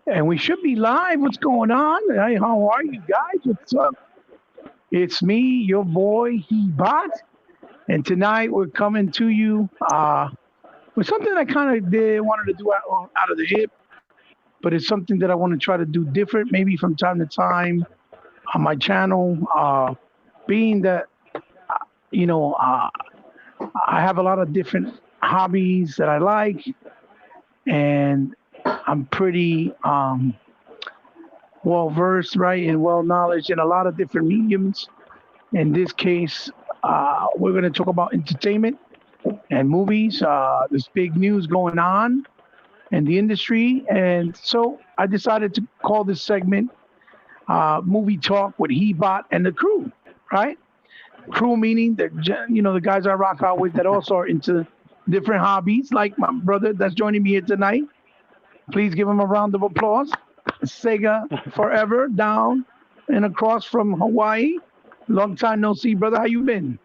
And we should be live. What's going on? Hey, how are you guys? What's up? It's me, your boy, Hebot. And tonight we're coming to you with something I kind of did wanted to do out of the hip, but it's something that I want to try to do different, maybe from time to time on my channel. Being that you know, I have a lot of different hobbies that I like, and I'm pretty well versed, right, and well knowledge in a lot of different mediums. In this case, we're going to talk about entertainment and movies. There's big news going on in the industry, and so I decided to call this segment "Movie Talk" with Hebot and the crew. Right, crew meaning that the guys I rock out with that also are into different hobbies, like my brother that's joining me here tonight. Please give him a round of applause. Sega forever down and across from Hawaii. Long time no see, brother. How you been?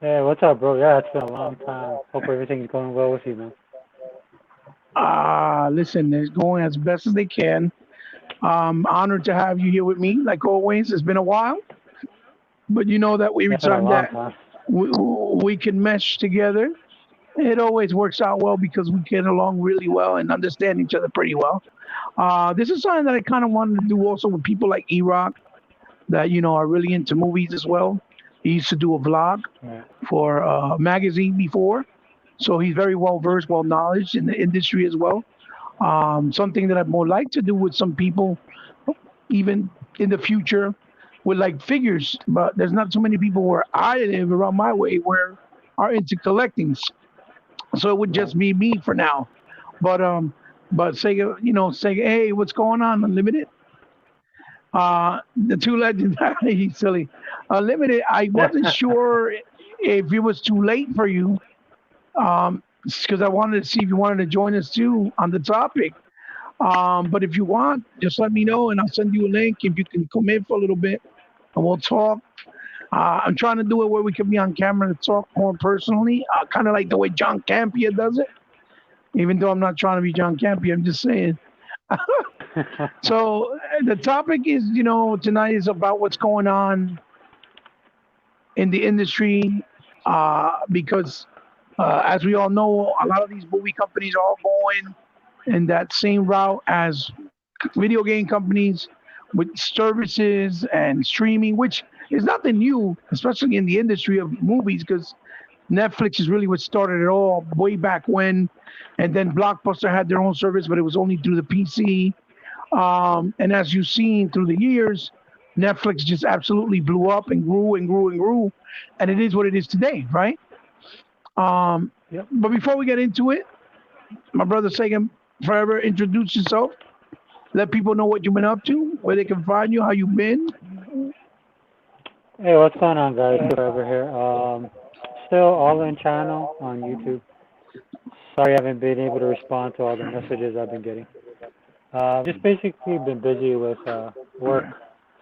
Hey, what's up, bro? Yeah, it's been a long time. Hope everything's going well with you, man. Listen, they're going as best as they can. Honored to have you here with me, like always. It's been a while, but you know that every It's been a time long that time. we can mesh together, it always works out well because we get along really well and understand each other pretty well. This is something that I kind of wanted to do also with people like E-Rock that are really into movies as well. He used to do a vlog Yeah. for a magazine before, so he's very well versed, well knowledge in the industry as well. Something that I'd more like to do with some people, even in the future, with like figures. But there's not so many people where I live around my way where are into collecting. So it would Right. just be me for now. But Sega, Sega, hey, what's going on, Unlimited? The two legends, he's silly. Unlimited, I wasn't sure if it was too late for you, because I wanted to see if you wanted to join us too on the topic. But if you want, just let me know and I'll send you a link if you can come in for a little bit and we'll talk. I'm trying to do it where we can be on camera to talk more personally, kind of like the way John Campia does it. Even though I'm not trying to be John Campia, I'm just saying. So the topic is, tonight is about what's going on in the industry, because as we all know, a lot of these movie companies are all going in that same route as video game companies with services and streaming, which is nothing new, especially in the industry of movies, because Netflix is really what started it all way back when. And then Blockbuster had their own service, but it was only through the PC. And as you've seen through the years, Netflix just absolutely blew up and grew and grew and grew. And it is what it is today, right? Um, Yep. but before we get into it, my brother Sagan Forever, introduce yourself. Let people know what you've been up to, where they can find you, how you've been. Hey, what's going on, guys? Forever here. Still all in channel on YouTube. Sorry, I haven't been able to respond to all the messages I've been getting. Just basically been busy with work,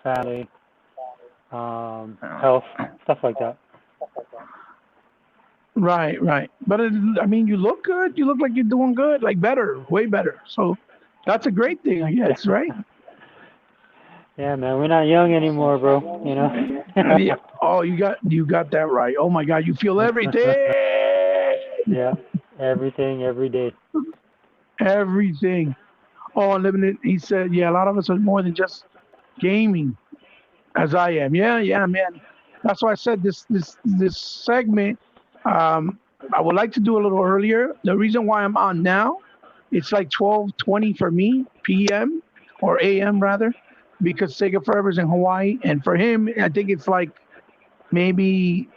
family, health, stuff like that. Right, right. But I mean, you look good. You look like you're doing good, like better, way better. So that's a great thing, I guess, right? Yeah, man, we're not young anymore, bro. You Yeah. know. Oh, you got that right. Oh my God, you feel everything, Yeah, everything, every day. everything. Oh, unlimited. He said, yeah, a lot of us are more than just gaming, as I am. Yeah, yeah, man. That's why I said this segment. Um, I would like to do a little earlier. The reason why I'm on now, it's like 12:20 for me p.m. or a.m. rather, because Sega Forever's in Hawaii, and for him, I think it's like maybe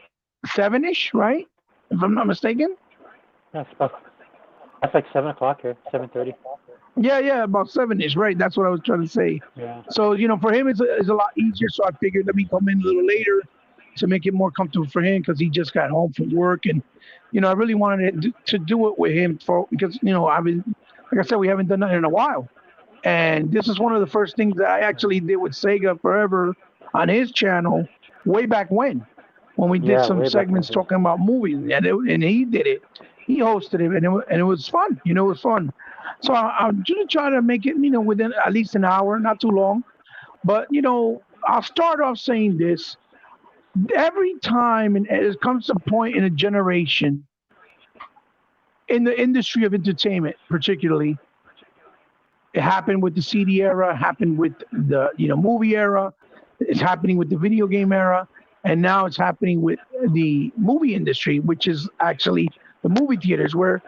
seven-ish, right? If I'm not mistaken. That's about, that's like 7 o'clock here, 7:30. Yeah, yeah, about seven-ish, right? That's what I was trying to say. Yeah. So for him, it's a lot easier. So I figured let me come in a little later to make it more comfortable for him because he just got home from work, and I really wanted to do it with him for because I've been like I said, we haven't done that in a while, and this is one of the first things that I actually did with Sega Forever on his channel way back when we did Yeah, some way back in the segments day. talking about movies, and he did it. he hosted it, and it was fun. It was fun. So I'm gonna try to make it, within at least an hour, not too long. But I'll start off saying this: every time, and it comes a point in a generation in the industry of entertainment, particularly, it happened with the CD era, happened with the movie era, it's happening with the video game era, and now it's happening with the movie industry, which is actually the movie theaters, where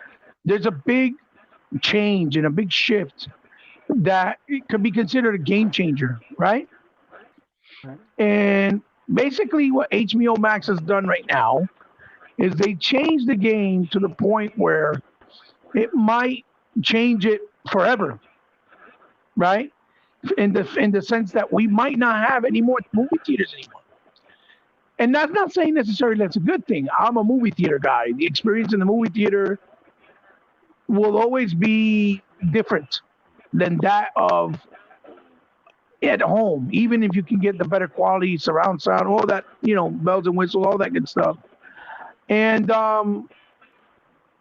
there's a big change and a big shift that it could be considered a game changer, right? Right. And basically, what HBO Max has done right now is they changed the game to the point where it might change it forever, right? In the sense that we might not have any more movie theaters anymore. And that's not saying necessarily that's a good thing. I'm a movie theater guy. The experience in the movie theater will always be different than that of at home, even if you can get the better quality surround sound, all that, bells and whistles, all that good stuff. And I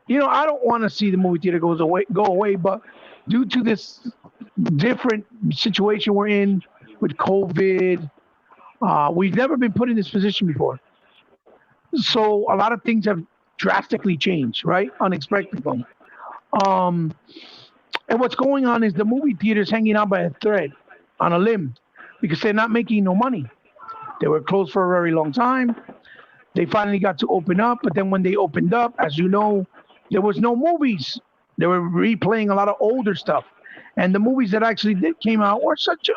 don't want to see the movie theater go away, but due to this different situation we're in with COVID, we've never been put in this position before. So a lot of things have drastically changed, right? Unexpectedly. Um, and what's going on is the movie theaters hanging out by a thread on a limb because they're not making no money. They were closed for a very long time. They finally got to open up, but then when they opened up, as you know, there was no movies. They were replaying a lot of older stuff, and the movies that actually did came out were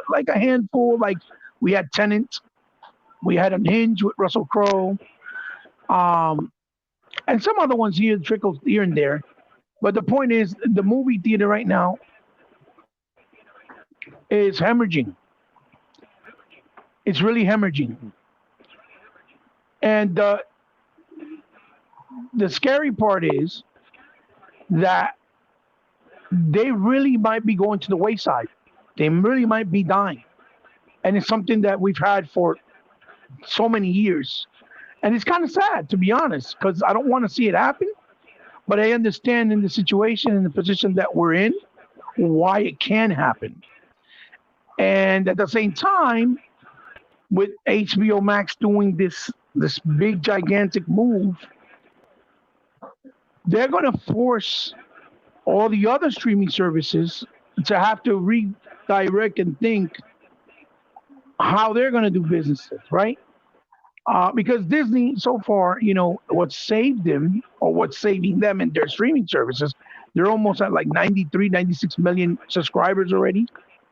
like a handful. Like we had Tenant, we had Unhinged with Russell Crowe, um, and some other ones here trickled here and there. But the point is, the movie theater right now is hemorrhaging. It's really hemorrhaging, and the scary part is that they really might be going to the wayside. They really might be dying. And it's something that we've had for so many years. And it's kind of sad, to be honest, because I don't want to see it happen. But I understand in the situation and the position that we're in, why it can happen. And at the same time, with HBO Max doing this big gigantic move, they're going to force all the other streaming services to have to redirect and think how they're going to do businesses, right? Because Disney, so far, what saved them or what's saving them in their streaming services, they're almost at like 93, 96 million subscribers already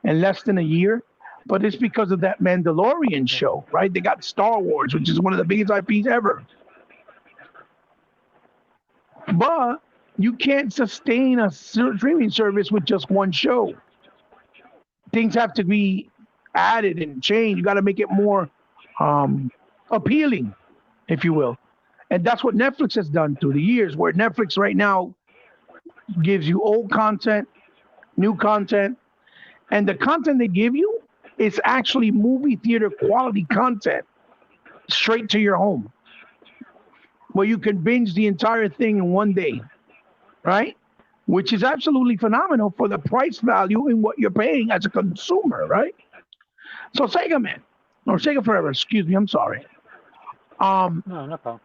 in less than a year. But it's because of that Mandalorian show, right? They got Star Wars, which is one of the biggest IPs ever. But you can't sustain a streaming service with just one show. Things have to be added and changed. You got to make it more appealing, if you will. And that's what Netflix has done through the years, where Netflix right now gives you old content, new content, and the content they give you is actually movie theater quality content straight to your home, where you can binge the entire thing in one day, right? Which is absolutely phenomenal for the price value in what you're paying as a consumer, right? So Sega Man, or Sega Forever, excuse me, I'm sorry. No, no problem.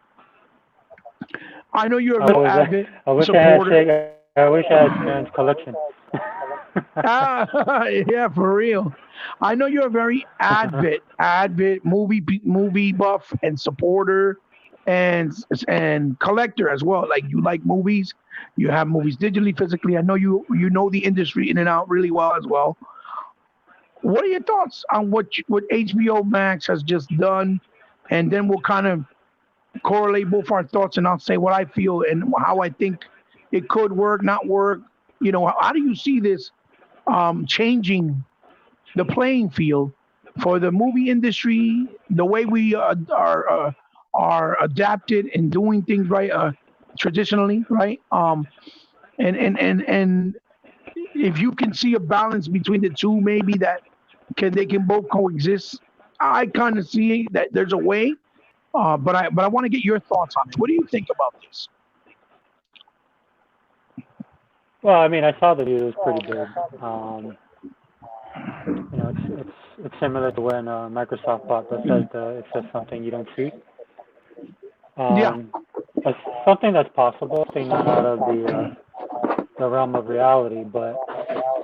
I know you're a I real wish avid I wish I had supporter. Sega. I wish I had Sharon's collection. Yeah, for real. I know you're a very avid movie buff and supporter and and collector as well. Like you like movies, you have movies digitally, physically. I know you know the industry in and out really well as well. What are your thoughts on what HBO Max has just done? And then we'll kind of correlate both our thoughts, and I'll say what I feel and how I think it could work, not work. How do you see this changing the playing field for the movie industry, the way we are adapted and doing things right traditionally, right? And if you can see a balance between the two, maybe that they can both coexist. I kind of see that there's a way, but I want to get your thoughts on it. What do you think about this? Well, I mean, I saw the news; it was pretty big. It's similar to when Microsoft bought Bethesda. It's just something you don't see. Yeah, Um, it's something that's possible, something not out of the realm of reality, but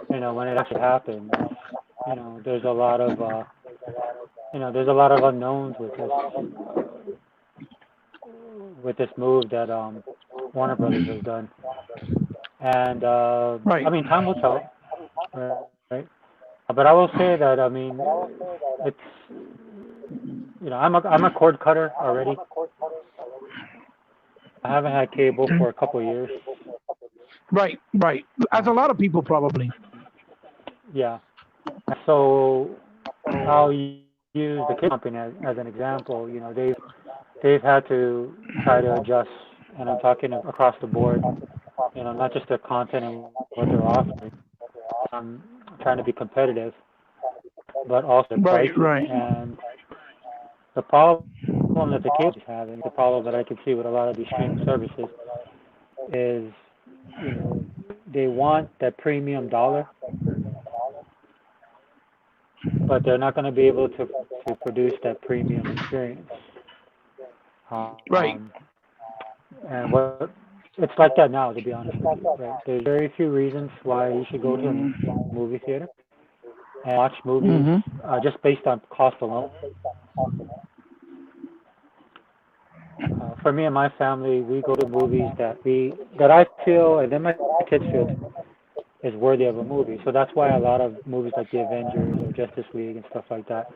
when it actually happens, there's a lot of there's a lot of unknowns with this move that Warner Brothers has done, and I right. mean, time will tell, right? But I will say that I mean, it's I'm a cord cutter already. I haven't had cable for a couple of years. Right, right. As a Um, lot of people probably. yeah, so I'll use the cable company as an example. They've had to try to adjust, and I'm talking across the board. Not just their content and what they're offering, um, trying to be competitive, but also their Right, prices. right. And the problem that the cable is having, the problem that I can see with a lot of these streaming services is, you know, they want that premium dollar, but they're not going to be able to produce that premium experience. Right. Um, and what it's like that now, to be honest with you, right? There's very few reasons why you should go to a movie theater and watch movies Mm-hmm. just based on cost alone. For me and my family, we go to movies that I feel, and then my kids feel is worthy of a movie. So that's why a lot of movies like The Avengers or Justice League and stuff like that,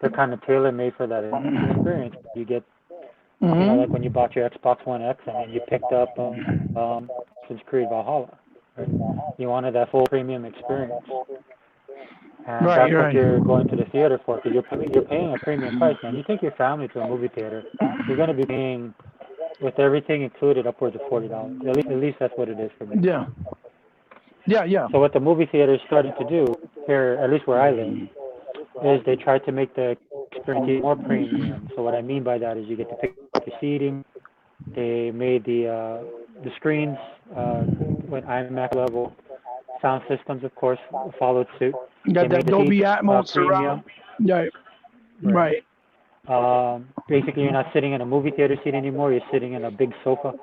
they're kind of tailor made for that experience. You get, like when Mm-hmm. you bought your Xbox One X and then you picked up Assassin's Creed Valhalla, right? You wanted that full premium experience. And Right, that's what right. you're going to the theater for, because you're paying a premium price, man. You take your family to a movie theater, you're going to be paying with everything included upwards of $40. At least that's what it is for me. Yeah. Yeah, yeah. So what the movie theater is starting to do here, at least where I live, is they try to make the experience even more premium. So what I mean by that is you get to pick your seating. They made the screens with IMAX level. Sound systems, of course, followed suit. They Got made that the seats Dolby Atmos premium. surround. Yeah. Right. Right. Basically, you're not sitting in a movie theater seat anymore. You're sitting in a big sofa,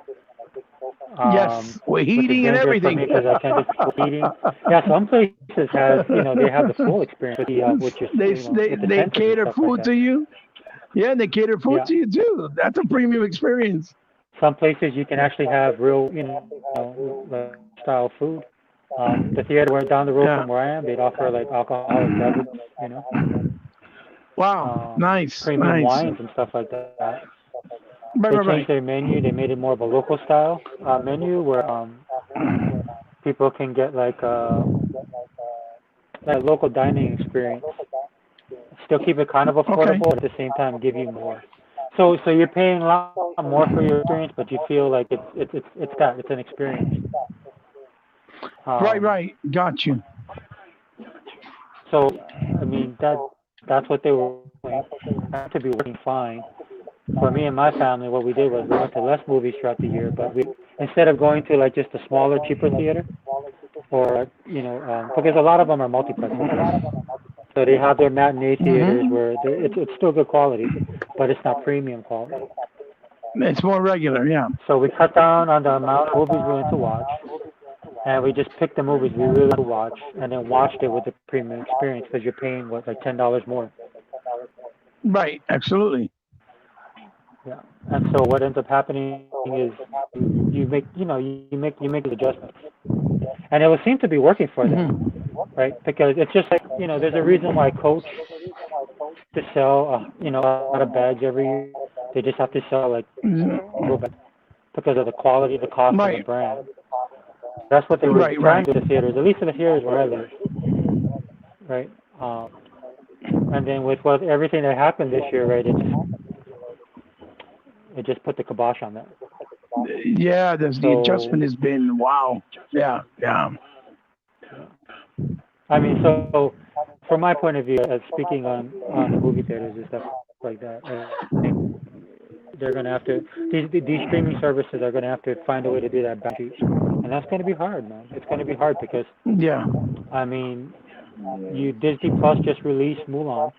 Yes. With which is heating and dangerous for everything. me because I tend to eating. Yeah, some places have they have the full experience with the They senses and cater stuff like food that. to you. Yeah, and they cater food Yeah, to you too. That's a premium experience. some places you can actually have real style food. The theater where down the road Yeah. from where I am, they'd offer like alcoholic beverages, Wow. Nice. premium Nice. wines and stuff like that. Right, They right, changed right. their menu. They made it more of a local style menu where people can get like a local dining experience. Still keep it kind of Okay. affordable, but at the same time give you more. So you're paying a lot more for your experience, but you feel like it's an experience. Right, Um, right. Got you. so I mean that's what they were doing. That to be working fine. For me and my family, what we did was we went to less movies throughout the year, but we instead of going to like just a smaller, cheaper theater, or because a lot of them are multiplexes, so they have their matinee theaters Mm-hmm. where it's still good quality, but it's not premium quality. It's more regular. Yeah. So we cut down on the amount of movies we went to watch, and we just picked the movies we really wanted to watch, and then watched it with the premium experience because you're paying what like $10 more. Right. Absolutely. Yeah. And so what ends up happening is you make you make the adjustments, and it will seem to be working for them, Mm-hmm. right? Because it's just like there's a reason why Coach to sell a lot of bags every year. They just have to sell like single bags because of the quality, the cost, and the Right. brand. That's what they were Right. trying Right. to do in the theaters, at least in the theaters where I live, right? And then with everything that happened this year, right? It just put the kibosh on that. Yeah. The So adjustment has been wow. Yeah. Yeah. I mean, so from my point of view, speaking on the movie theaters and stuff like that, I think they're going to have to these streaming services are going to have to find a way to do that balance sheet. and that's going to be hard, man. It's going to be hard because Yeah. I mean, you Disney Plus just released Mulan.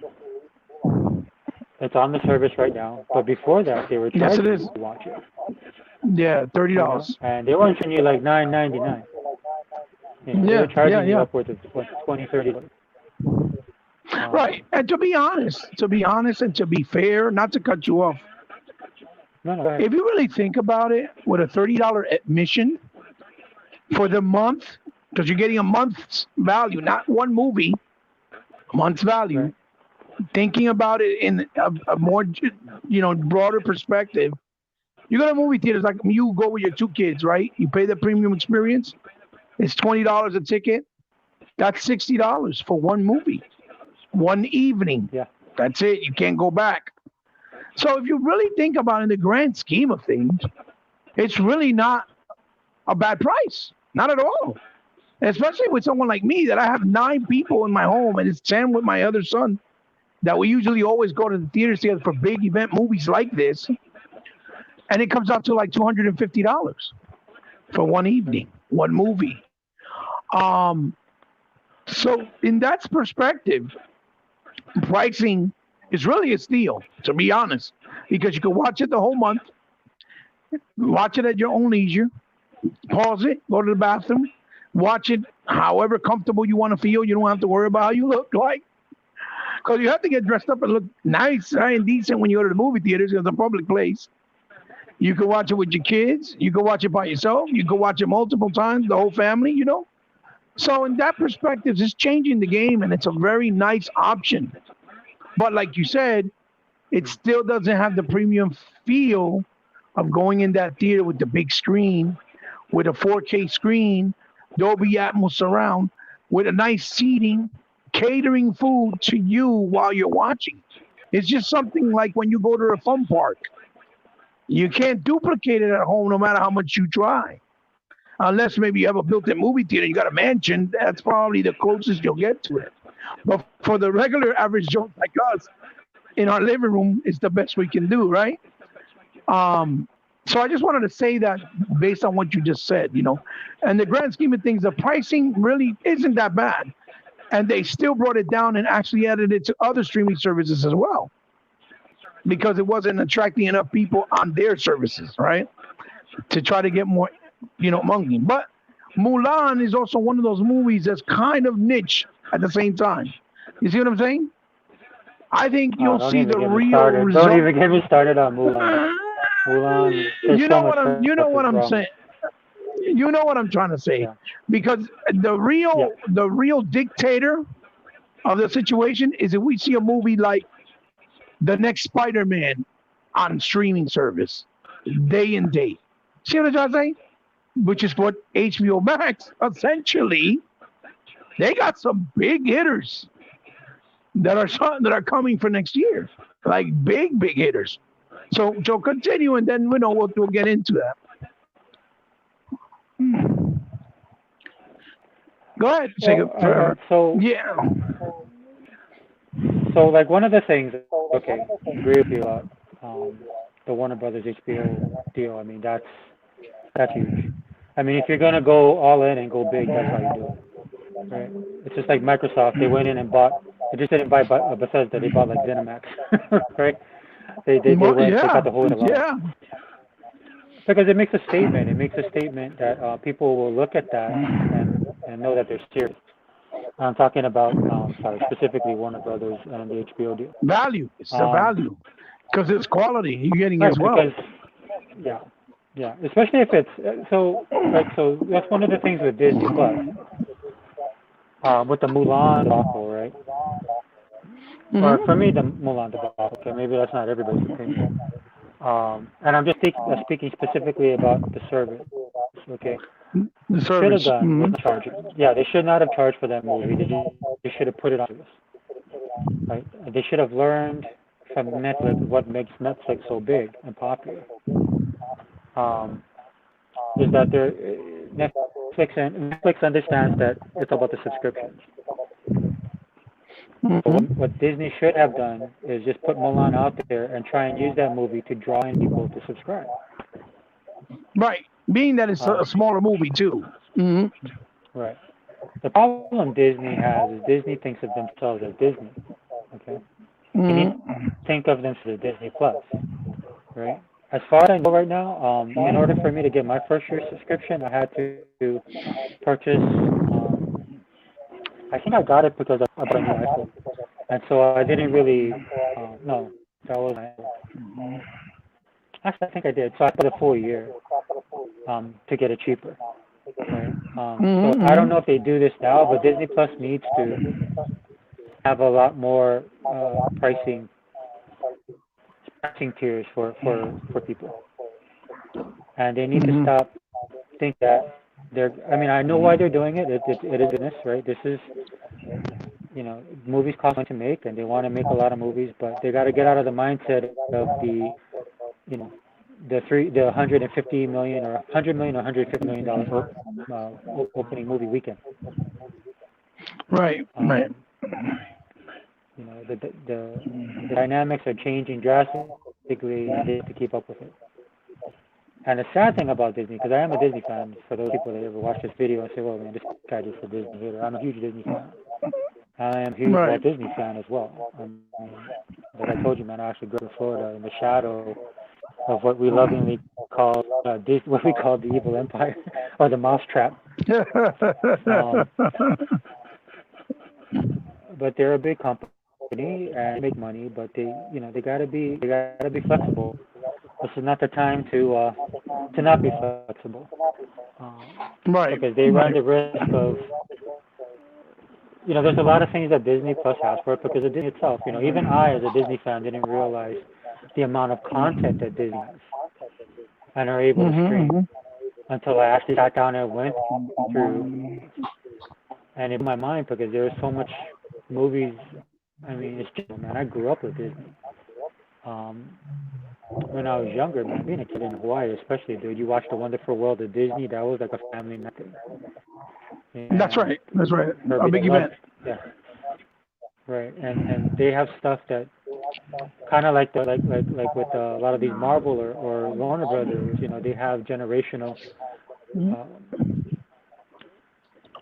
It's on the service right now, but before that, they were Yes, it charging is. you to watch it. Yeah, thirty You know, dollars. and they weren't charging you like $9.99. You know, they were Yeah, yeah, charging you yeah. upwards of what, 20, 30. Right. And to be honest, and to be fair, not to cut you off, No, no, go ahead. if you really think about it, with a $30 admission for the month, because you're getting a month's value, not one movie, a month's value. Right. Thinking about it in a more, broader perspective, you go to movie theaters like you go with your two kids, right? You pay the premium experience. It's $20 a ticket. That's $60 for one movie, one evening. Yeah. That's it. You can't go back. So if you really think about it in the grand scheme of things, it's really not a bad price. Not at all. Especially with someone like me that I have 9 people in my home and it's 10 with my other son that we usually always go to the theaters together for big event movies like this. And it comes out to like $250 for one evening, one movie. So in that perspective, pricing is really a steal, to be honest, because you can watch it the whole month, watch it at your own leisure, pause it, go to the bathroom, watch it however comfortable you want to feel. You don't have to worry about how you look like. Because you have to get dressed up and look nice and decent when you go to the movie theaters because it's a public place. You can watch it with your kids. You can watch it by yourself. You can watch it multiple times, the whole family. So in that perspective, it's changing the game, and it's a very nice option. But like you said, it still doesn't have the premium feel of going in that theater with the big screen, with a 4K screen, Dolby Atmos surround, with a nice seating, catering food to you while you're watching. It's just something like when you go to a fun park. You can't duplicate it at home no matter how much you try. Unless maybe you have a built-in movie theater, you got a mansion, that's probably the closest you'll get to it. But for the regular average Joe like us, in our living room, it's the best we can do, right? So I just wanted to say that based on what you just said. And the grand scheme of things, the pricing really isn't that bad. And they still brought it down and actually added it to other streaming services as well, because it wasn't attracting enough people on their services, right? To try to get more, money. But Mulan is also one of those movies that's kind of niche at the same time. You see what I'm saying? I think you'll Don't see even the get me real started. result. Don't even get me started on Mulan. Mulan. There's You so know much what I'm. You know stuff what is I'm wrong. saying. You know what I'm trying to say, Yeah. because the Yeah. real dictator of the situation is if we see a movie like the next Spider-Man on streaming service, day and date. See what I'm trying to say? Which is what HBO Max essentially. They got some big hitters that are coming for next year, like big hitters. So continue, and then we'll get into that. Go ahead, Well, Jacob. Yeah. so like one of the things, okay, agree with you about the Warner Brothers HBO deal. I mean, that's huge. I mean, if you're gonna go all in and go big, that's how you do it, right? It's just like Microsoft. They went in and bought. They just didn't buy Bethesda. They bought like ZeniMax, right? They went. They Yeah. got the whole lot. Yeah. Because it makes a statement. It makes a statement that people will look at that and know that they're serious. I'm talking about, specifically Warner Brothers and the HBO deal. Value. It's the value, because it's quality you're getting Right, as well. because yeah, especially if it's so that's one of the things with Disney Plus, with the Mulan debacle, right? Or for me, the Mulan debacle. Okay, maybe that's not everybody's opinion. And I'm just speaking specifically about the service. Okay, The should have service. done was charging. Yeah, they should not have charged for that movie. They should have put it on service. Right? They should have learned from Netflix what makes Netflix so big and popular. Is that Netflix understands that it's about the subscriptions. So what Disney should have done is just put Mulan out there and try and use that movie to draw in people to subscribe. Right. being that it's a Um, smaller movie too. Hmm. right. The problem Disney has is Disney thinks of themselves as Disney. Okay. They need Hmm. to think of themselves as Disney Plus, right? As far as I know right now, in order for me to get my first year subscription, I had to purchase. I think I got it because I bought a new iPhone, and so I didn't really. No, that was my Apple. Actually, I think I did. So I put a full year to get it cheaper, right? So I don't Hmm. know if they do this now, but Disney Plus needs to have a lot more pricing tiers for people, and they need to Hmm. stop think that they're. I mean, I know why they're doing it. It is business, right? This is movies cost money to make, and they want to make a lot of movies, but they got to get out of the mindset of you know the 150 million or 100 million or 150 million dollar opening movie weekend. Right. Right. Um, the dynamics are changing drastically, and they have to keep up with it. And the sad thing about Disney, because I am a Disney fan, for those people that ever watch this video and say, "Well, man, this guy just a Disney hater," I'm a huge Disney fan. I am a huge Right. Walt Disney fan as well. I mean, like I told you, man, I actually grew up in Florida in the shadow of what we lovingly call what we call the evil empire or the mousetrap. Um, but they're a big company and they make money, but they gotta be flexible. This is not the time to not be flexible, Right. because they run the Right. risk of there's a lot of things that Disney Plus has for it because of Disney itself. Even I, as a Disney fan, didn't realize the amount of content that Disney has and are able to stream Hmm. until I actually sat down and went through, and it blew my mind because there was so much movies. I mean, it's just, man, I grew up with Disney. Um, when I was younger, man, being a kid in Hawaii, especially, dude, you watch The Wonderful World of Disney. That was like a family night thing. That's And right. That's right. A Herbie the big Love, event. yeah, right. And they have stuff that kind of like with a lot of these Marvel or Warner Brothers. They have generational. Um,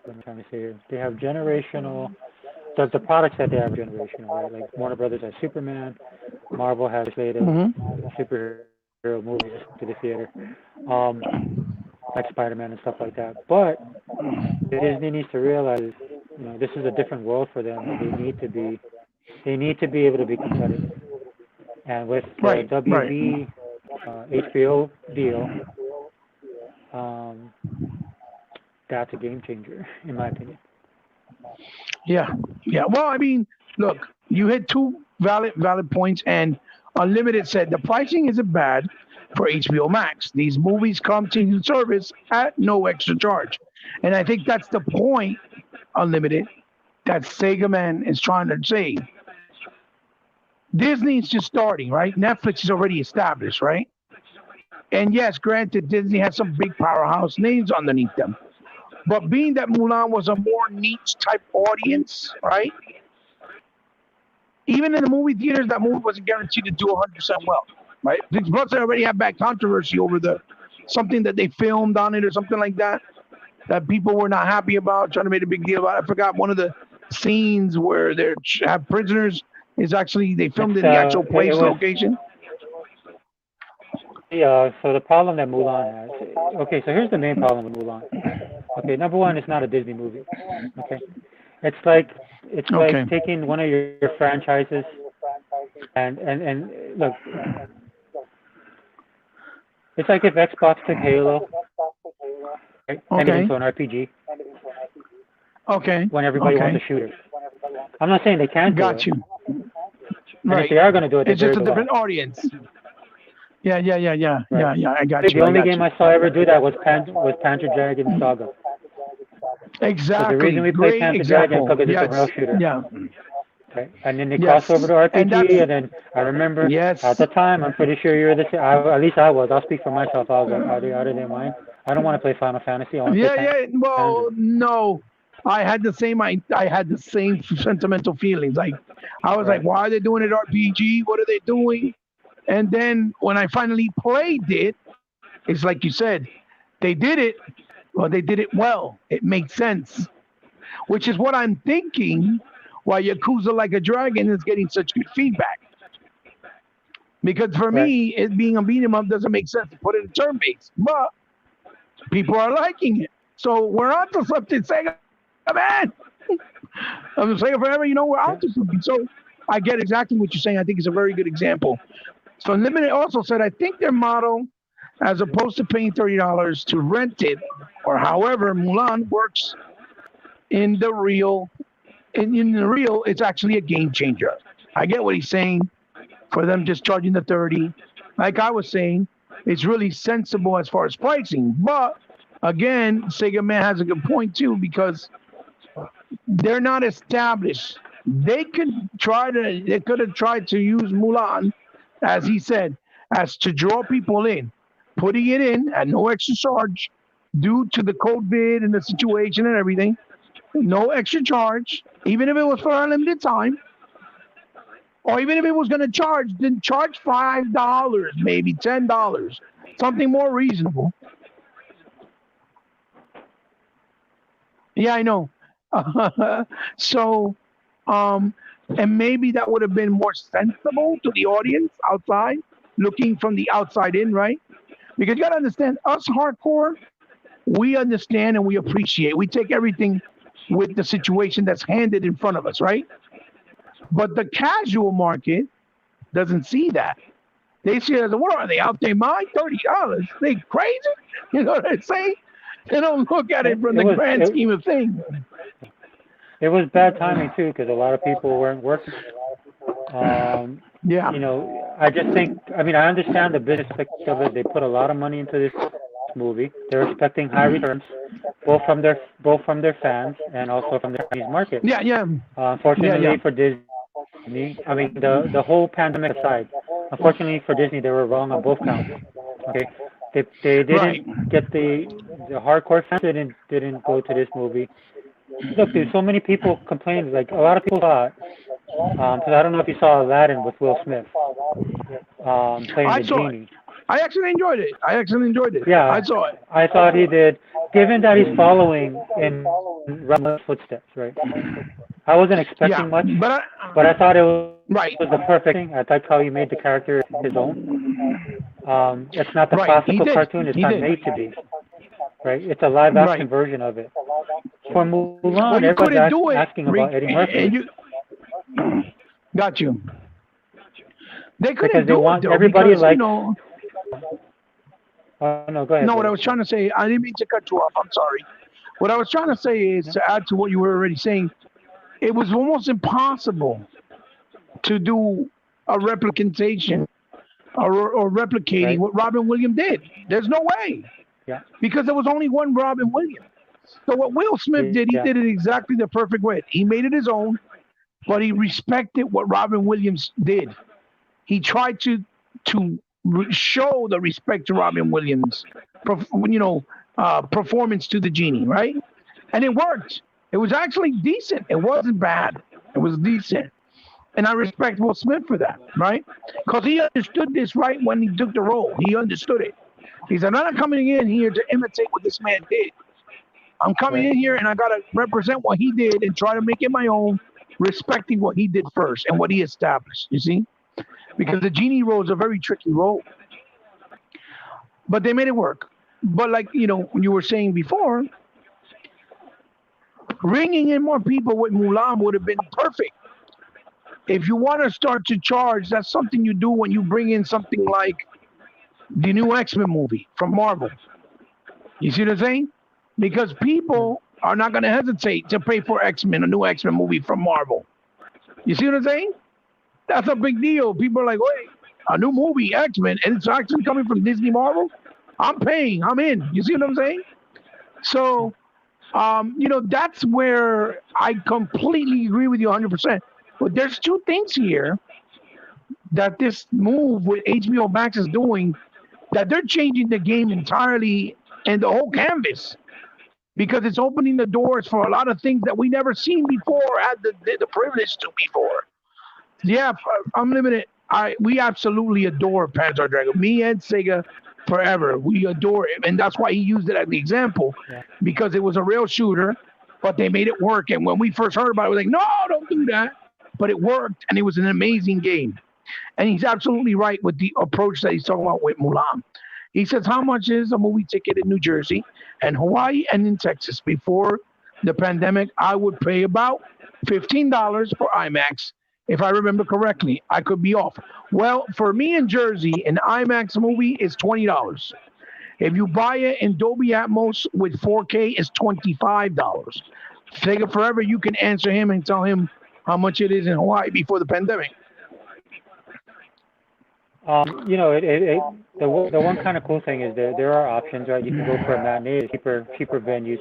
what am I trying to say here? They have generational. The products that they have are generational, right? Like Warner Brothers has Superman, Marvel has legislative Hmm. superhero movies to the theater, um, like Spider-Man and stuff like that. But Disney needs to realize, this is a different world for them, and they need to be able to be competitive. And with the Right. Right. WB HBO deal, um, that's a game changer, in my opinion. Yeah. Yeah. Well, I mean, look, you hit two valid points, and Unlimited said the pricing isn't bad for HBO Max. These movies come to your service at no extra charge, and I think that's the point, Unlimited, that Sega Man is trying to say. Disney's just starting, right? Netflix is already established, right? And yes, granted, Disney has some big powerhouse names underneath them. But being that Mulan was a more niche type audience, right? Even in the movie theaters, that movie wasn't guaranteed to do 100% well, right? Plus, they already had bad controversy over the something that they filmed on it or something like that that people were not happy about, trying to make a big deal about. I forgot one of the scenes where they have prisoners is actually they filmed in It's the actual it place was location. so the problem that Mulan has. Okay, so here's the main problem with Mulan. Okay, number one, it's not a Disney movie. Okay, it's like it's like Okay. taking one of your franchises and look, it's like if Xbox took Halo, right, and made it Okay. into an RPG Okay. when everybody wants a Okay. shooter. I'm not saying they can't do Got it, you. and if Right. they are going to do it, they It's just very a well different have, audience. Yeah. Yeah. Yeah. Yeah. right? Yeah. Yeah. I got The you. I only got game you. I saw ever do that was Panzer Dragon Saga. Because the reason Exactly. we played Great Panzer Dragon is example. because it's a rail Yes. shooter. Yeah. Okay. And then they crossed over Yes. to And RPG, that's and then I remember at yes. the time, I'm pretty sure you were the same. At least I was. I'll speak for myself. I was like, are they out of their mind? I don't want to play Final Fantasy. I want to Yeah. play Yeah. Panzer. Well, no. I had the same sentimental feelings. Like I was Right. like, why are they doing it RPG? What are they doing? And then when I finally played it, it's like you said, They did it, well, they did it well. It makes sense, which is what I'm thinking why Yakuza Like a Dragon is getting such good feedback. Because for Right. me, it being a beat 'em up doesn't make sense to put it in turn based, but people are liking it. So we're on to something, Sega, man. I'm Sega Forever, we're on to something. So I get exactly what you're saying. I think it's a very good example. So Unlimited also said, I think their model, as opposed to paying $30 to rent it, or however Mulan works in the real, in the real, it's actually a game changer. I get what he's saying for them just charging the 30. Like I was saying, it's really sensible as far as pricing. But again, Sega Man has a good point too, because they're not established. They could have tried to use Mulan, as he said, as to draw people in, putting it in at no extra charge due to the COVID and the situation and everything. No extra charge, even if it was for a limited time, or even if it was going to charge, then charge $5, maybe $10, something more reasonable. Yeah, I know. So, and maybe that would have been more sensible to the audience outside, looking from the outside in, right? Because you got to understand, us hardcore, we understand and we appreciate. We take everything with the situation that's handed in front of us, right? But the casual market doesn't see that. They see it as, what are they out there mind? $30? They crazy? You know what I'm saying? They don't look at it from the grand scheme of things. It was bad timing too, because a lot of people weren't working. Yeah. I just think, I understand the business aspect of it. They put a lot of money into this movie. They're expecting high returns, both from their fans and also from the Chinese market. Yeah. Unfortunately for Disney, the whole pandemic aside, unfortunately for Disney, they were wrong on both counts. Okay, they didn't get the hardcore fans didn't go to this movie. Look, there's so many people complaining. Like a lot of people thought, because I don't know if you saw Aladdin with Will Smith playing the genie. I actually enjoyed it. Yeah, I saw it. I thought he did. Given that he's following in Ryan's footsteps, right? I wasn't expecting much, but I thought it was the perfect thing. I thought how he made the character his own. It's not the classical cartoon it's not made to be. Right? It's a live action version of it. For Mulan, everybody's asking about Eddie Murphy. Got you. They couldn't because they want everybody because, like. No, go ahead. No, what I was trying to say, I didn't mean to cut you off. I'm sorry. What I was trying to say is to add to what you were already saying. It was almost impossible to do a replication or replicating what Robin Williams did. There's no way. Yeah. Because there was only one Robin Williams. So what Will Smith did, he did it exactly the perfect way. He made it his own, but he respected what Robin Williams did. He tried to show the respect to Robin Williams, performance to the genie, right? And it worked. It was actually decent. It wasn't bad. It was decent. And I respect Will Smith for that, right? Because he understood this right when he took the role. He understood it. He said, I'm not coming in here to imitate what this man did. I'm coming in here and I got to represent what he did and try to make it my own, respecting what he did first and what he established, you see? Because the genie role is a very tricky role. But they made it work. But like, when you were saying before, bringing in more people with Mulan would have been perfect. If you want to start to charge, that's something you do when you bring in something like the new X-Men movie from Marvel. You see what I'm saying? Because people are not going to hesitate to pay for X-Men, a new X-Men movie from Marvel. You see what I'm saying? That's a big deal. People are like, wait, a new movie, X-Men, and it's actually coming from Disney Marvel? I'm paying. I'm in. You see what I'm saying? So, that's where I completely agree with you 100%. But there's two things here that this move with HBO Max is doing, that they're changing the game entirely and the whole canvas, because it's opening the doors for a lot of things that we never seen before, had the privilege to before. Yeah, Unlimited. We absolutely adore Panzer Dragoon. Me and Sega forever. We adore him, and that's why he used it as the example, Yeah. because it was a real shooter, but they made it work. And when we first heard about it, we were like, no, don't do that. But it worked, and it was an amazing game. And he's absolutely right with the approach that he's talking about with Mulan. He says, how much is a movie ticket in New Jersey and Hawaii and in Texas? Before the pandemic, I would pay about $15 for IMAX, if I remember correctly. I could be off. Well, for me in Jersey, an IMAX movie is $20. If you buy it in Dolby Atmos with 4K, it's $25. Take it forever. You can answer him and tell him how much it is in Hawaii before the pandemic. The one kind of cool thing is there are options, right? You can go for a matinee, cheaper venues.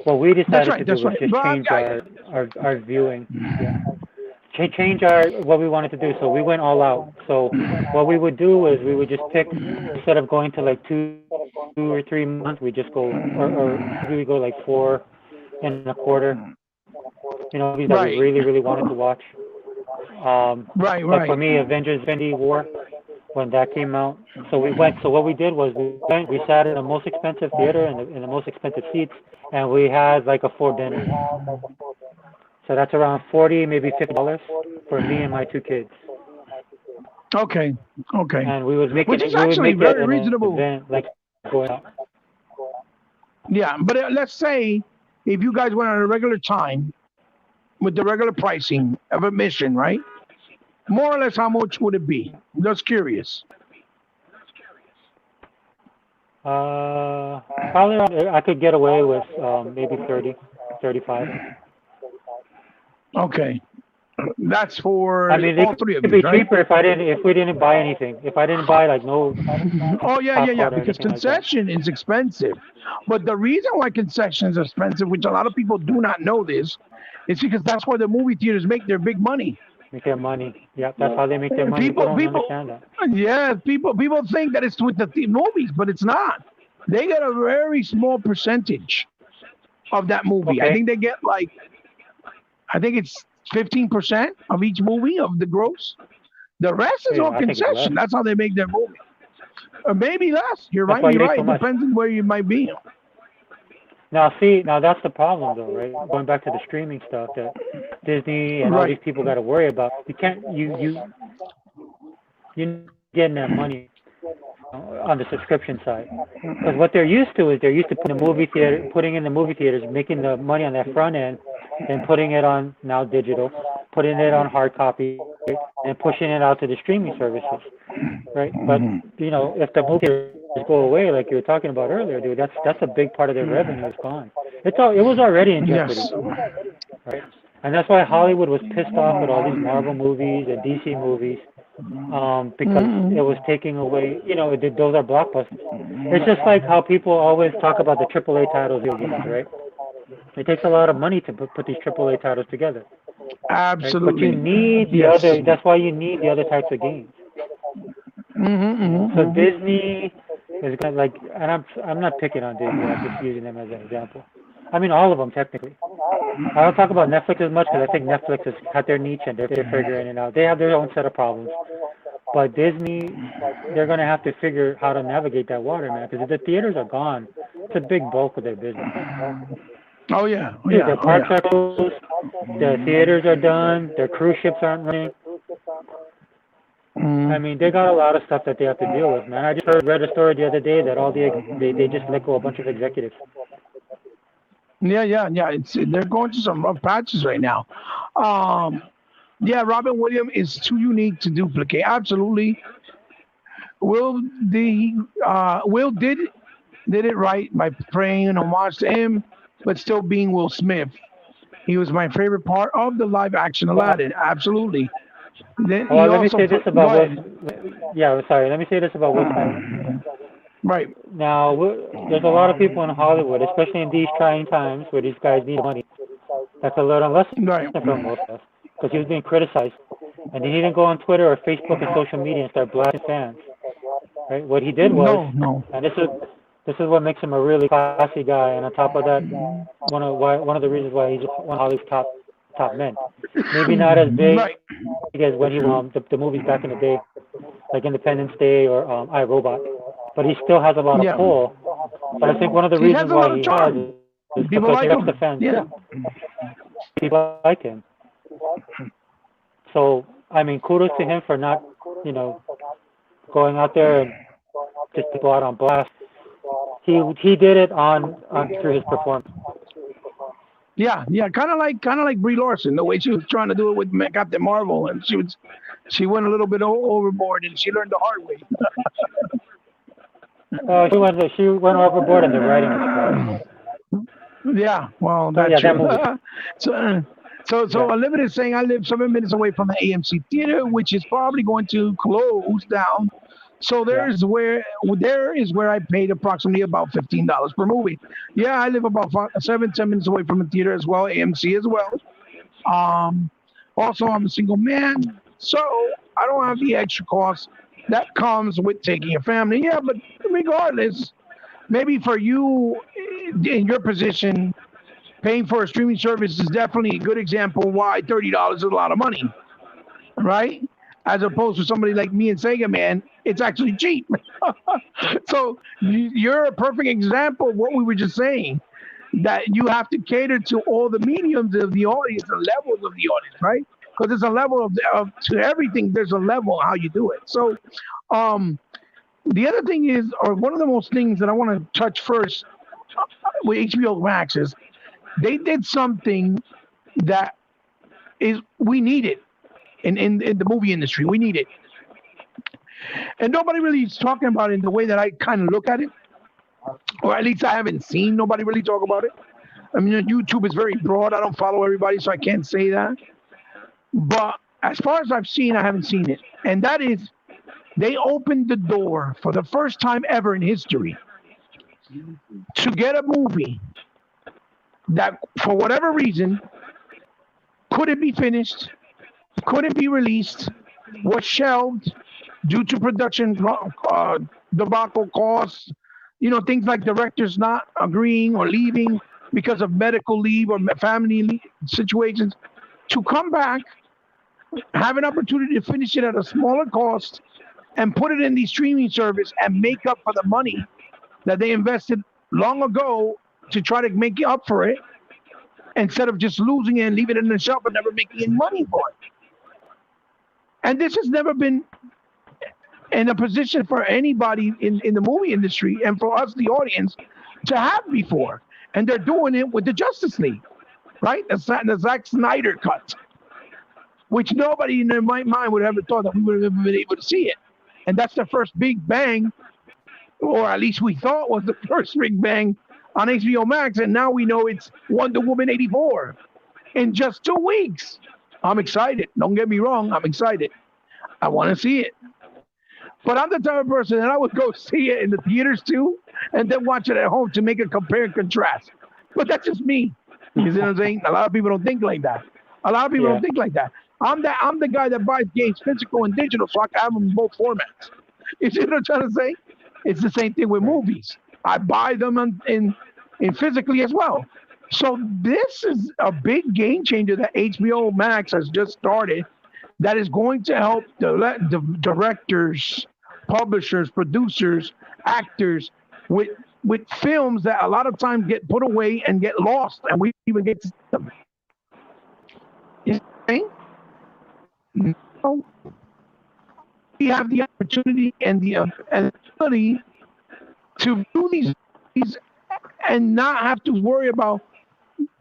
What we decided to do was just change our viewing. Yeah. Change what we wanted to do. So we went all out. So what we would do is we would just pick, instead of going to like 2 or 3 months, we just go, or we would go like 4.25. Movies that we really wanted to watch. Like for me, Avengers: Infinity War, when that came out. So we went. So what we did was we sat in the most expensive theater in the most expensive seats, and we had like a 4 dinner. So that's around $40, maybe $50 for me and my 2 kids. Okay. And we would make Which it. is actually very an reasonable. event, like going out. Yeah, but let's say if you guys went on a regular time with the regular pricing of admission, right? More or less, how much would it be? Just curious. Probably I could get away with maybe 30, 35. Okay, that's for I mean, all it three of could you, be right? cheaper if we didn't buy anything. If I didn't buy like no Oh yeah. popcorn or Because anything like that. concession is expensive, but the reason why concession is expensive, which a lot of people do not know this, is because that's where the movie theaters make their big money. Make their money. Yeah, that's how they make their money. People don't understand that. Yeah, people think that it's with the movies, but it's not. They get a very small percentage of that movie. Okay. I think they get like, I think it's 15% of each movie of the gross. The rest is all I think it's concession. less. That's how they make their movie. Or maybe less. You're That's right. why you You're make right. so It much. depends on where you might be. Now that's the problem though, right? Going back to the streaming stuff that Disney and all these people got to worry about. You can't you getting that money on the subscription side, because what they're used to is putting in the movie theaters, making the money on that front end, then putting it on now digital, putting it on hard copy, and pushing it out to the streaming services, right? But if the movie theaters go away, like you were talking about earlier, dude, that's a big part of their revenue is gone. It was already in jeopardy, right? And that's why Hollywood was pissed off with all these Marvel movies and DC movies, because it was taking away, those are blockbusters. It's just like how people always talk about the AAA titles, right? It takes a lot of money to put these AAA titles together. Absolutely. Right? But you need the other. That's why you need the other types of games. So Disney is kind of like, and I'm not picking on Disney. I'm just using them as an example. I mean, all of them technically. I don't talk about Netflix as much because I think Netflix has got their niche and they're figuring it out. They have their own set of problems. But Disney, they're going to have to figure how to navigate that water, man, because if the theaters are gone, it's a big bulk of their business. Oh yeah. Their parks are closed, the theaters are done, their cruise ships aren't running. I mean, they got a lot of stuff that they have to deal with, man. I just read a story the other day that they just let go a bunch of executives. Yeah. They're going through some rough patches right now. Robin Williams is too unique to duplicate. Absolutely. Will did it right by paying an homage to him, but still being Will Smith. He was my favorite part of the live action Aladdin. Absolutely. Let me say this about Will Smith. Right. Now, there's a lot of people in Hollywood, especially in these trying times where these guys need money, that could learn a lesson from Will Smith, because he was being criticized. And he didn't go on Twitter or Facebook and social media and start blasting fans. Right? What he did was, and this is what makes him a really classy guy. And on top of that, one of the reasons why he's one of Hollywood's top men. Maybe not as big as when he the movies back in the day, like Independence Day or iRobot. but he still has a lot of Yeah. pull. But I think one of the He has reasons a why lot of he has charm. is People because like he lets him. the fans. Yeah. People like him. So I mean, kudos to him for not, going out there and just to go out on blast. He did it on through his performance. Yeah, yeah, kind of like Brie Larson, the way she was trying to do it with Captain Marvel, and she went a little bit overboard, and she learned the hard way. She went overboard in the writing aspect. Yeah, well, So that's yeah, that true. movie. So Yeah. Unlimited is saying I live 7 minutes away from the AMC theater, which is probably going to close down. So Yeah. there is where I paid approximately about $15 per movie. Yeah, I live about 7, 10 minutes away from the theater as well, AMC as well. Um, Also, I'm a single man, so I don't have the extra cost that comes with taking a family. Yeah, but regardless, maybe for you in your position, paying for a streaming service is definitely a good example why $30 is a lot of money, right? As opposed to somebody like me and Sega Man, it's actually cheap. So you're a perfect example of what we were just saying. That you have to cater to all the mediums of the audience and levels of the audience, right? Because there's a level of to everything. There's a level how you do it. So um, the other thing is, or one of the most things that I want to touch first with HBO Max is they did something that is we need it in the movie industry. We need it, and nobody really is talking about it in the way that I kind of look at it, or at least I haven't seen nobody really talk about it. I mean, YouTube is very broad. I don't follow everybody, so I can't say that. But as far as I've seen, I haven't seen it. And that is, they opened the door for the first time ever in history to get a movie that, for whatever reason, couldn't be finished, couldn't be released, was shelved due to production debacle costs, things like directors not agreeing or leaving because of medical leave or family situations, to come back, have an opportunity to finish it at a smaller cost, and put it in the streaming service and make up for the money that they invested long ago to try to make up for it, instead of just losing it and leaving it in the shelf and never making any money for it. And this has never been in a position for anybody in the movie industry and for us, the audience, to have before. And they're doing it with the Justice League, right? The Zack Snyder cut, which nobody in their mind would have ever thought that we would have ever been able to see it. And that's the first big bang, or at least we thought was the first big bang on HBO Max. And now we know it's Wonder Woman 84 in just 2 weeks. I'm excited. Don't get me wrong. I'm excited. I want to see it. But I'm the type of person that I would go see it in the theaters too, and then watch it at home to make a compare and contrast. But that's just me. You see what I'm saying? A lot of people don't think like that. A lot of people Yeah. don't think like that. I'm the guy that buys games physical and digital, so I can have them in both formats. You see what I'm trying to say? It's the same thing with Right. movies. I buy them in physically as well. So this is a big game changer that HBO Max has just started, that is going to help the directors, publishers, producers, actors with films that a lot of times get put away and get lost, and we even get to see them. You know what I'm saying? Now we have the opportunity and the ability to do these and not have to worry about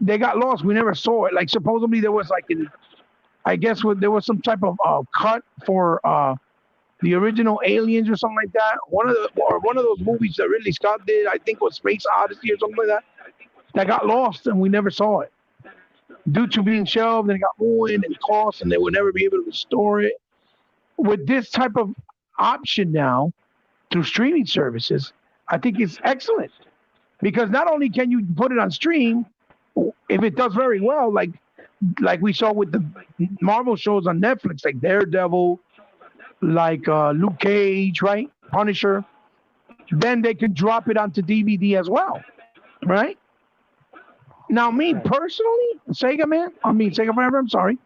they got lost. We never saw it. Like supposedly there was I guess there was some type of cut for the original Aliens or something like that. One of those movies that Ridley Scott did, I think, was Space Odyssey or something like that. That got lost and we never saw it due to being shelved, and it got ruined and cost, and they would never be able to restore it. With this type of option now through streaming services, I think it's excellent, because not only can you put it on stream, if it does very well, like we saw with the Marvel shows on Netflix, like Daredevil, like Luke Cage, right? Punisher. Then they can drop it onto DVD as well, right? Now, me Right. personally, Sega Forever, I'm sorry.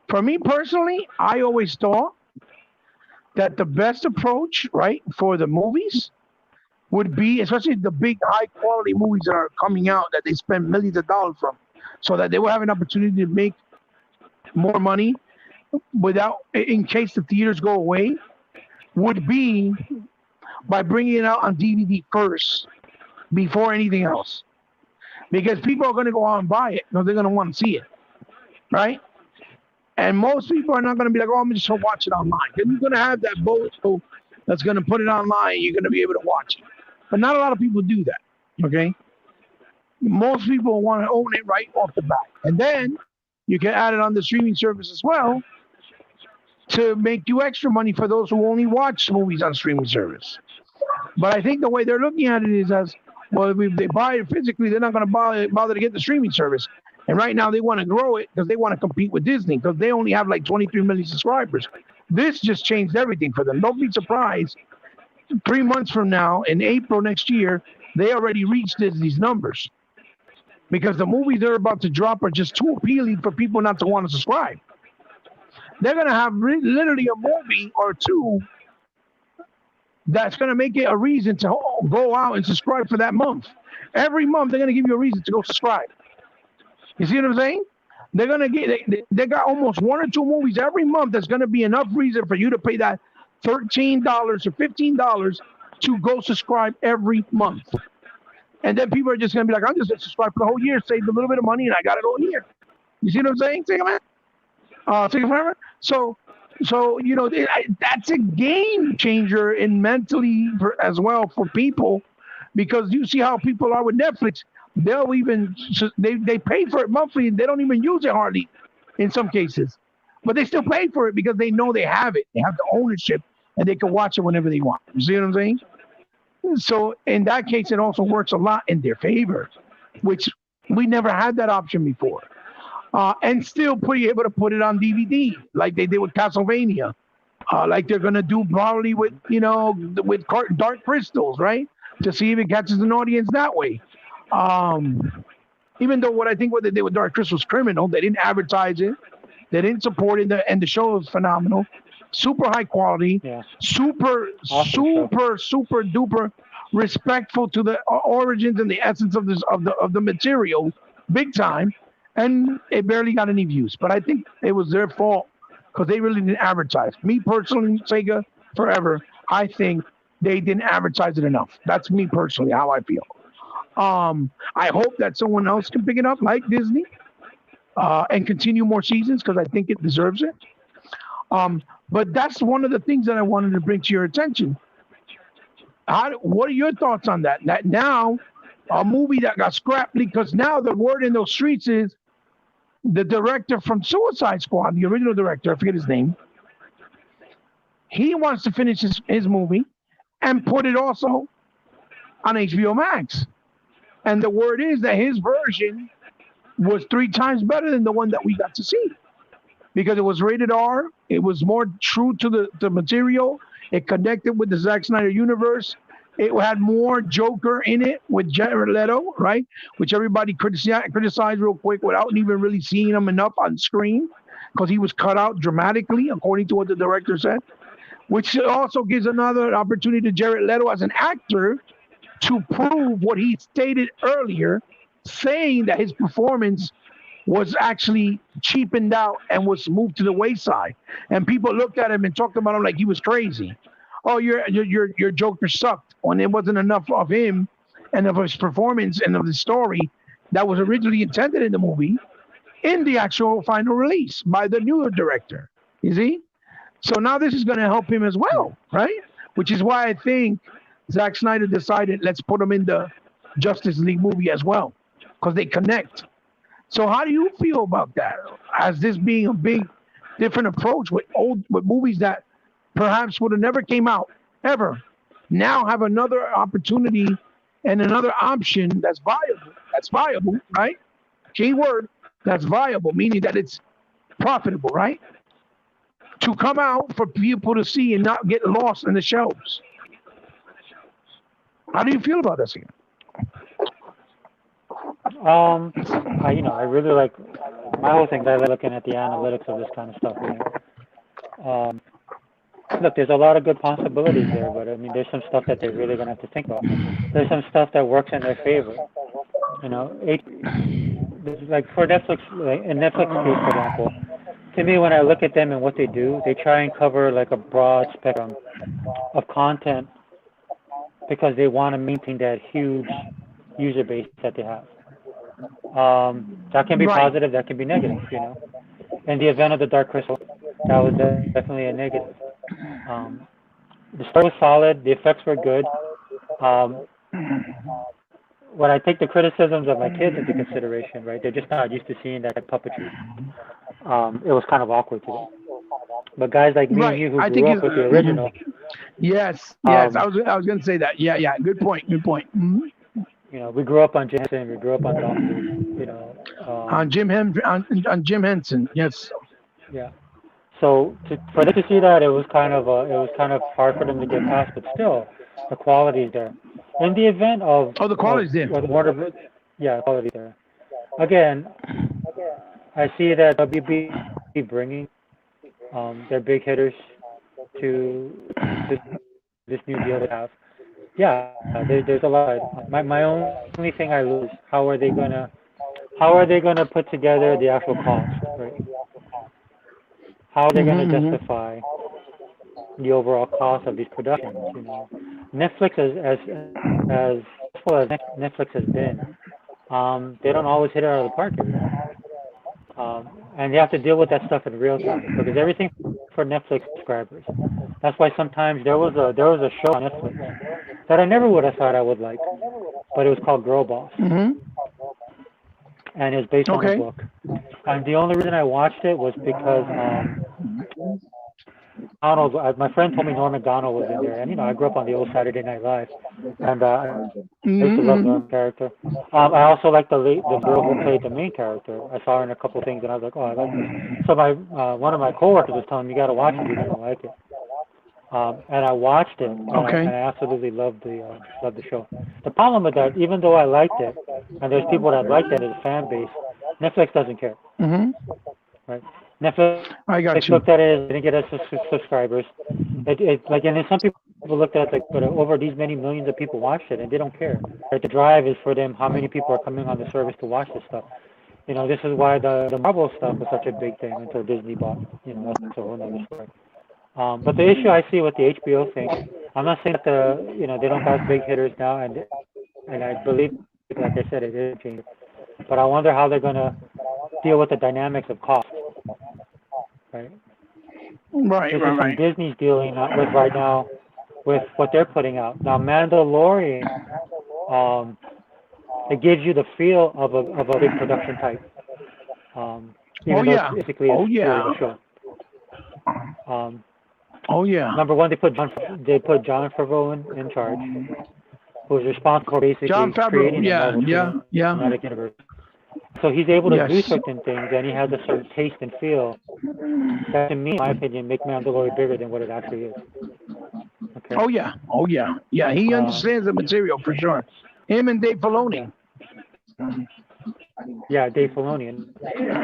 For me personally, I always thought that the best approach, right, for the movies would be, especially the big high quality movies that are coming out that they spend millions of dollars from, so that they will have an opportunity to make more money without, in case the theaters go away, would be by bringing it out on DVD first before anything else. Because people are going to go out and buy it because they're going to want to see it, right? And most people are not going to be like, oh, I'm just going to watch it online. Because you're going to have that boat that's going to put it online. You're going to be able to watch it. But not a lot of people do that, okay? Most people want to own it right off the bat. And then you can add it on the streaming service as well to make you extra money for those who only watch movies on streaming service. But I think the way they're looking at it is as, well, if they buy it physically, they're not going to bother to get the streaming service. And right now they want to grow it because they want to compete with Disney because they only have like 23 million subscribers. This just changed everything for them. Don't be surprised. 3 months from now, in April next year, they already reached Disney's numbers because the movies they're about to drop are just too appealing for people not to want to subscribe. They're going to have literally a movie or two that's going to make it a reason to go out and subscribe for that month. Every month, they're going to give you a reason to go subscribe. You see what I'm saying? They're going to get, they got almost 1 or 2 movies every month that's going to be enough reason for you to pay that $13 or $15 to go subscribe every month. And then people are just going to be like, I'm just going to subscribe for the whole year, save a little bit of money, and I got it all year. You see what I'm saying? Take a minute. Take a minute. So you know, that's a game changer in mentally as well for people, because you see how people are with Netflix. They'll even they pay for it monthly and they don't even use it hardly in some cases, but they still pay for it because they know they have it. They have the ownership and they can watch it whenever they want. You see what I'm saying? So in that case, it also works a lot in their favor, which we never had that option before. And still be able to put it on DVD like they did with Castlevania, like they're gonna do probably with with Dark Crystals, right? To see if it catches an audience that way. Even though what they did with Dark Crystals was criminal, they didn't advertise it, they didn't support it, and the show was phenomenal, super high quality, super duper respectful to the origins and the essence of the material, big time. And it barely got any views. But I think it was their fault because they really didn't advertise. Me personally, Sega forever, I think they didn't advertise it enough. That's me personally, how I feel. I hope that someone else can pick it up, like Disney, and continue more seasons because I think it deserves it. But that's one of the things that I wanted to bring to your attention. What are your thoughts on that? That now, a movie that got scrapped because now the word in those streets is the director from Suicide Squad, the original director, I forget his name, he wants to finish his movie and put it also on HBO Max. And the word is that his version was 3 times better than the one that we got to see because it was rated R. It was more true to the material. It connected with the Zack Snyder universe. It had more Joker in it with Jared Leto, right? Which everybody criticized real quick without even really seeing him enough on screen because he was cut out dramatically, according to what the director said. Which also gives another opportunity to Jared Leto as an actor to prove what he stated earlier, saying that his performance was actually cheapened out and was moved to the wayside. And people looked at him and talked about him like he was crazy. Oh, your Joker sucked when it wasn't enough of him and of his performance and of the story that was originally intended in the movie in the actual final release by the newer director. You see? So now this is going to help him as well, right? Which is why I think Zack Snyder decided let's put him in the Justice League movie as well because they connect. So how do you feel about that? As this being a big different approach with movies that perhaps would have never came out ever, now have another opportunity and another option that's viable, right? Keyword, that's viable, meaning that it's profitable, right? To come out for people to see and not get lost in the shelves. How do you feel about this again? I really like my whole thing. I like looking at the analytics of this kind of stuff. Look, there's a lot of good possibilities there, but I mean, there's some stuff that they're really gonna have to think about. There's some stuff that works in their favor. You know, like for Netflix, like in Netflix case, for example, to me, when I look at them and what they do, they try and cover like a broad spectrum of content because they want to maintain that huge user base that they have. That can be Right. positive, that can be negative. You know, in the event of the Dark Crystal, that was definitely a negative. Um, the story was solid, the effects were good. Um, when I take the criticisms of my kids into consideration, right, they're just not used to seeing that puppetry. It was kind of awkward to them. But guys like me and Right. you who I think grew you. up with the original, Yes. Yes. um, I was gonna say that. Yeah. Yeah. Good point. Good point. you know, we grew up on Jim Henson, we grew up on Doctor, you know, On Jim Henson. Yes. yeah. So for them to see that, it was kind of hard for them to get past, but still, the quality is there. In the event Oh, the of quality's there. what Warner, yeah, quality there. Again, I see that WB bringing their big hitters to this this new deal they have. Yeah, there's a lot. My only thing I lose, how are they gonna put together the actual cost, right? How are they gonna Mm-hmm. justify the overall cost of these productions? You know, Netflix as successful as Netflix has been, they don't always hit it out of the park every time. And you have to deal with that stuff in real time because everything for Netflix subscribers. That's why sometimes there was a show on Netflix that I never would have thought I would like, but it was called Girl Boss, Mm-hmm. and it's based on a Okay. book. And the only reason I watched it was because Donald, my friend told me Norm Macdonald was in there, and you know I grew up on the old Saturday Night Live, and I used to love Mm-hmm. Norm's character. I also like the girl who played the main character. I saw her in a couple of things, and I was like, oh, I like this. So my one of my coworkers was telling me, you got to watch it, you're gonna like it. And I watched it, Okay. and I absolutely loved the show. The problem with that, even though I liked it, and there's people that like that as a fan base, Netflix doesn't care, Mm-hmm. right? Netflix I got you. looked at it as didn't get us subscribers. It like, and then some people looked at it like, but over these many millions of people watched it, and they don't care. Right? The drive is for them. How many people are coming on the service to watch this stuff? You know, this is why the Marvel stuff was such a big thing until Disney bought. You know, that's a whole other story. But the issue I see with the HBO thing, I'm not saying that they don't have big hitters now, and I believe, like I said, it is changing. But I wonder how they're gonna deal with the dynamics of cost, right? Right. This Right. is something Right. Disney's dealing with right now with what they're putting out. Now, Mandalorian, um, it gives you the feel of a big production type, Oh even though it's yeah. basically Oh purely yeah. a show. Um, Oh yeah. Number one, they put John Favreau in charge, who is responsible for John basically Favreau. creating the Yeah. Marvel Yeah. Yeah. Cinematic Universe. So he's able to do Yes. certain things, and he has a certain taste and feel that, to me, in my opinion, make Mandalorian bigger than what it actually is. Okay. Oh yeah. Oh yeah. Yeah. He Um, understands the material for sure. Him and Dave yeah, Filoni. yeah, Dave Filoni, and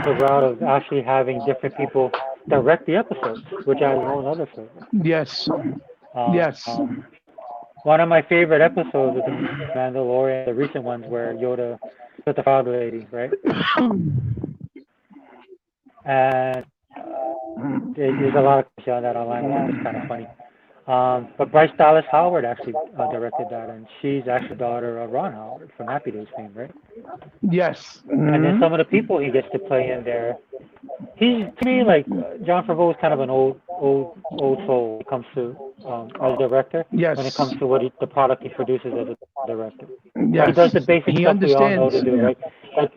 the route of actually having different people direct the episodes, which adds a whole other flavor. Yes. Yes. Um, One of my favorite episodes of The Mandalorian, the recent ones where Yoda with the frog lady, right? And there's a lot of clips on that online, which is kind of funny. But Bryce Dallas Howard actually directed that, and she's actually the daughter of Ron Howard from Happy Days fame, right? Yes. And then Mm-hmm. some of the people he gets to play in there, he's, to me, like, John Favreau is kind of an old soul when it comes to as a director. When it Yes. comes to the product he produces as a director, he does Yes. the basic He stuff we all know to understands. do, right? Like,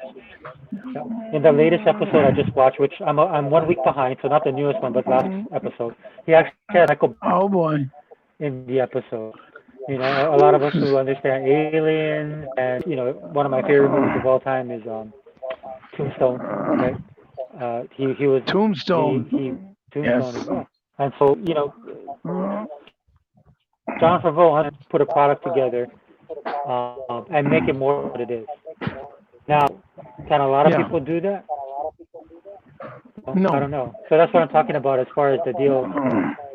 in the latest episode I just watched, which I'm 1 week behind, so not the newest one, but last episode, he actually had Michael Oh boy. in the episode. You know, a lot of us who understand aliens, and you know, one of my favorite movies of all time is Tombstone, right? He was Tombstone. he Tombstone as Yes. well. And so, you know, John Favreau has put a product together and make it more what it is. Now, can a lot of Yeah. people do that? Well, I No. don't know. So that's what I'm talking about as far as the deal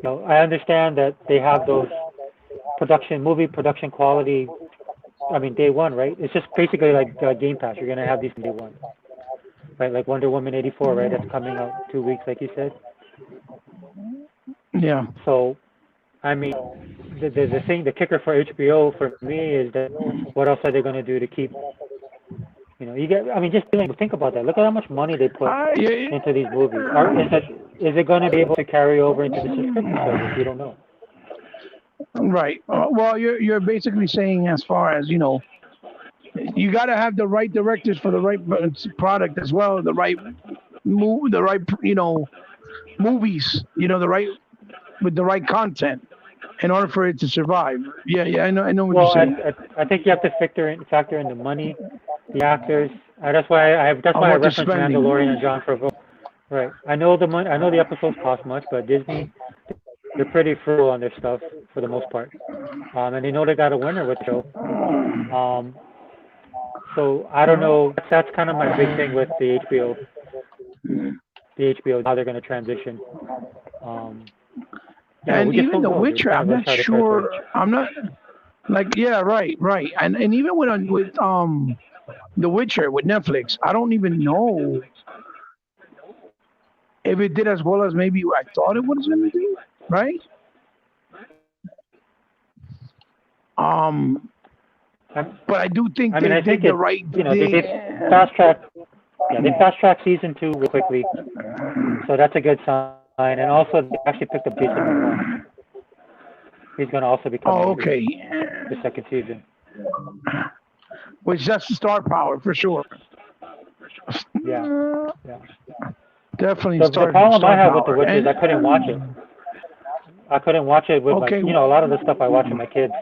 I understand that they have those movie production quality. I mean, day one, right? It's just basically like Game Pass. You're gonna have these from day one, right? Like Wonder Woman 84, right? That's coming out 2 weeks, like you said. Yeah. So, I mean, the kicker for HBO for me is that what else are they gonna do to keep, you get. I mean, just think about that. Look at how much money they put Yeah, into these movies. Is it gonna be able to carry over into the subscription service? We don't know. right. Well, you're basically saying as far as you got to have the right directors for the right product as well, the right the right movies, the right with the right content in order for it to survive. Yeah, yeah, I know what you're Well, saying. I think you have to factor in the money, the actors. That's Of why I what they're referenced spending. Mandalorian and John Favreau. Right. I know the money. I know the episodes cost much, but Disney, they're pretty frugal on their stuff for the most part. And they know they got a winner with the show. So I don't know. That's kind of my big thing with the HBO, how they're going to transition. Um, And we just even don't The know. They're Witcher, kind I'm of not uncharted territory. sure. I'm not like yeah, right, right. And even with The Witcher with Netflix, I don't even know if it did as well as maybe I thought it was going to do. Right? Um, I'm, but I do think I mean, they I think did the it. right. They fast track. Yeah, they fast track season 2 real quickly, so that's a good sign. And also, they actually picked up Jason Momoa. He's going to also be coming Oh, in okay. the second season. Which that's the star power for sure. Yeah, yeah. Definitely The problem I star have with The power. Witcher is And I couldn't watch it. I couldn't watch it with okay, a lot of the stuff I watch with my kids.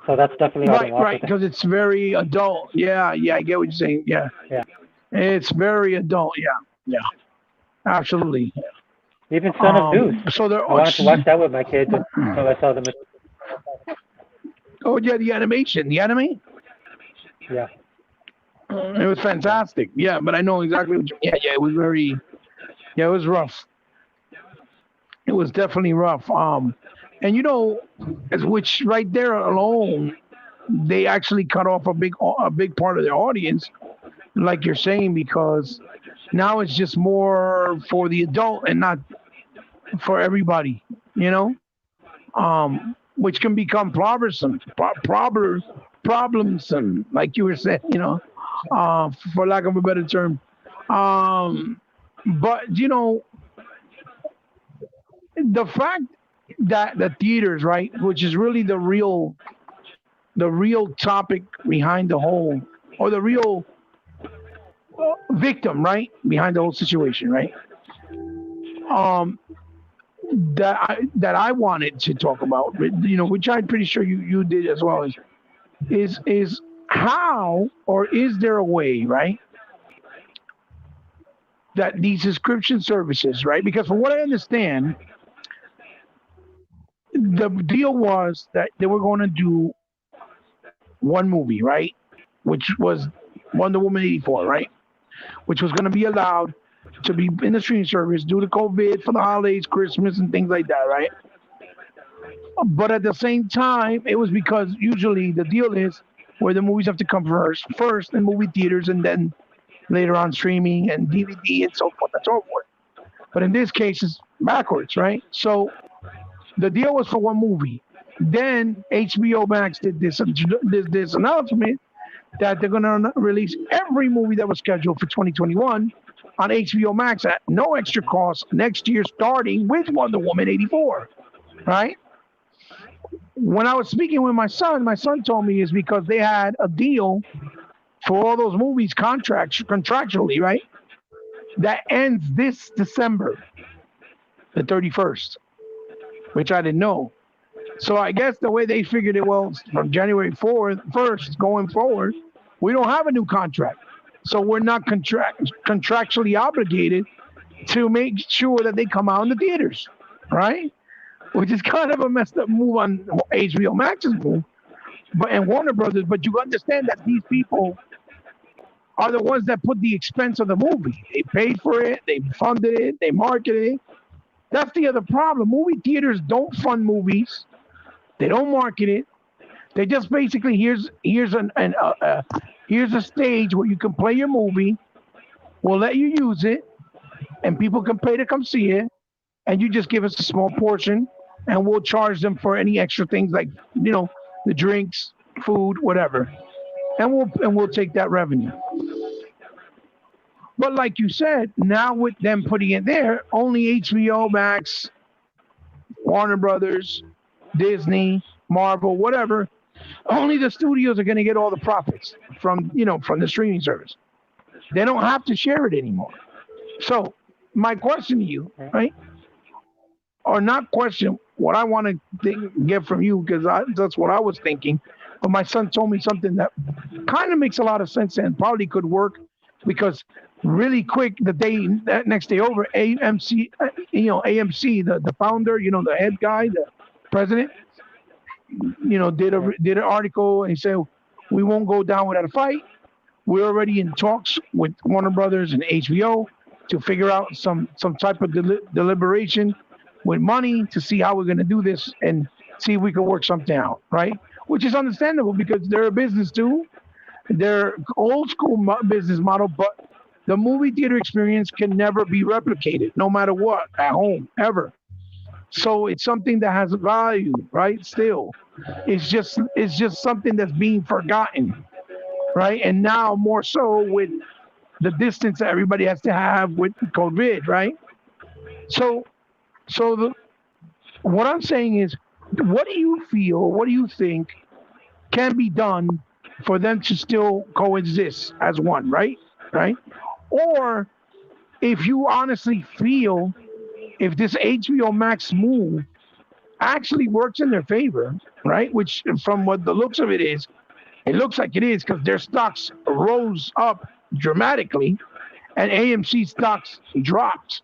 So that's definitely why I didn't right, watch right, with them. because it's very adult. Yeah, yeah, I get what you're saying. Yeah, Yeah. it's very adult. Yeah, yeah, absolutely. Even Son of Zeus. So there. I wanted to watch that with my kids until I saw the. Oh yeah, the animation, the anime. Yeah. It was fantastic. Yeah, but I know exactly what. Yeah, yeah, it was very. Yeah, it was rough. It was definitely rough. And which right there alone, they actually cut off a big part of their audience, like you're saying, because now it's just more for the adult and not for everybody. You know, which can become problemsome, like you were saying. For lack of a better term. Um, but the fact that the theaters, right, which is really the real topic behind the whole, or the real victim, right, behind the whole situation, right? Um, that I wanted to talk about, which I'm pretty sure you did as well, is how, or is there a way, right, that these subscription services, right? Because from what I understand, the deal was that they were going to do one movie, right? Which was Wonder Woman 84, right? Which was going to be allowed to be in the streaming service due to COVID for the holidays, Christmas, and things like that, right? But at the same time, it was because usually the deal is where the movies have to come first in movie theaters, and then later on streaming and DVD and so forth and so forth. But in this case, it's backwards, right? So the deal was for one movie. Then HBO Max did this announcement that they're going to release every movie that was scheduled for 2021 on HBO Max at no extra cost next year, starting with Wonder Woman 84, right? When I was speaking with my son told me is because they had a deal for all those movies contractually, right? That ends this December, the 31st, which I didn't know. So I guess the way they figured it, well, from January 1st going forward, we don't have a new contract. So we're not contractually obligated to make sure that they come out in the theaters, right? Which is kind of a messed up move on HBO Max's move, and Warner Brothers. But you understand that these people are the ones that put the expense of the movie. They paid for it, they funded it, they marketed it, That's the other problem. Movie theaters don't fund movies. They don't market it. They just basically here's a stage where you can play your movie. We'll let you use it, and people can pay to come see it. And you just give us a small portion, and we'll charge them for any extra things like the drinks, food, whatever, and we'll take that revenue. But like you said, now with them putting it there, only HBO Max, Warner Brothers, Disney, Marvel, whatever, only the studios are going to get all the profits from the streaming service. They don't have to share it anymore. So my question to you, right, or not question, what I want to get from you, because that's what I was thinking. But my son told me something that kind of makes a lot of sense and probably could work because really quick that next day over, AMC, AMC, the founder, the head guy, the president, did an article and he said we won't go down without a fight. We're already in talks with Warner Brothers and HBO to figure out some type of deliberation with money to see how we're going to do this and see if we can work something out, right? Which is understandable because they're a business too. They're old school business model, but the movie theater experience can never be replicated, no matter what, at home, ever. So it's something that has value, right? Still, it's just something that's being forgotten, right? And now more so with the distance that everybody has to have with COVID, right? So, so what I'm saying is, what do you feel? What do you think can be done for them to still coexist as one, right? Right? Or if you honestly feel if this HBO Max move actually works in their favor, right? Which, from what the looks of it is, it looks like it is because their stocks rose up dramatically and AMC stocks dropped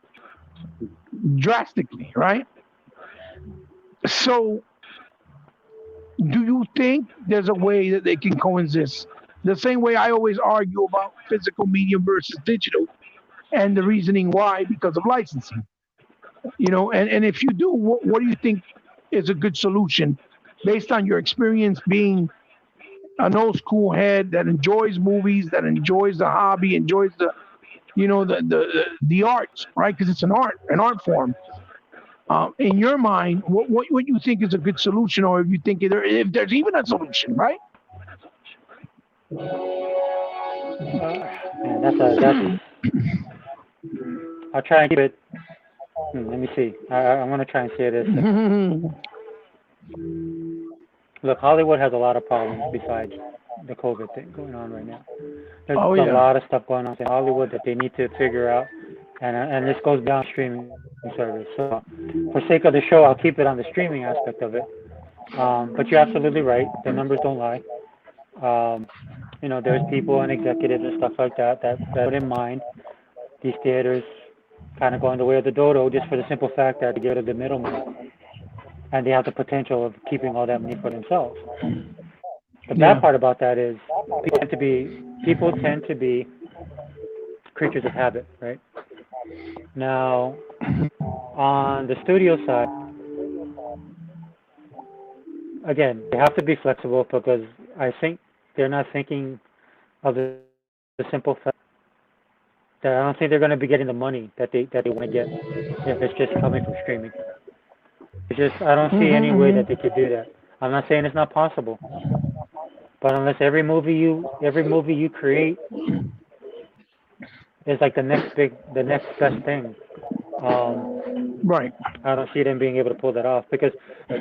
drastically, right? So, do you think there's a way that they can coexist? The same way I always argue about physical medium versus digital, and the reasoning why because of licensing. And if you do, what do you think is a good solution based on your experience being an old school head that enjoys movies, that enjoys the hobby, enjoys the arts, right? Because it's an art form. In your mind, what you think is a good solution, or if you think if there's even a solution, right? Man, that's. I'll try and keep it. Let me see. I'm gonna try and say this. Look, Hollywood has a lot of problems besides the COVID thing going on right now. There's Oh a yeah, lot of stuff going on in Hollywood that they need to figure out, and this goes beyond streaming service. So, for sake of the show, I'll keep it on the streaming aspect of it. But you're absolutely right. The numbers don't lie. Um, there's people and executives and stuff like that put in mind these theaters kind of going the way of the dodo just for the simple fact that they get rid of the middleman and they have the potential of keeping all that money for themselves. The bad yeah, part about that is people tend to be creatures of habit, right? Now, on the studio side, again, they have to be flexible because I think they're not thinking of the simple fact that I don't think they're going to be getting the money that they want to get if it's just coming from streaming. It's just I don't see any way hmm that they could do that. I'm not saying it's not possible, but unless every movie you create is like the next best thing, right. I don't see them being able to pull that off because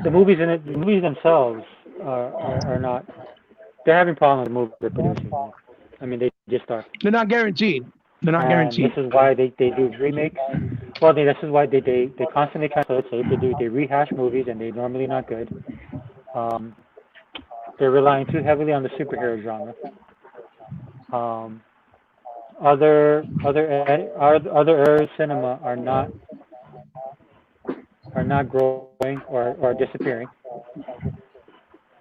the movies themselves are not. They're having problems with the movie they're producing. I mean, they just are. They're not guaranteed. They're not And this guaranteed. is why they do remakes. Well, this is why they constantly try to say they rehash movies and they're normally not good. Um, they're relying too heavily on the superhero genre. Um, other areas of cinema are not growing or disappearing.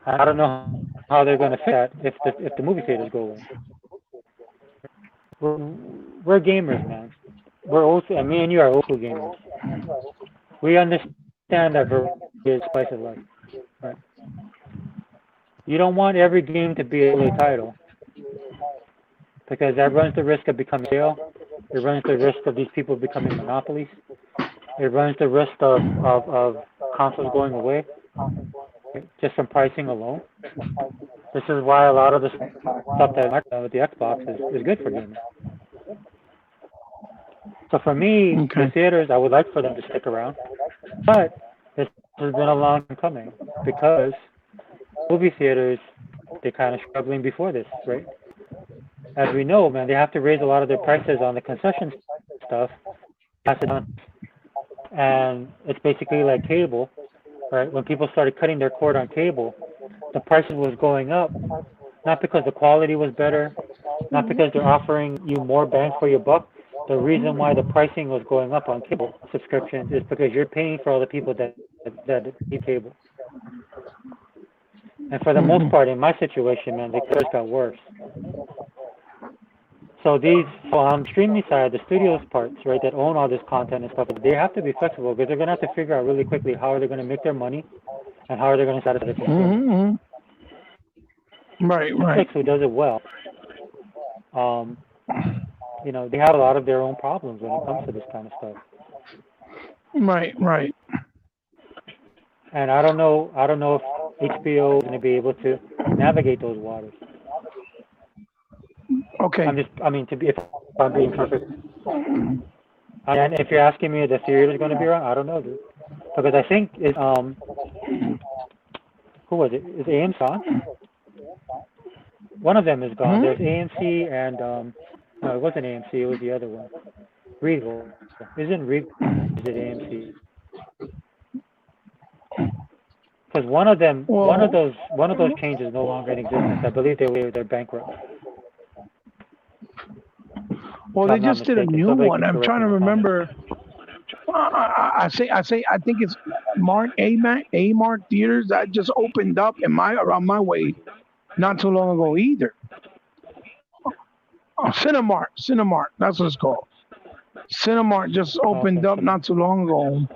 I don't know how they're going to fit that if the movie theaters go away. We're, we're gamers, man. Me and you are old school gamers. we understand that variety is spice of life. Right? You don't want every game to be a daily title because that runs the risk of becoming stale. It runs the risk of these people becoming monopolies. It runs the risk of consoles going away just from pricing alone. This is why a lot of the stuff that with the Xbox is good for gaming. So for me, Okay. the theaters, I would like for them to stick around, but this has been a long time coming because movie theaters, they're kind of struggling before this, right? As we know, man, they have to raise a lot of their prices on the concession stuff, pass it on, and it's basically like cable, right? When people started cutting their cord on cable, the prices was going up, not because the quality was better, not because they're offering you more bang for your buck. The reason why the pricing was going up on cable subscriptions is because you're paying for all the people that need cable. And for the most part, in my situation, man, the curves got worse. So on the streaming side, the studios parts, right, that own all this content and stuff, they have to be flexible because they're going to have to figure out really quickly how are they going to make their money and how are they going to satisfy the consumer. Right. Netflix, who does it well, they have a lot of their own problems when it comes to this kind of stuff. Right. And I don't know if HBO is going to be able to navigate those waters. Okay. If I'm being perfect. And if you're asking me if the theater is going to be around, I don't know, dude. Because I think it's who was it? Is AMC gone? One of them is gone. There's AMC and no, it wasn't AMC. It was the other one. Regal. Isn't Regal? Is it AMC? Because one of those chains is no longer in existence. I believe they're bankrupt. Well, they just did a new one. I'm trying to remember. I think it's Amart Theaters that just opened up around my way not too long ago either. Cinemark, that's what it's called. Cinemark just opened up not too long ago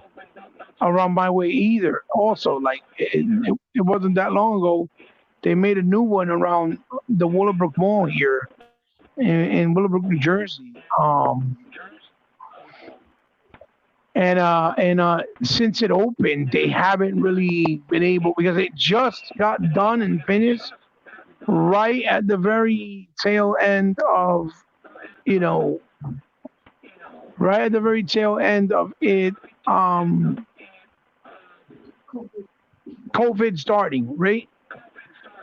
around my way either. Also, like it wasn't that long ago, they made a new one around the Willowbrook Mall here in Willowbrook, New Jersey. And since it opened, they haven't really been able because it just got done and finished right at the very tail end of, right at the very tail end of it. COVID starting, right?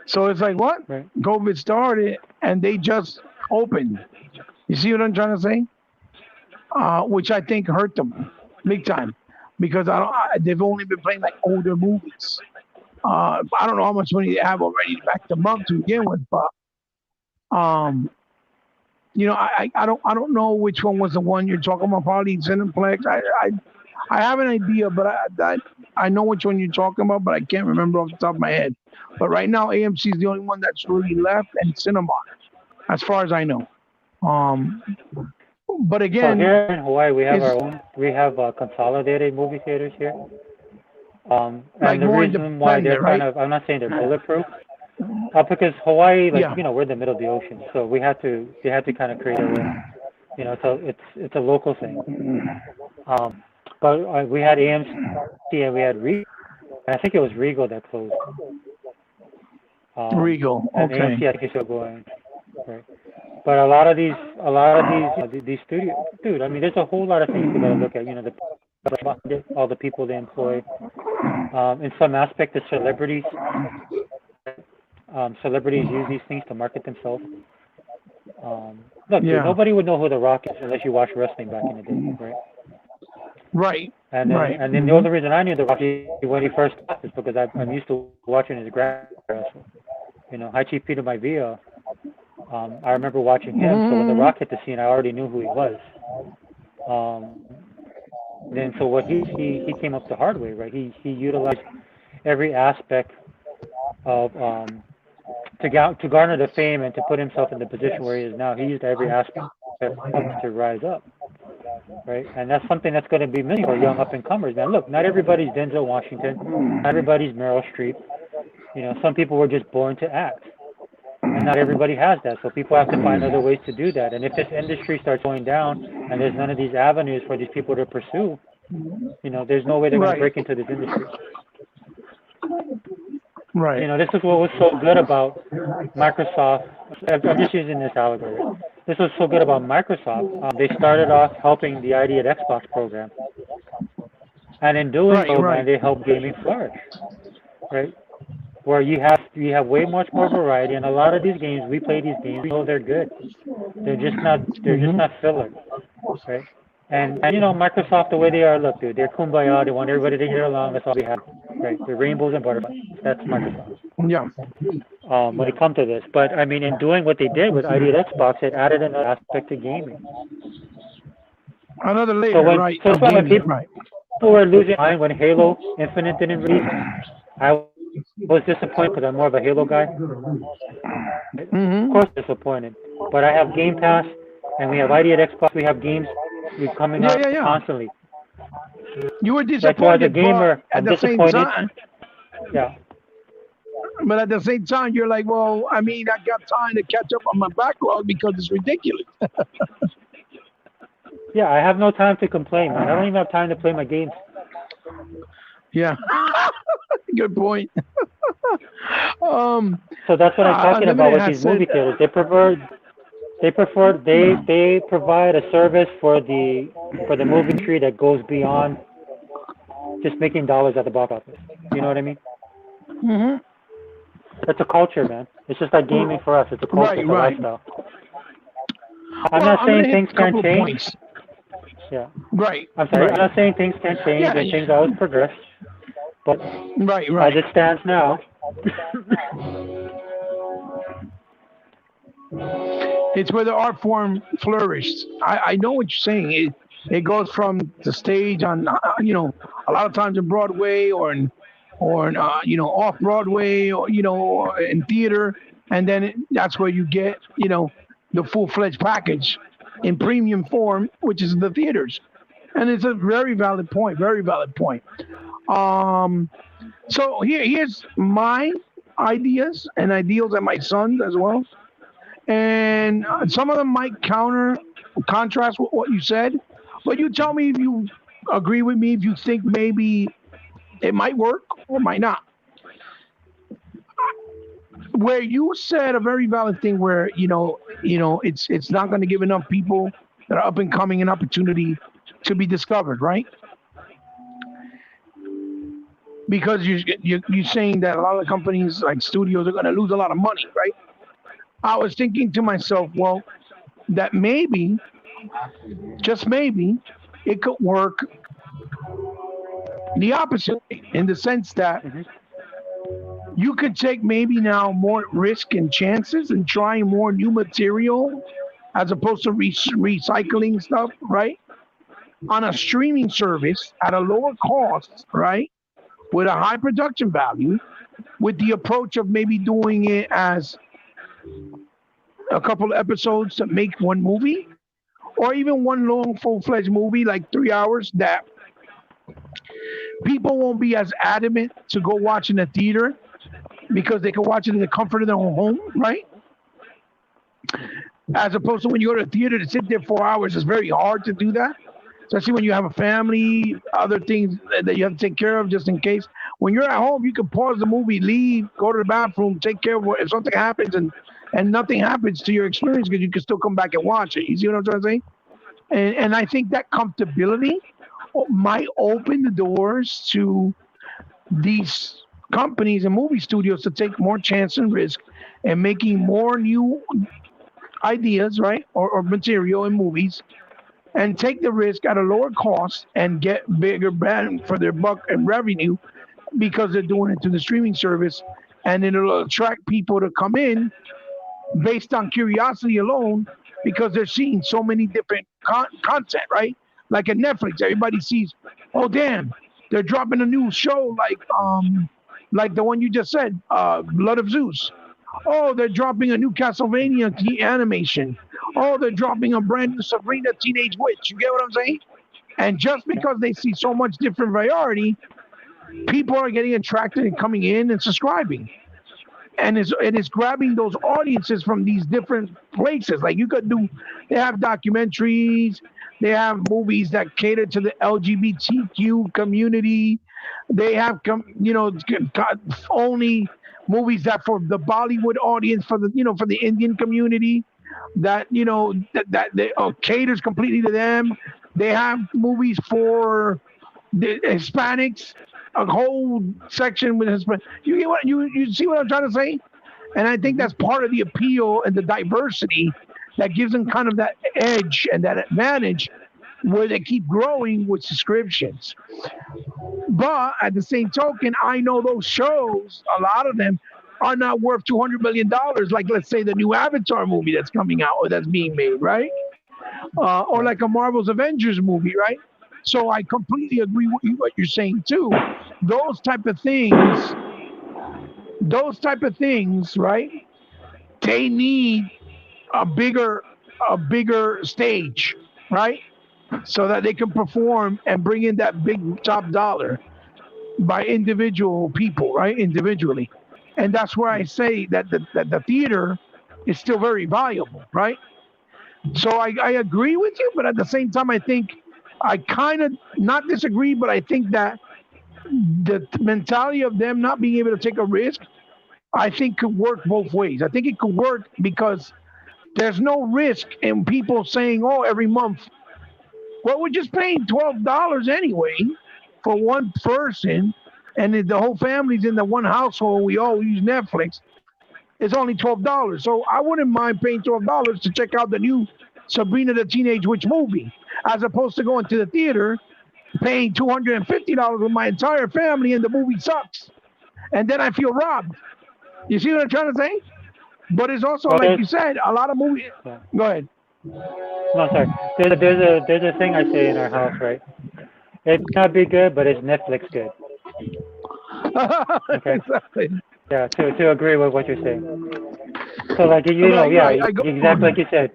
So it's like what? Right. COVID started and they just opened. You see what I'm trying to say? Which I think hurt them big time because they've only been playing like older movies. I don't know how much money they have already to back them up to begin with, but I don't know which one was the one you're talking about. Probably Cineplex. I have an idea, but I know which one you're talking about, but I can't remember off the top of my head. But right now, AMC is the only one that's really left, and Cinemark, as far as I know. But again, so here in Hawaii, we have consolidated movie theaters here. And like the reason why they're right? I'm not saying they're bulletproof, because Hawaii, we're in the middle of the ocean, so they had to kind of create a way. So it's a local thing. But we had AMC and we had Regal. And I think it was Regal that closed. Regal, okay. And AMC I think is still going. Right. But a lot of these studios, dude. I mean, there's a whole lot of things you got to look at. All the people they employ. In some aspect, the celebrities. Celebrities use these things to market themselves. Look, dude, nobody would know who The Rock is unless you watched wrestling back in the day, right? Right. And then the only reason I knew The Rock when he first started is because I'm used to watching his grand wrestle. Hi Chief Peter Maivia. I remember watching him, so when The Rock hit the scene, I already knew who he was. Then so what he came up the hard way, right? He utilized every aspect of to garner the fame and to put himself in the position where he is now. He used every aspect to rise up. right? And that's something that's going to be missing for young up-and-comers, man. Look, not everybody's Denzel Washington. Not everybody's Meryl Streep. You know, some people were just born to act. And not everybody has that, so people have to find other ways to do that. And if this industry starts going down and there's none of these avenues for these people to pursue, you know, there's no way they're going to break into this industry. Right. You know, this is what was so good about Microsoft. I'm just using this allegory. This was so good about Microsoft. They started off helping the ID at Xbox program. And in doing so, man, they helped gaming flourish, right? Where you have way much more variety, and a lot of these games, we play these games, we know they're good. They're just not filler, right? And you know, Microsoft, the way they are, look, dude, they're kumbaya. They want everybody to get along. That's all we have, right? They're rainbows and butterflies. That's Microsoft. Yeah. When it comes to this, but I mean, in doing what they did with ID at Xbox, it added another aspect to gaming. Another layer, So when, right? so when people right. were losing mind when Halo Infinite didn't release, I was disappointed because I'm more of a Halo guy. Of course, disappointed. But I have Game Pass, and we have ID at Xbox. We have games coming out constantly. You were disappointed. That's why, as a gamer, I'm disappointed. Time, yeah. But at the same time, you're like, well, I mean, I got time to catch up on my backlog because it's ridiculous. Yeah, I have no time to complain, man. I don't even have time to play my games. Yeah. Good point. So that's what I'm talking about with these movie theaters. They provide a service for the movie industry that goes beyond just making dollars at the box office. You know what I mean? Mm-hmm. It's a culture, man. It's just like gaming for us. It's a culture, it's a lifestyle. I'm not saying things can't change. Points. Yeah. Right. I'm sorry. I'm not saying things can't change and things always progress. But as it stands now, it's where the art form flourished. I know what you're saying. It goes from the stage on, you know, a lot of times in Broadway or in you know, off Broadway or, you know, in theater, and then that's where you get, you know, the full-fledged package in premium form, which is the theaters. And it's a very valid point. Very valid point. So here's my ideas and ideals and my son's as well. And some of them might contrast with what you said, but you tell me if you agree with me, if you think maybe it might work or might not. Where you said a very valid thing where, you know, it's not going to give enough people that are up and coming an opportunity to be discovered, right? Because you're saying that a lot of companies like studios are going to lose a lot of money, right? I was thinking to myself, well, that maybe, just maybe, it could work the opposite in the sense that you could take maybe now more risk and chances and trying more new material as opposed to recycling stuff, right? On a streaming service at a lower cost, right? With a high production value, with the approach of maybe doing it as a couple of episodes to make one movie, or even one long full-fledged movie like 3 hours that people won't be as adamant to go watch in the theater because they can watch it in the comfort of their own home, right? As opposed to when you go to the theater to sit there 4 hours, it's very hard to do that. Especially when you have a family, other things that you have to take care of just in case. When you're at home, you can pause the movie, leave, go to the bathroom, take care of what, if something happens and nothing happens to your experience because you can still come back and watch it. You see what I'm trying to say? And I think that comfortability might open the doors to these companies and movie studios to take more chance and risk and making more new ideas, right, or material in movies, and take the risk at a lower cost and get bigger bang for their buck and revenue because they're doing it through the streaming service, and it'll attract people to come in based on curiosity alone because they're seeing so many different content, right? Like at Netflix, everybody sees, oh damn, they're dropping a new show like the one you just said, Blood of Zeus. Oh, they're dropping a new Castlevania animation. oh, they're dropping a brand new Sabrina Teenage Witch. You get what I'm saying? And just because they see so much different variety, people are getting attracted and coming in and subscribing. And it's grabbing those audiences from these different places. Like you could do, they have documentaries, they have movies that cater to the LGBTQ community. They have, only movies that for the Bollywood audience, for the Indian community, that caters completely to them. They have movies for the Hispanics, a whole section with Hispanic. You get what you see what I'm trying to say? And I think that's part of the appeal and the diversity that gives them kind of that edge and that advantage where they keep growing with subscriptions. But at the same token, I know those shows, a lot of them are not worth $200 million, like let's say the new Avatar movie that's coming out or that's being made, right? Or like a Marvel's Avengers movie, right? So I completely agree with what you're saying too. Those type of things, right? They need a bigger stage, right? So that they can perform and bring in that big top dollar by individual people, right? Individually. And that's where I say that the theater is still very valuable, right? So I agree with you, but at the same time, I think I kind of not disagree, but I think that the mentality of them not being able to take a risk, I think could work both ways. I think it could work because there's no risk in people saying, oh, every month, well, we're just paying $12 anyway for one person, and if the whole family's in the one household, we all use Netflix. It's only $12. So I wouldn't mind paying $12 to check out the new Sabrina the Teenage Witch movie, as opposed to going to the theater, paying $250 with my entire family, and the movie sucks. And then I feel robbed. You see what I'm trying to say? But it's also, Well, like you said, a lot of movies. yeah. Go ahead. No, sorry. There's a thing I say in our house, right? It may not be good, but is Netflix good? Okay. Exactly. Yeah, to agree with what you're saying. So like Right. exactly like you said,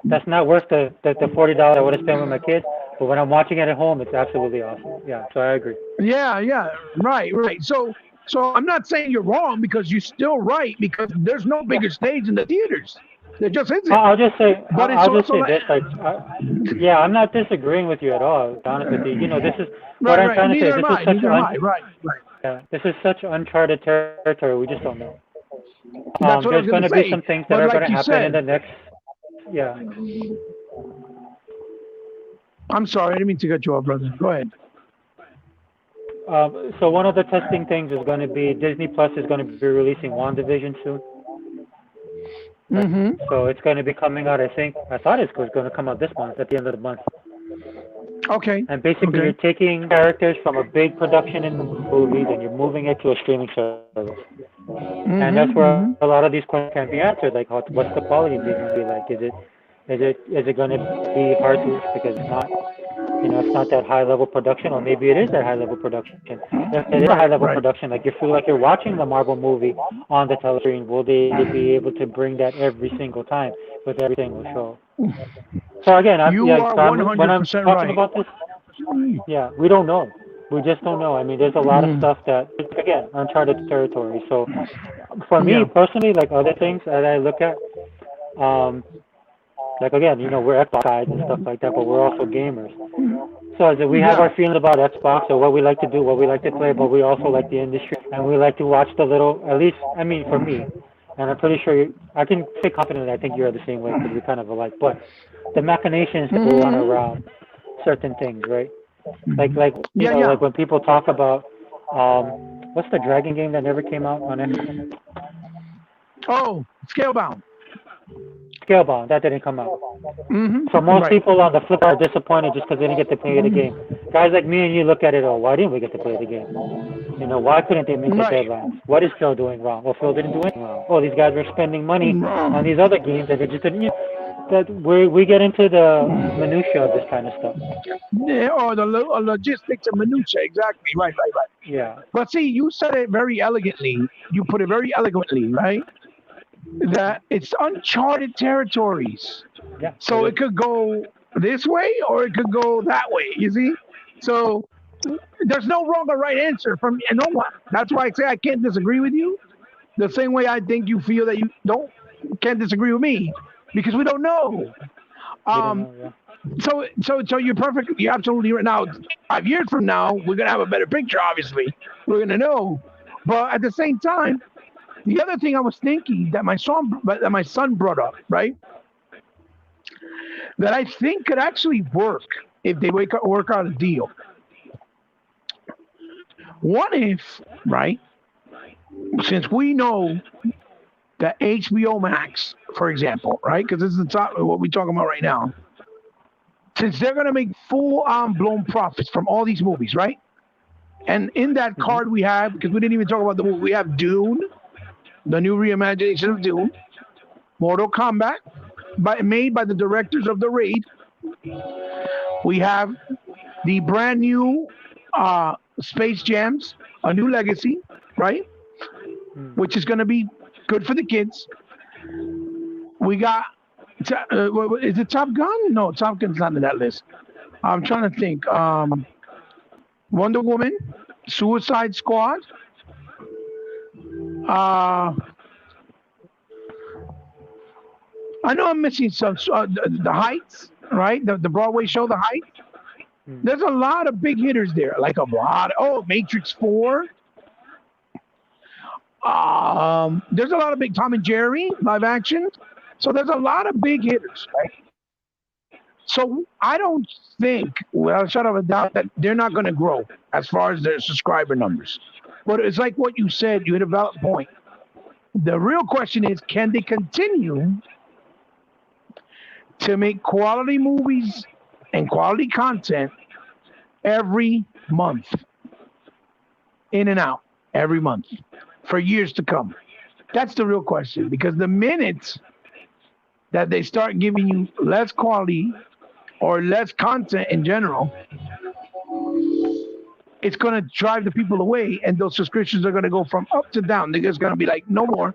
that's not worth the $40 I would have spent with my kids. But when I'm watching it at home, it's absolutely awesome. Yeah, so I agree. Yeah. Right. So I'm not saying you're wrong, because you're still right, because there's no bigger stage in the theaters. There just isn't. I'll just say, But it's I'll just also say this, yeah, I'm not disagreeing with you at all. To be honest with you, this is what I'm right. trying to say. Neither am I. Neither am I. Right. Yeah, this is such uncharted territory. We just don't know. That's what I was There's going gonna to be say. some things that But are like going to you happen in said, the next. Yeah. I'm sorry, I didn't mean to cut you off, brother. Go ahead. So one of the testing things is going to be Disney Plus is going to be releasing WandaVision soon. Mm-hmm. So it's going to be coming out. I thought it was going to come out this month, at the end of the month. Okay. And basically, Okay. you're taking characters from a big production in the movies and you're moving it to a streaming service. And that's where a lot of these questions can be answered. Like, what's the quality going to be like? Is it going to be hard to watch because it's not, it's not that high level production, or maybe it is that high level production. If it is a high level production, like you feel like you're watching the Marvel movie on the telescreen, will they be able to bring that every single time with every single show? So again, You are when I'm 100% talking right. about this, yeah, we don't know. We just don't know. I mean, there's a lot of stuff that, again, uncharted territory. So for me personally, like other things that I look at, like again, we're Xbox guys and stuff like that, but we're also gamers. So as we have our feelings about Xbox or what we like to do, what we like to play, but we also like the industry and we like to watch the little, at least, I mean, for me, and I'm pretty sure I can say confidently, I think you're the same way because we're kind of alike, but the machinations that go on around certain things, right? Like like when people talk about, what's the dragon game that never came out on Xbox? Oh, Scalebound. Scalebound, that didn't come out. Mm-hmm. So most people on the flip are disappointed just because they didn't get to play the game. Guys like me and you look at it, why didn't we get to play the game? Why couldn't they meet the deadlines? What is Phil doing wrong? Well, Phil didn't do anything wrong. Oh, these guys were spending money on these other games that they just didn't. That we get into the minutia of this kind of stuff. Yeah, or the logistics and minutia. Exactly. Right. Yeah. But see, you said it very elegantly. You put it very elegantly, right? that it's uncharted territories. Yeah, So it it is. could go this way or it could go that way. You see? So there's no wrong or right answer from no one. That's why I say I can't disagree with you. The same way I think you feel that you don't can't disagree with me because we don't know. We don't Um, know. Yeah. so you're perfect. You're absolutely right. Now, 5 years from now, we're gonna have a better picture. Obviously, we're gonna know. But at the same time, the other thing I was thinking that my son brought up, right? That I think could actually work if they work out a deal. What if, right? Since we know that HBO Max, for example, right? Because this is the top what we're talking about right now. Since they're gonna make full on blown profits from all these movies, right? And in that Mm-hmm. card we have, because we didn't even talk about the movie, we have Dune, the new reimagination of Dune, Mortal Kombat, made by the directors of The Raid. We have the brand new Space Jams, A New Legacy, right? Mm. Which is going to be good for the kids. We got, is it Top Gun? No, Top Gun's not in that list. I'm trying to think. Wonder Woman, Suicide Squad, uh, I know I'm missing some. The Heights, right? The Broadway show, The Heights. Mm. There's a lot of big hitters there. Like a lot. Oh, Matrix 4. There's a lot of big Tom and Jerry live action. So there's a lot of big hitters, right? So I don't think, without a shadow of a doubt, that they're not going to grow as far as their subscriber numbers. But it's like what you said. You hit a valid point. The real question is, can they continue to make quality movies and quality content every month, in and out, every month, for years to come? That's the real question. Because the minute that they start giving you less quality or less content in general, it's going to drive the people away, and those subscriptions are going to go from up to down. They're just going to be like, no more.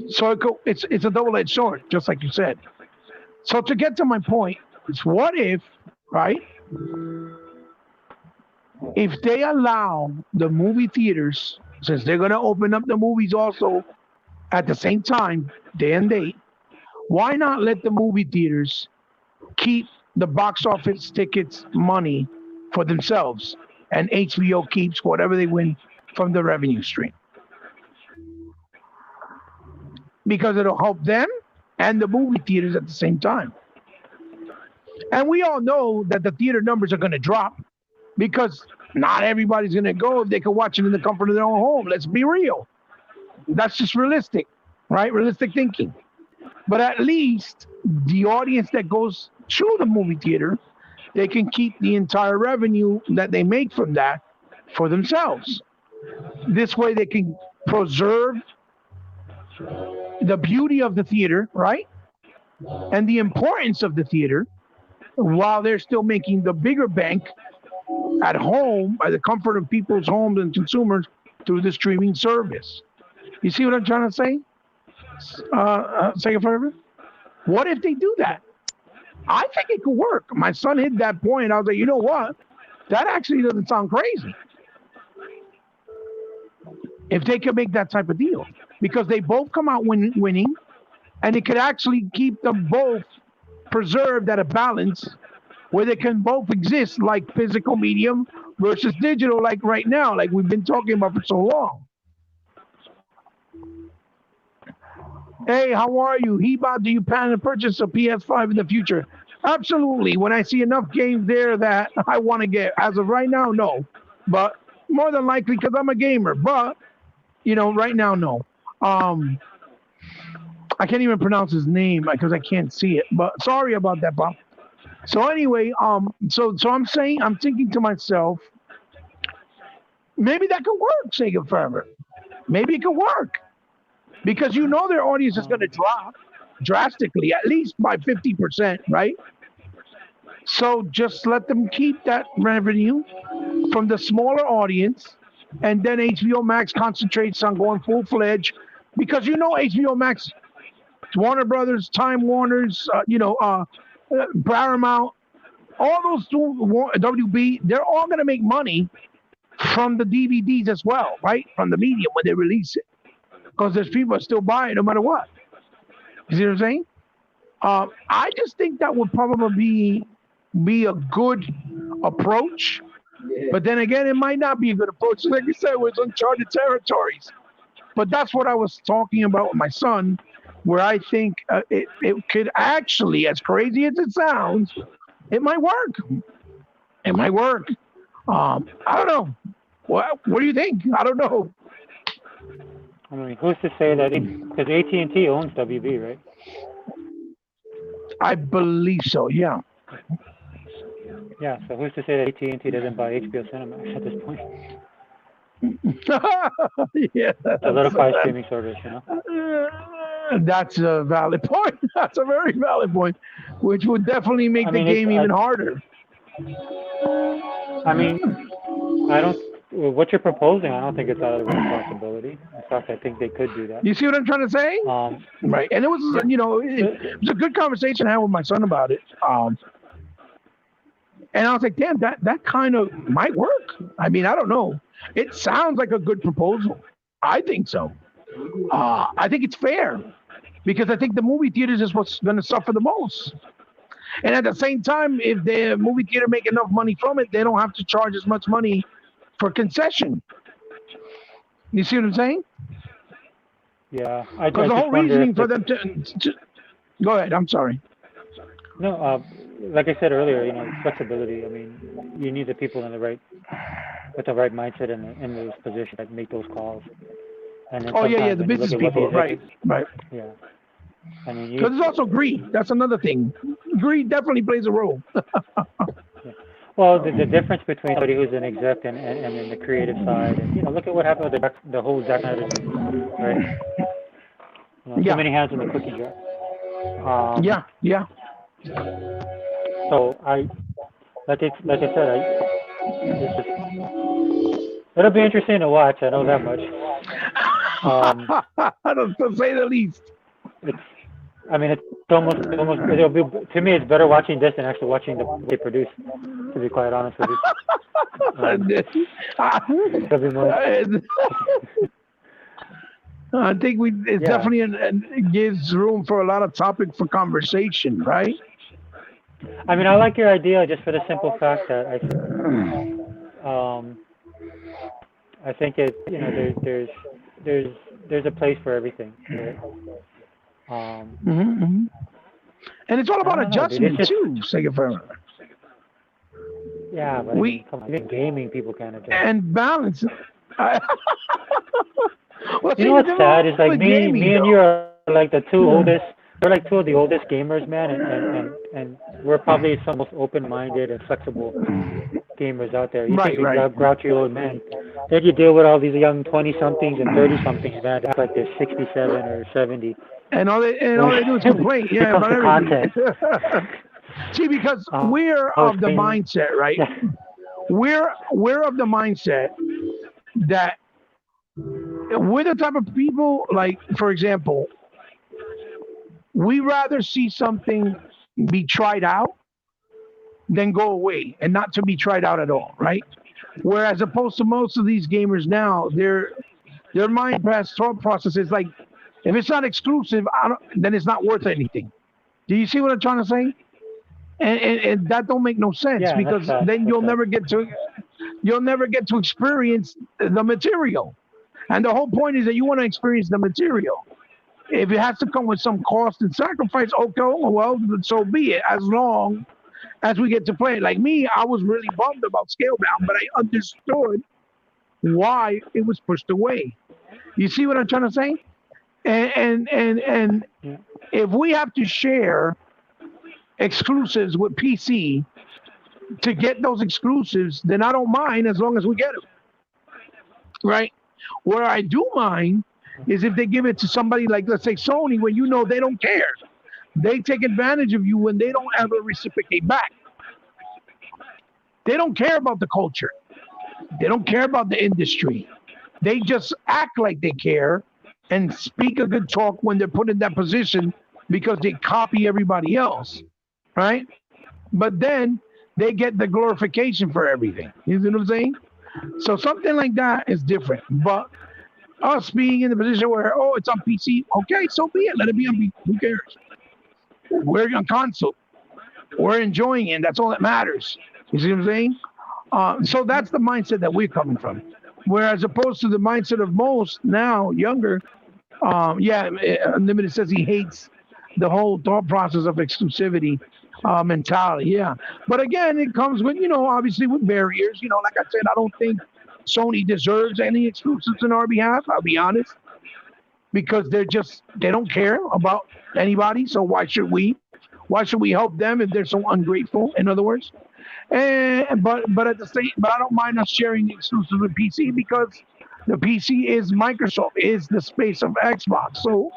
So it's a double-edged sword, just like you said. So to get to my point, it's what if, right? If they allow the movie theaters, since they're going to open up the movies also at the same time, day and date, why not let the movie theaters keep the box office tickets money for themselves, and HBO keeps whatever they win from the revenue stream? Because it'll help them and the movie theaters at the same time. And we all know that the theater numbers are going to drop because not everybody's going to go if they can watch it in the comfort of their own home. Let's be real. That's just realistic, right? Realistic thinking. But at least the audience that goes to the movie theater, they can keep the entire revenue that they make from that for themselves. This way they can preserve the beauty of the theater, right? And the importance of the theater while they're still making the bigger bank at home by the comfort of people's homes and consumers through the streaming service. You see what I'm trying to say? Second forever? What if they do that? I think it could work. My son hit that point. I was like, you know what? That actually doesn't sound crazy. If they can make that type of deal, because they both come out winning, and it could actually keep them both preserved at a balance where they can both exist, like physical medium versus digital, like right now, like we've been talking about for so long. Hey, how are you? Heba, do you plan to purchase a PS5 in the future? Absolutely. When I see enough games there that I want to get. As of right now, no. But more than likely because I'm a gamer. But, right now, no. I can't even pronounce his name because I can't see it. But sorry about that, Bob. So anyway, so I'm thinking to myself, maybe that could work, Sega Forever. Maybe it could work. Because their audience is going to drop drastically, at least by 50%, right? So just let them keep that revenue from the smaller audience, and then HBO Max concentrates on going full-fledged because HBO Max, Warner Brothers, Time Warners, Paramount, all those WB, they're all going to make money from the DVDs as well, right? From the medium when they release it, because there's people that still buy it no matter what. You see what I'm saying? I just think that would probably be a good approach, but then again, it might not be a good approach. Like you said, it's uncharted territories. But that's what I was talking about with my son, where I think it could actually, as crazy as it sounds, it might work. It might work. I don't know. What do you think? I don't know. I mean, who's to say that? Because AT&T owns WB, right? I believe so. Yeah. Yeah. So who's to say that AT&T doesn't buy HBO Cinemax at this point? Yeah. Solidify streaming service, That's a valid point. That's a very valid point, which would definitely make the game even harder. I mean, what you're proposing, I don't think it's out of the responsibility. In fact, I think they could do that. You see what I'm trying to say? Right. And it was, it was a good conversation I had with my son about it. And I was like, damn, that kind of might work. I mean, I don't know. It sounds like a good proposal. I think so. I think it's fair, because I think the movie theaters is what's going to suffer the most. And at the same time, if the movie theater make enough money from it, they don't have to charge as much money for concession. You see what I'm saying? Yeah. Because the whole reasoning for them to go ahead. I'm sorry. No, like I said earlier, flexibility. I mean, you need the people with the right mindset in those positions that make those calls. And then the business people, right. Yeah. I mean, because there's also greed. That's another thing. Greed definitely plays a role. Yeah. Well, the difference between somebody who's an exec and then the creative side, and look at what happened with the whole Zack Snyder thing, right? Too many hands in the cookie jar. Yeah. So like I said, it'll be interesting to watch. I know that much. To say the least. It's almost. It'll be, to me, it's better watching this than actually watching they produce. To be quite honest with you. It'll be more. I think it definitely it gives room for a lot of topic for conversation, right? I mean, I like your idea just for the simple fact that I think it, there's a place for everything. Right? And it's all about adjustment too, Segaferra. Yeah, but come on, gaming people can't adjust. And balance. You know what's sad is like me and you are like the two oldest. We're like two of the oldest gamers, man, and we're probably some most open-minded and flexible gamers out there. You think we grouchy old men. Then you deal with all these young 20-somethings and 30-somethings, man. That's like they're 67 or 70. And all they do is complain. Yeah, about everything. See, because we're of the mindset, right? We're of the mindset that we're the type of people, like, for example, we rather see something be tried out than go away and not to be tried out at all, right? Whereas opposed to most of these gamers now, their mind thought process is like, if it's not exclusive, then it's not worth anything. Do you see what I'm trying to say? And that don't make no sense, because then you'll never get to experience the material. And the whole point is that you want to experience the material. If it has to come with some cost and sacrifice, okay, well, so be it, as long as we get to play it. Like me, I was really bummed about Scalebound, but I understood why it was pushed away. You see what I'm trying to say? And if we have to share exclusives with PC to get those exclusives, then I don't mind as long as we get them. Right? Where I do mind is if they give it to somebody like, let's say, Sony, where they don't care. They take advantage of you when they don't ever reciprocate back. They don't care about the culture. They don't care about the industry. They just act like they care and speak a good talk when they're put in that position because they copy everybody else, right? But then they get the glorification for everything. You see what I'm saying? So something like that is different. But us being in the position where, oh, it's on PC, okay, so be it. Let it be on PC. Who cares? We're on console. We're enjoying it. That's all that matters. You see what I'm saying? So that's the mindset that we're coming from. Whereas opposed to the mindset of most now younger, yeah, Unlimited says he hates the whole thought process of exclusivity mentality. Yeah, but again, it comes with obviously with barriers. Like I said, I don't think Sony deserves any exclusives in our behalf. I'll be honest, because they don't care about anybody. So why should we? Why should we help them if they're so ungrateful? In other words, but at the same, but I don't mind us sharing the exclusives with PC because the PC is Microsoft, is the space of Xbox. So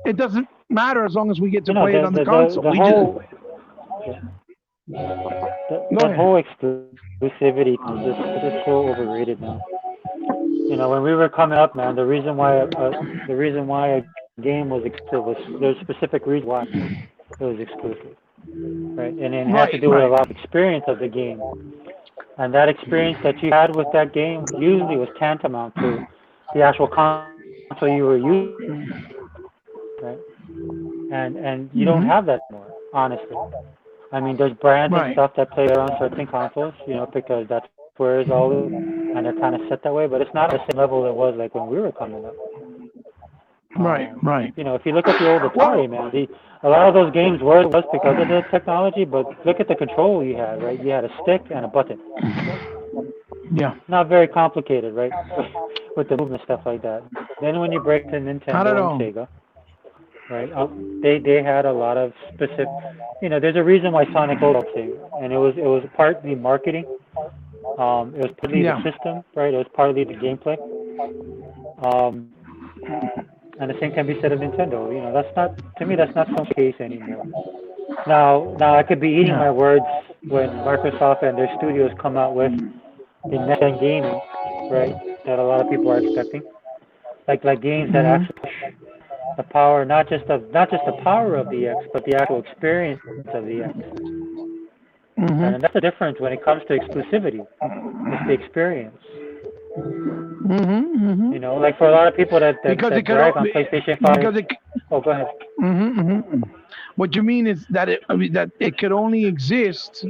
it doesn't matter as long as we get to You know, play it on the console. the We just whole go that ahead. whole exclusivity thing is just so overrated now. You know, when we were coming up, man, the reason why a game was exclusive was there's a specific reason why it was exclusive, right? And it had to Right, do with a right, lot of experience of the game, and that experience that you had with that game usually was tantamount to the actual console you were using, right? And you don't hmm have that anymore, honestly. I mean, there's brands and right, stuff that play around certain consoles, you know, because that's where it's all, and they're kind of set that way. But it's not the same level it was like when we were coming up. right, right. You know, if you look at the old Well, Atari, man, a lot of those games was because of the technology. But look at the control you had, right? You had a stick and a button. yeah, Not very complicated, right? With the movement stuff like that. Then when you break to not at Nintendo and all. Sega, right? They had a lot of specific. You know, there's a reason why Sonic sold out Sega, and it was partly marketing. It was partly the Yeah, system, right? It was partly the gameplay. Um, and the same can be said of Nintendo. You know, that's not to me. That's not so case anymore. Now I could be eating yeah. my words when Microsoft and their studios come out with the next gen gaming, right? That a lot of people are expecting, like games that hmm actually push the power, not just the power of the X, but the actual experience of the X. hmm And that's the difference when it comes to exclusivity. It's the experience. hmm You know, like for a lot of people Because it that could, brag on PlayStation 5. because it. Oh, go ahead. What you mean is that that it could only exist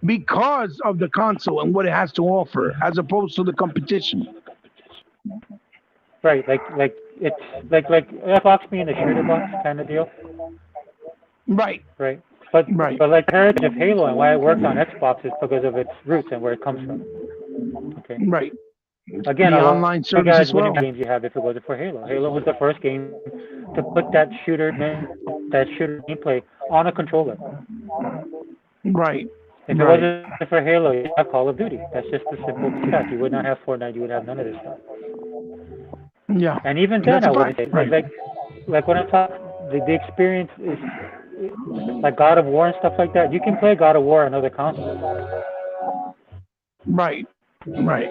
because of the console and what it has to offer, as opposed to the competition. Right, like it's like Xbox being a shooter box kind of deal, Right, right? But right, but like the heritage of Halo and why it worked on Xbox is because of its roots and where it comes from. Okay. right. Again, The a lot online of you service guys as wouldn't well. be games you have if it wasn't for Halo. Halo was the first game to put that shooter gameplay on a controller. Right, If it right. wasn't for Halo, you have Call of Duty. That's just the simple fact. You would not have Fortnite. You would have none of this stuff. Yeah, And even then, that's I a wouldn't fact. say Right, like when I'm talking the experience is like God of War and stuff like that. You can play God of War on other consoles right, right,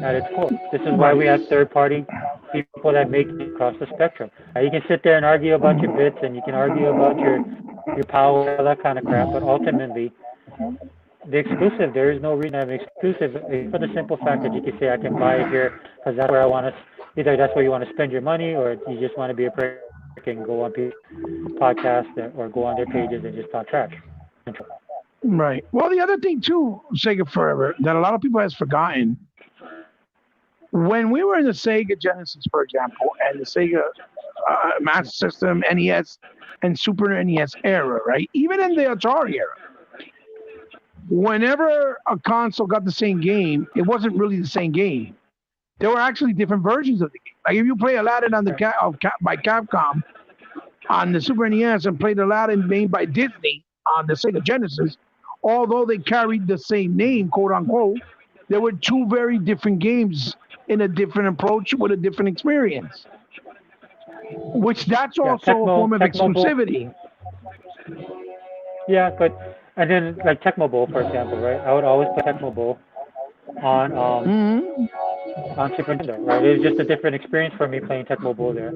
at its core. This is why we right. have third-party people that make it across the spectrum. You can sit there and argue about your bits, and you can argue about your power, all that kind of crap. But ultimately, the exclusive, there is no reason to have an exclusive for the simple fact that you can say I can buy it here because that's where I want to. Either that's where you want to spend your money, or you just want to be a prick and go on people's podcasts or go on their pages and just talk trash. Right. Well, the other thing too, Sega Forever, that a lot of people has forgotten, when we were in the Sega Genesis, for example, and the Sega Master System, NES, and Super NES era, right? Even in the Atari era, whenever a console got the same game, it wasn't really the same game. There were actually different versions of the game. Like if you play Aladdin on the by Capcom on the Super NES and played Aladdin made by Disney on the Sega Genesis, although they carried the same name, quote unquote, there were two very different games in a different approach with a different experience. Which that's Yeah, also a form of Tecmo Bowl. exclusivity. Yeah, but and then like Tecmo Bowl, for example, right? I would always play Tecmo Bowl on Mm-hmm. on Super Nintendo, right? It was just a different experience for me playing Tecmo Bowl there.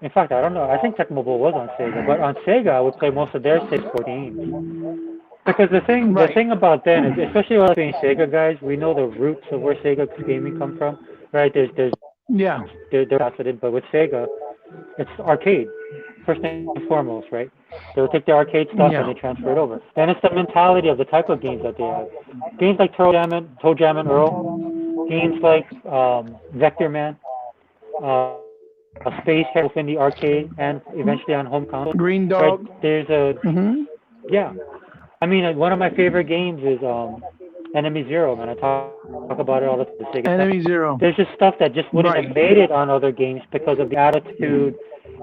In fact, I don't know. I think Tecmo Bowl was on Sega, but on Sega, I would play most of their 64 games. Because the Right. thing about then is, especially us being Sega guys, we know the roots of where Sega gaming come from, right? Yeah. They're faceted, but with Sega, it's arcade first and foremost, right? They'll take the arcade stuff and Yeah. they transfer it over. Then it's the mentality of the type of games that they have. Games like Toe Jam and Earl, games like Vector Man, Space Harrier in the arcade and eventually on home console, Green right? Dog. There's a Hmm. yeah. I mean, one of my favorite games is Enemy Zero, man. I talk about it all the time. The Sega stuff. Enemy Zero. There's just stuff that just wouldn't have Right. made it on other games because of the attitude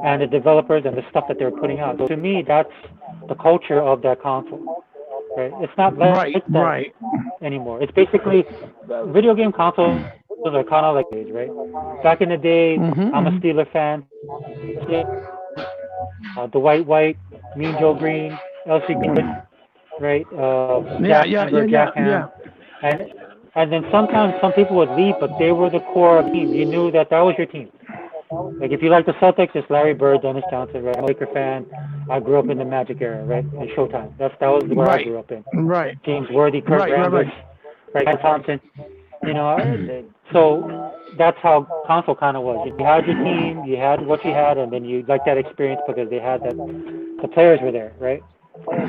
and the developers and the stuff that they're putting out. So to me, that's the culture of that console, right? It's not like Right. that Right. anymore. It's basically video game consoles are kind of like days, right? Back in the day, I'm a Hmm. Steeler fan. Yeah, the White, Mean Joe Green, Elsie Green, right? Yeah. Jack Yeah. Yeah. Hammer, Yeah. Jack Yeah. Ham, and and then sometimes some people would leave, but they were the core of the team. You knew that that was your team. Like if you like the Celtics, it's Larry Bird, Dennis Johnson, right? I'm a Laker fan. I grew up in the Magic era, right? And Showtime. That was where I Right. grew up in. Right. James Worthy, Kurt Right. Right. Rambis, Right. right? Ken Thompson. You know, so that's how console kind of was. You had your team, you had what you had, and then you liked that experience because they had that. The players were there, right?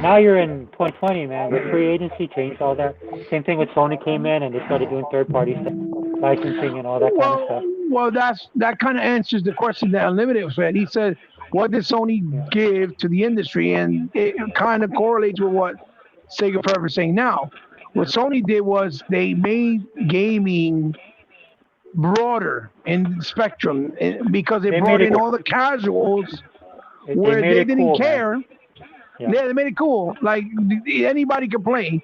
Now you're in 2020, man. With free agency changed all that. Same thing with Sony came in and they started doing third-party stuff, licensing and all that kind of Well, stuff. well, that kind of answers the question that Unlimited said. He said, "What did Sony Yeah. give to the industry?" And it kind of correlates with what Sega Forever is saying now. What Sony did was they made gaming broader in spectrum because they They made brought it in cool. all the casuals They where made they it didn't cool, man. care. Yeah. Yeah, they made it cool. Like anybody could play,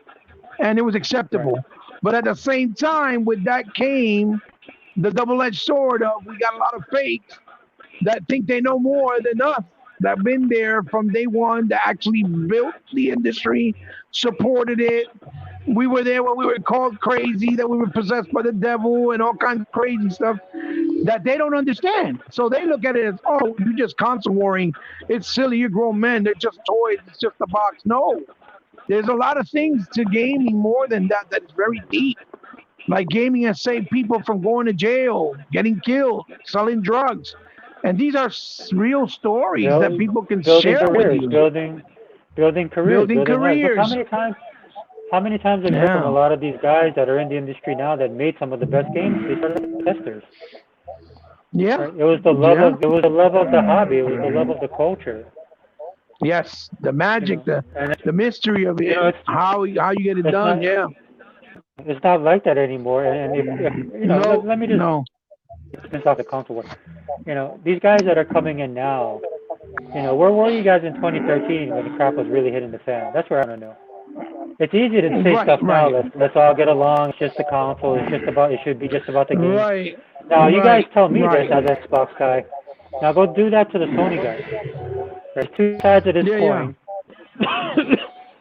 and it was Right. acceptable. But at the same time, with that came the double-edged sword of we got a lot of fakes that think they know more than us that been there from day one that actually built the industry, supported it. We were there when we were called crazy, that we were possessed by the devil and all kinds of crazy stuff that they don't understand. So they look at it as, oh, you just console warring. It's silly. You're grown men. They're just toys. It's just a box. No, there's a lot of things to gaming more than that that is very deep. Like gaming has saved people from going to jail, getting killed, selling drugs. And these are real stories that Build, people can building share with careers, you. building careers, Building building lives. Look careers. how many times I've heard from a Yeah. lot of these guys that are in the industry now that made some of the best games. They started as testers, Yeah. right? Yeah. It was the love of the hobby. It was the love of the culture, Yes. The you magic, know. And the mystery of you it, know, how you get it it's done. not Yeah. it's not like that anymore. And if you know, No. let me just No. finish off the console work. You know, these guys that are coming in now, you know, where were you guys in 2013 when the crap was really hitting the fan? That's where I want to know. It's easy to say Right. stuff now. Right. Let's all get along. It's just the console. It's just about. It should be just about the games. Right. Now you guys Right. tell me this Right. as an Xbox guy. Now go do that to the Sony guys. There's two sides of this Yeah. Yeah. coin.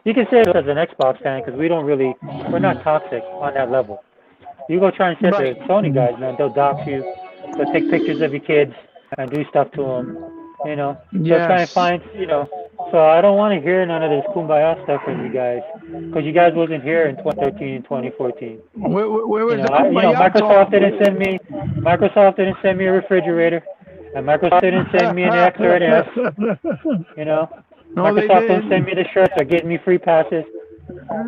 You can say it as an Xbox fan because we're not toxic on that level. You go try and say Right. the Sony guys, man, they'll dox you. They'll take pictures of your kids and do stuff to them. You know, they'll try and Yes. find, you know. So I don't want to hear none of this kumbaya stuff from you guys because you guys wasn't here in 2013 and 2014. Where You was know, the Microsoft kumbaya talk? Microsoft didn't send me a refrigerator, and Microsoft didn't send me an X or an S. You know, No, they Microsoft don't send did. me the shirts or give me free passes.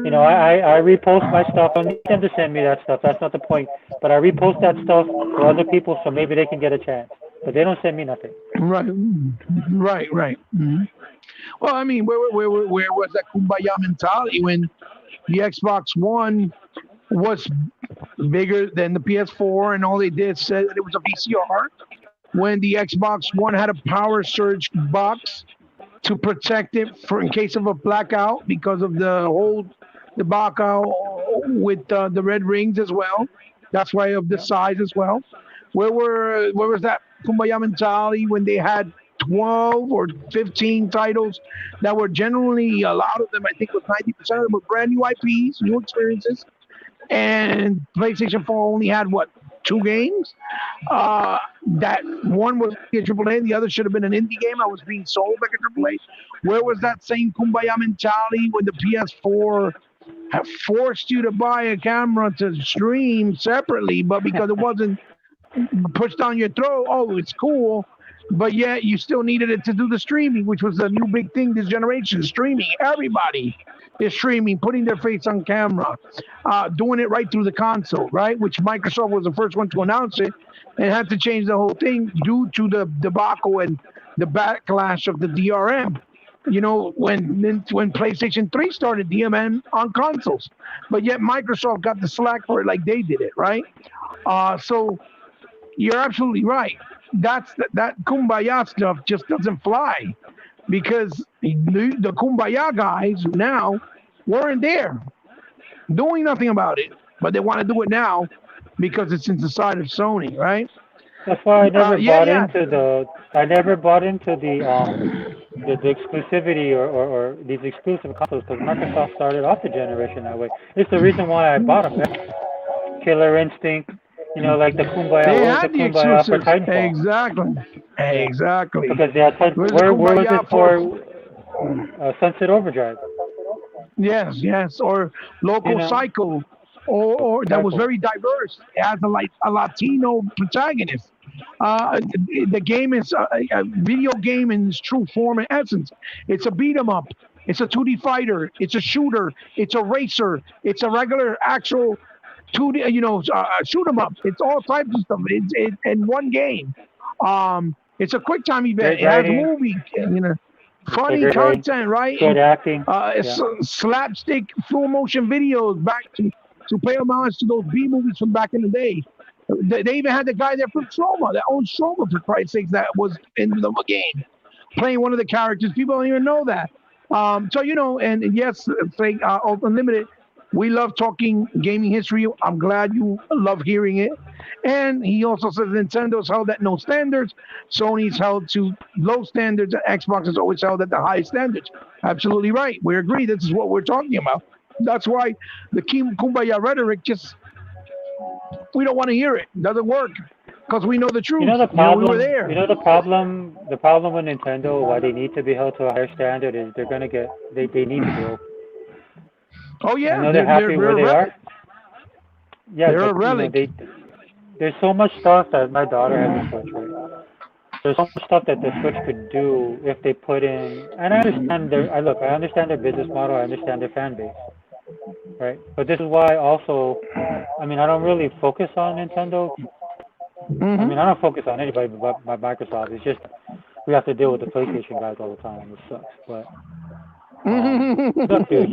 You know, I repost my stuff. I don't need them to send me that stuff. That's not the point. But I repost that stuff for other people so maybe they can get a chance. But they don't send me nothing. Right. Right. Right. Mhm. Well, I mean, where was that kumbaya mentality when the Xbox One was bigger than the PS4, and all they did said that it was a VCR? When the Xbox One had a power surge box to protect it for in case of a blackout because of the whole debacle with the red rings as well. That's why of the Yeah. size as well. Where was that kumbaya mentality when they had 12 or 15 titles that were generally a lot of them, I think was 90% of them were brand new IPs, new experiences, and PlayStation 4 only had what, 2 games. That one was a AAA, the other should have been an indie game. I was being sold like a AAA. Where was that same kumbaya mentality when the PS4 have forced you to buy a camera to stream separately, but because it wasn't pushed down your throat, oh, it's cool, but yet you still needed it to do the streaming, which was the new big thing this generation, streaming. Everybody is streaming, putting their face on camera, doing it right through the console, right? Which Microsoft was the first one to announce it and had to change the whole thing due to the debacle and the backlash of the DRM. When PlayStation 3 started DMN on consoles, but yet Microsoft got the slack for it like they did it, right? So you're absolutely right. That kumbaya stuff just doesn't fly because the kumbaya guys now weren't there doing nothing about it, but they want to do it now because it's in the side of Sony, right? That's why I never Yeah, bought yeah. into the exclusivity or these exclusive consoles because Microsoft started off the generation that way. It's the reason why I bought them. Killer Instinct, like the Kumbaya. They What was the had the Kumbaya for exclusives. Titanfall? Exactly. Yeah, Exactly. because they had Where's the where was kumbaya it for? for Sunset Overdrive? Yes, yes. Or You Local know, Psycho, or that was Cycle. very diverse. It has a Latino protagonist. The game is a video game in its true form and essence. It's a beat 'em up. It's a 2D fighter. It's a shooter. It's a racer. It's a regular actual 2D, shoot 'em up. It's all types of stuff. It's in one game. It's a quick time event. Great It has writing. movie, So funny great writing. content, right? Good acting. It's Yeah. slapstick full motion videos back to pay homage to those B movies from back in the day. They even had the guy there from Troma, that owned Troma for Christ's sakes, that was in the game playing one of the characters. People don't even know that. So and yes, say Unlimited. We love talking gaming history. I'm glad you love hearing it. And he also says Nintendo's held at no standards. Sony's held to low standards. And Xbox is always held at the high standards. Absolutely right. We agree. This is what we're talking about. That's why the Kumbaya rhetoric just, we don't want to hear it. It doesn't work because we know the You truth. know the We were problem. You there. know the problem with Nintendo. Why they need to be held to a higher standard is they're gonna get. They need to grow. Oh I yeah, know they're they're they're, happy they're where a they relic. are. Yeah, They're a but relic. there's so much stuff that my daughter has a Switch, right? There's so much stuff that the Switch could do if they put in. And I understand I understand their business model. I understand their fan base, right? But this is why also, I mean, I don't really focus on Nintendo. I Hmm. mean, I don't focus on anybody but Microsoft. It's just we have to deal with the PlayStation guys all the time. It sucks. But look, dude,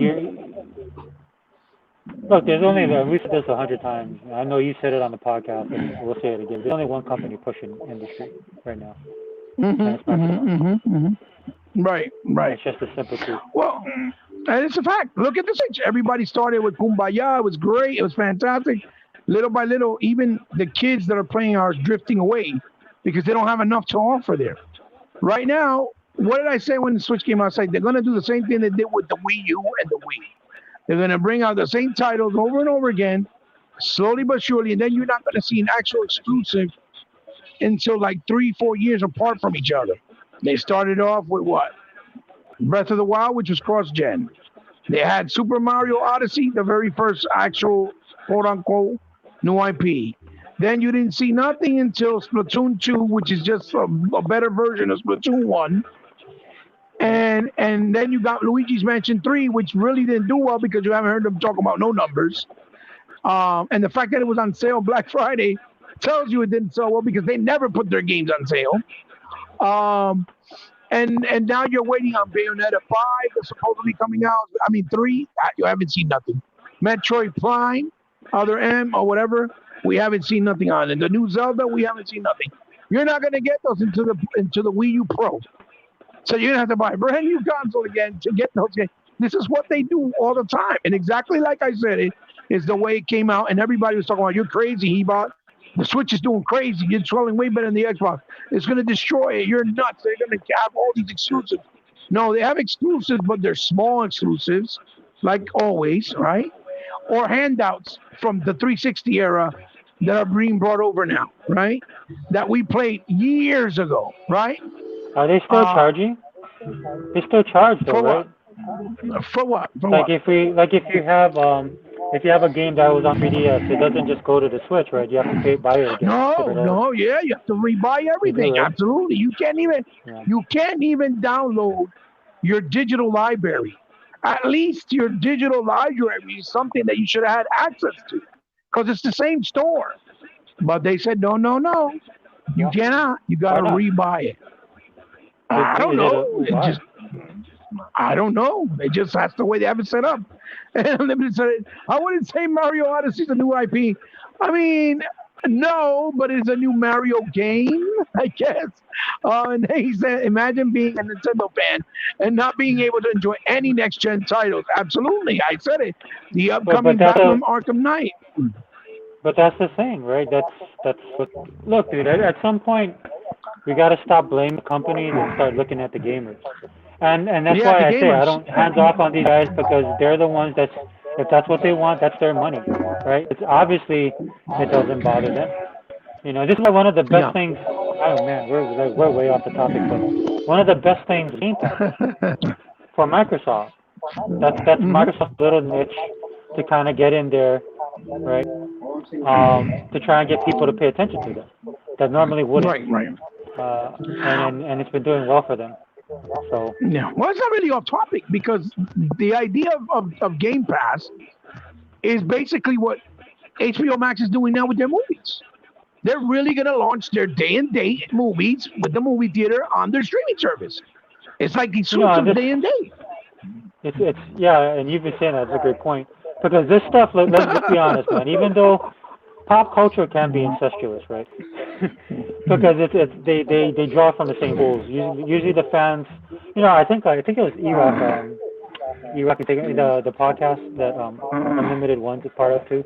there's only we said this 100 times. I know you said it on the podcast, and we'll say it again. There's only one company pushing industry right now, and Hmm. it's Microsoft. Hmm. Hmm. Right, And right. it's just the simple truth. Well, and it's a fact. Look at the Switch. Everybody started with Kumbaya. It was great. It was fantastic. Little by little, even the kids that are playing are drifting away because they don't have enough to offer there. Right now, what did I say when the Switch came out? I said they're going to do the same thing they did with the Wii U and the Wii. They're going to bring out the same titles over and over again, slowly but surely, and then you're not going to see an actual exclusive until like 3, 4 years apart from each other. They started off with what? Breath of the Wild, which was cross gen. They had Super Mario Odyssey, the very first actual quote unquote new IP. Then you didn't see nothing until Splatoon 2, which is just a better version of Splatoon 1. And then you got Luigi's Mansion 3, which really didn't do well because you haven't heard them talk about no numbers. And the fact that it was on sale Black Friday tells you it didn't sell well because they never put their games on sale. Um, and now you're waiting on Bayonetta 5 that's supposed to be coming out. I mean 3, you haven't seen nothing. Metroid Prime, Other M or whatever, we haven't seen nothing on it. The new Zelda, we haven't seen nothing. You're not gonna get those into the Wii U Pro. So you're gonna have to buy a brand new console again to get those games. This is what they do all the time. And exactly like I said, it is the way it came out, and everybody was talking about you're crazy, he bought. The Switch is doing crazy. You're selling way better than the Xbox. It's going to destroy it. You're nuts. They're going to have all these exclusives. No, they have exclusives, but they're small exclusives, like always, right? or handouts from the 360 era that are being brought over now, right? That we played years ago, right? Are they still Uh, charging? They still charge though, for right? what? For what? For Like what? if you have a game that was on 3DS, it doesn't just go to the Switch, right? You have to buy it again to No, start over. no, yeah, you have to rebuy You do, everything. right? Absolutely, Yeah. you can't even download your digital library. At least your digital library is something that you should have had access to, because it's the same store. But they said no, no, no, you Yeah. cannot. You got Why to not? rebuy it. Is, I don't is it know. a It why? just I don't know. It just that's the way they have it set up. And I wouldn't say Mario Odyssey is a new IP. I mean, no, but it's a new Mario game, I guess. And he said, imagine being a Nintendo fan and not being able to enjoy any next gen titles. Absolutely, I said it. The But upcoming that's a Batman Arkham Knight. but that's the thing, right? That's what. Look, dude. At some point, we got to stop blaming companies and start looking at the gamers. And that's Yeah, the why I say I gamers. don't hands off on these guys because they're the ones that's if that's what they want, that's their money, right? It's obviously it doesn't bother them. This is why one of the best Yeah. things. Oh man, we're way off the topic, but one of the best things is Game Pass for Microsoft. That's Hmm. Microsoft's little niche to kind of get in there, right? To try and get people to pay attention to them that normally wouldn't, Right, right. and it's been doing well for them. So Yeah. Well, it's not really off topic because the idea of Game Pass is basically what HBO Max is doing now with their movies. They're really going to launch their day and date movies with the movie theater on their streaming service. It's like the suits and of this day and date. it's yeah, and you've been saying that's a great point because this stuff. Let's be honest, man. Even though pop culture can be incestuous, right? Because they draw from the same pools. Usually the fans, I think it was Iraq, Iraq, the podcast that Unlimited One's a part of too.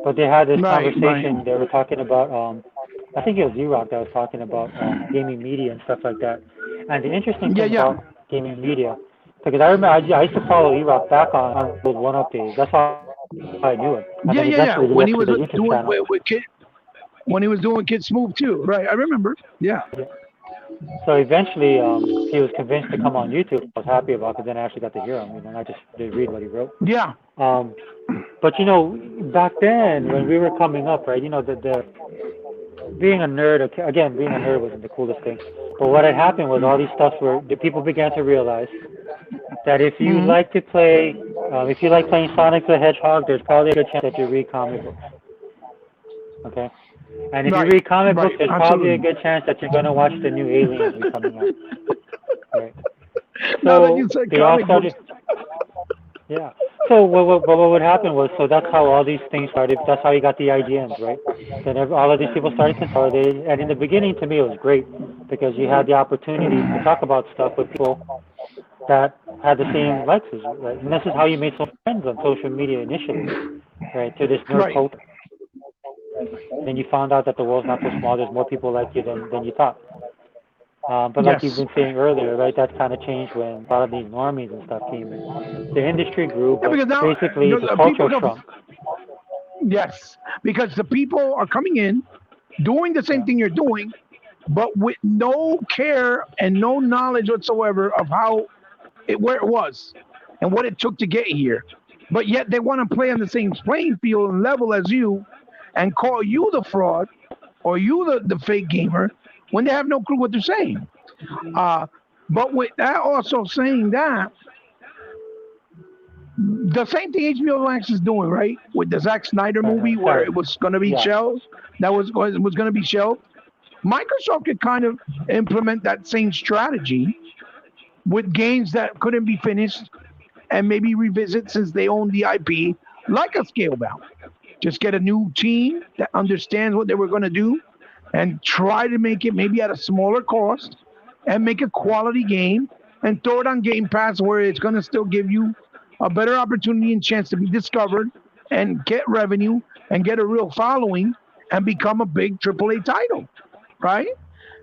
But they had this Right, right. conversation. They were talking about I think it was Iraq that was talking about gaming media and stuff like that. And the interesting Yeah, thing yeah. about gaming media, because I remember I used to follow Iraq back on those one up days. That's how I knew him. And Yeah, then yeah, yeah. eventually he When went he to was the YouTube doing channel. with Kid, when he was doing Kid Smooth too. Right, I remember. Yeah. Yeah. So eventually, he was convinced to come on YouTube. I was happy about it because then I actually got to hear him, and I just did read what he wrote. Yeah. Um, but back then when we were coming up, right? The being a nerd. Again, being a nerd wasn't the coolest thing. But what had happened was all these stuff where the people began to realize that Hmm. if you like playing Sonic the Hedgehog, there's probably a good chance that you read comic books. Okay. And if you Right, read comic books, right. there's probably a Absolutely. good chance that you're going to watch the new Alien movie coming out. Right. Now that you So said they all comic books. started, yeah. So what would happen was, so that's how all these things started. That's how you got the IGNs, right? Then all of these people started consolidating. And in the beginning, to me, it was great because you had the opportunity to talk about stuff with people that had the same likes as you, right? And this is how you made some friends on social media initially, right? To this nerd Right. culture. Then you found out that the world's not so small. There's more people like you than you thought. But like you've Yes. been saying earlier, right, that kind of changed when a lot of these normies and stuff came in. The industry grew, Yeah, but because now basically the people culture go. shrunk. Yes, because the people are coming in, doing the same Yeah. thing you're doing, but with no care and no knowledge whatsoever of where it was and what it took to get here. But yet they want to play on the same playing field and level as you, and call you the fraud or you the fake gamer when they have no clue what they're saying. Uh, but with that also saying that, the same thing HBO Max is doing, right? With the Zack Snyder Right, movie right. where Sorry. it was going to be Yeah. shelved, was going to be shelved. Microsoft could kind of implement that same strategy with games that couldn't be finished and maybe revisit since they own the IP, like a Scalebound. Just get a new team that understands what they were going to do and try to make it maybe at a smaller cost and make a Right. quality game and throw it on Game Pass where it's going to still give you a better opportunity and chance to be discovered and get revenue and get a real following and become a big AAA title, right?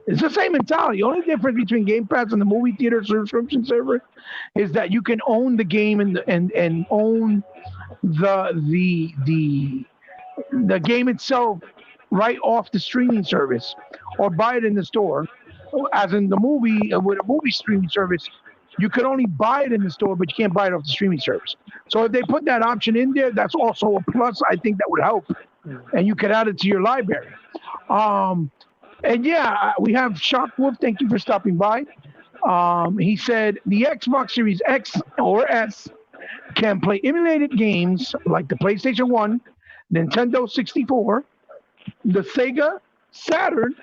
It's the same mentality. The only difference between Game Pass and the movie theater subscription server is that you can own the game and own the the game itself right off the streaming service, or buy it in the store. As in the movie, with a movie streaming service, you could only buy it in the store, but you can't buy it off the streaming service. So if they put that option in there, that's also a plus. I think that would help, and you could add it to your library. Um, and yeah, we have Shock Wolf. Thank you for stopping by. He said the Xbox Series X or S can play emulated games like the PlayStation 1, Nintendo 64, the Sega Saturn,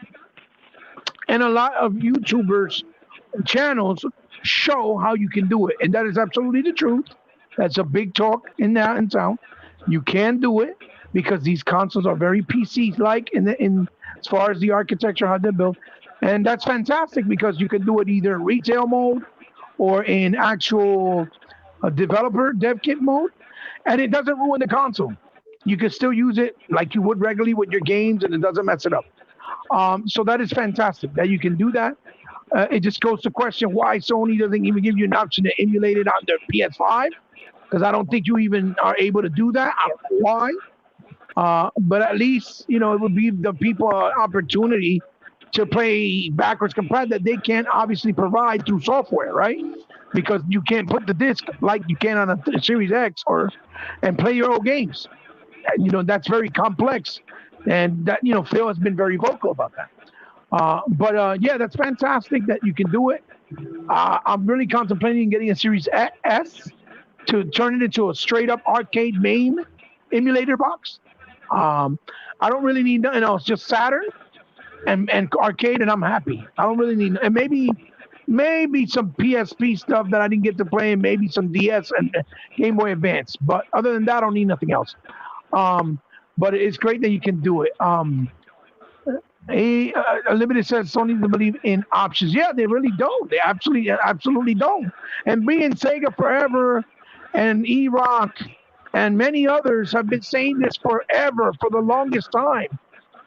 and a lot of YouTubers channels show how you can do it. And that is absolutely the truth. That's a big talk in town. You can do it because these consoles are very PC like in as far as the architecture, how they're built. And that's fantastic because you can do it either in retail mode or in actual developer dev kit mode, and it doesn't ruin the console. You can still use it like you would regularly with your games, and it doesn't mess it up. So that is fantastic that you can do that. It just goes to question why Sony doesn't even give you an option to emulate it on their PS5, because I don't think you even are able to do that. I don't know why. But at least, it would give the people an opportunity to play backwards compatible that they can't obviously provide through software, right? Because you can't put the disc like you can on a Series X and play your old games. That's very complex, and that Phil has been very vocal about that. But yeah, that's fantastic that you can do it. I'm really contemplating getting a Series S to turn it into a straight up arcade main emulator box. I don't really need nothing else, just Saturn and arcade, and I'm happy. I don't really need, and maybe some PSP stuff that I didn't get to play, and maybe some DS and Game Boy Advance. But other than that, I don't need nothing else. But it's great that you can do it. Limited says Sony doesn't believe in options. Yeah, they really don't. They absolutely don't. And being Sega forever and E-Rock and many others have been saying this forever, for the longest time.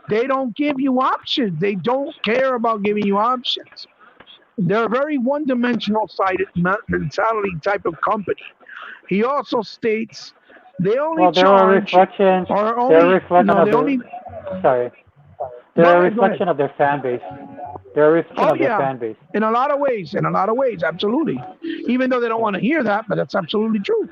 They don't give you options. They don't care about giving you options. They're a very one-dimensional sided mentality type of company. He also states they only Well, they're a charge reflection. or They're a only reflection no, of they their. only Sorry. go They're a ahead, go ahead. reflection of their fan base. They're a reflection Oh of their yeah, fan base. in a lot of ways, absolutely. Even though they don't want to hear that, but that's absolutely true.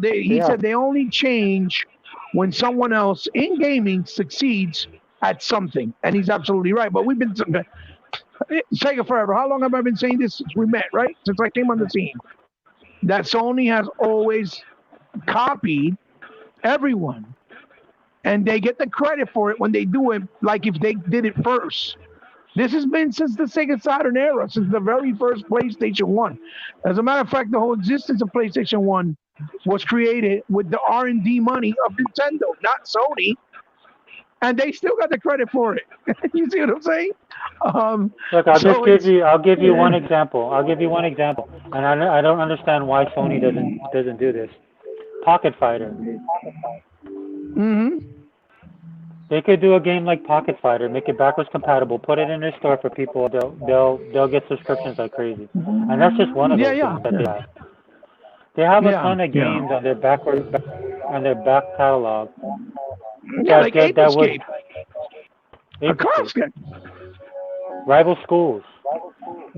He Yeah. said they only change when someone else in gaming succeeds at something, and he's absolutely right. But we've been Sega forever. How long have I been saying this since we met? Right, since I came on the scene, that Sony has always copied everyone, and they get the credit for it when they do it, like if they did it first. This has been since the Sega Saturn era, since the very first PlayStation 1. As a matter of fact, the whole existence of PlayStation 1 was created with the R&D money of Nintendo, not Sony, and they still got the credit for it. You see what I'm saying? Look, I'll just So give it's you. I'll give you one example. And I don't understand why Sony doesn't do this. Pocket Fighter. hmm They could do a game like Pocket Fighter, make it backwards compatible, put it in their store for people. They'll get subscriptions like crazy, and that's just one of Yeah, those yeah, games that they have. They have a ton of yeah. games on their back catalog Yeah, like that would Escape, a classic. rival schools.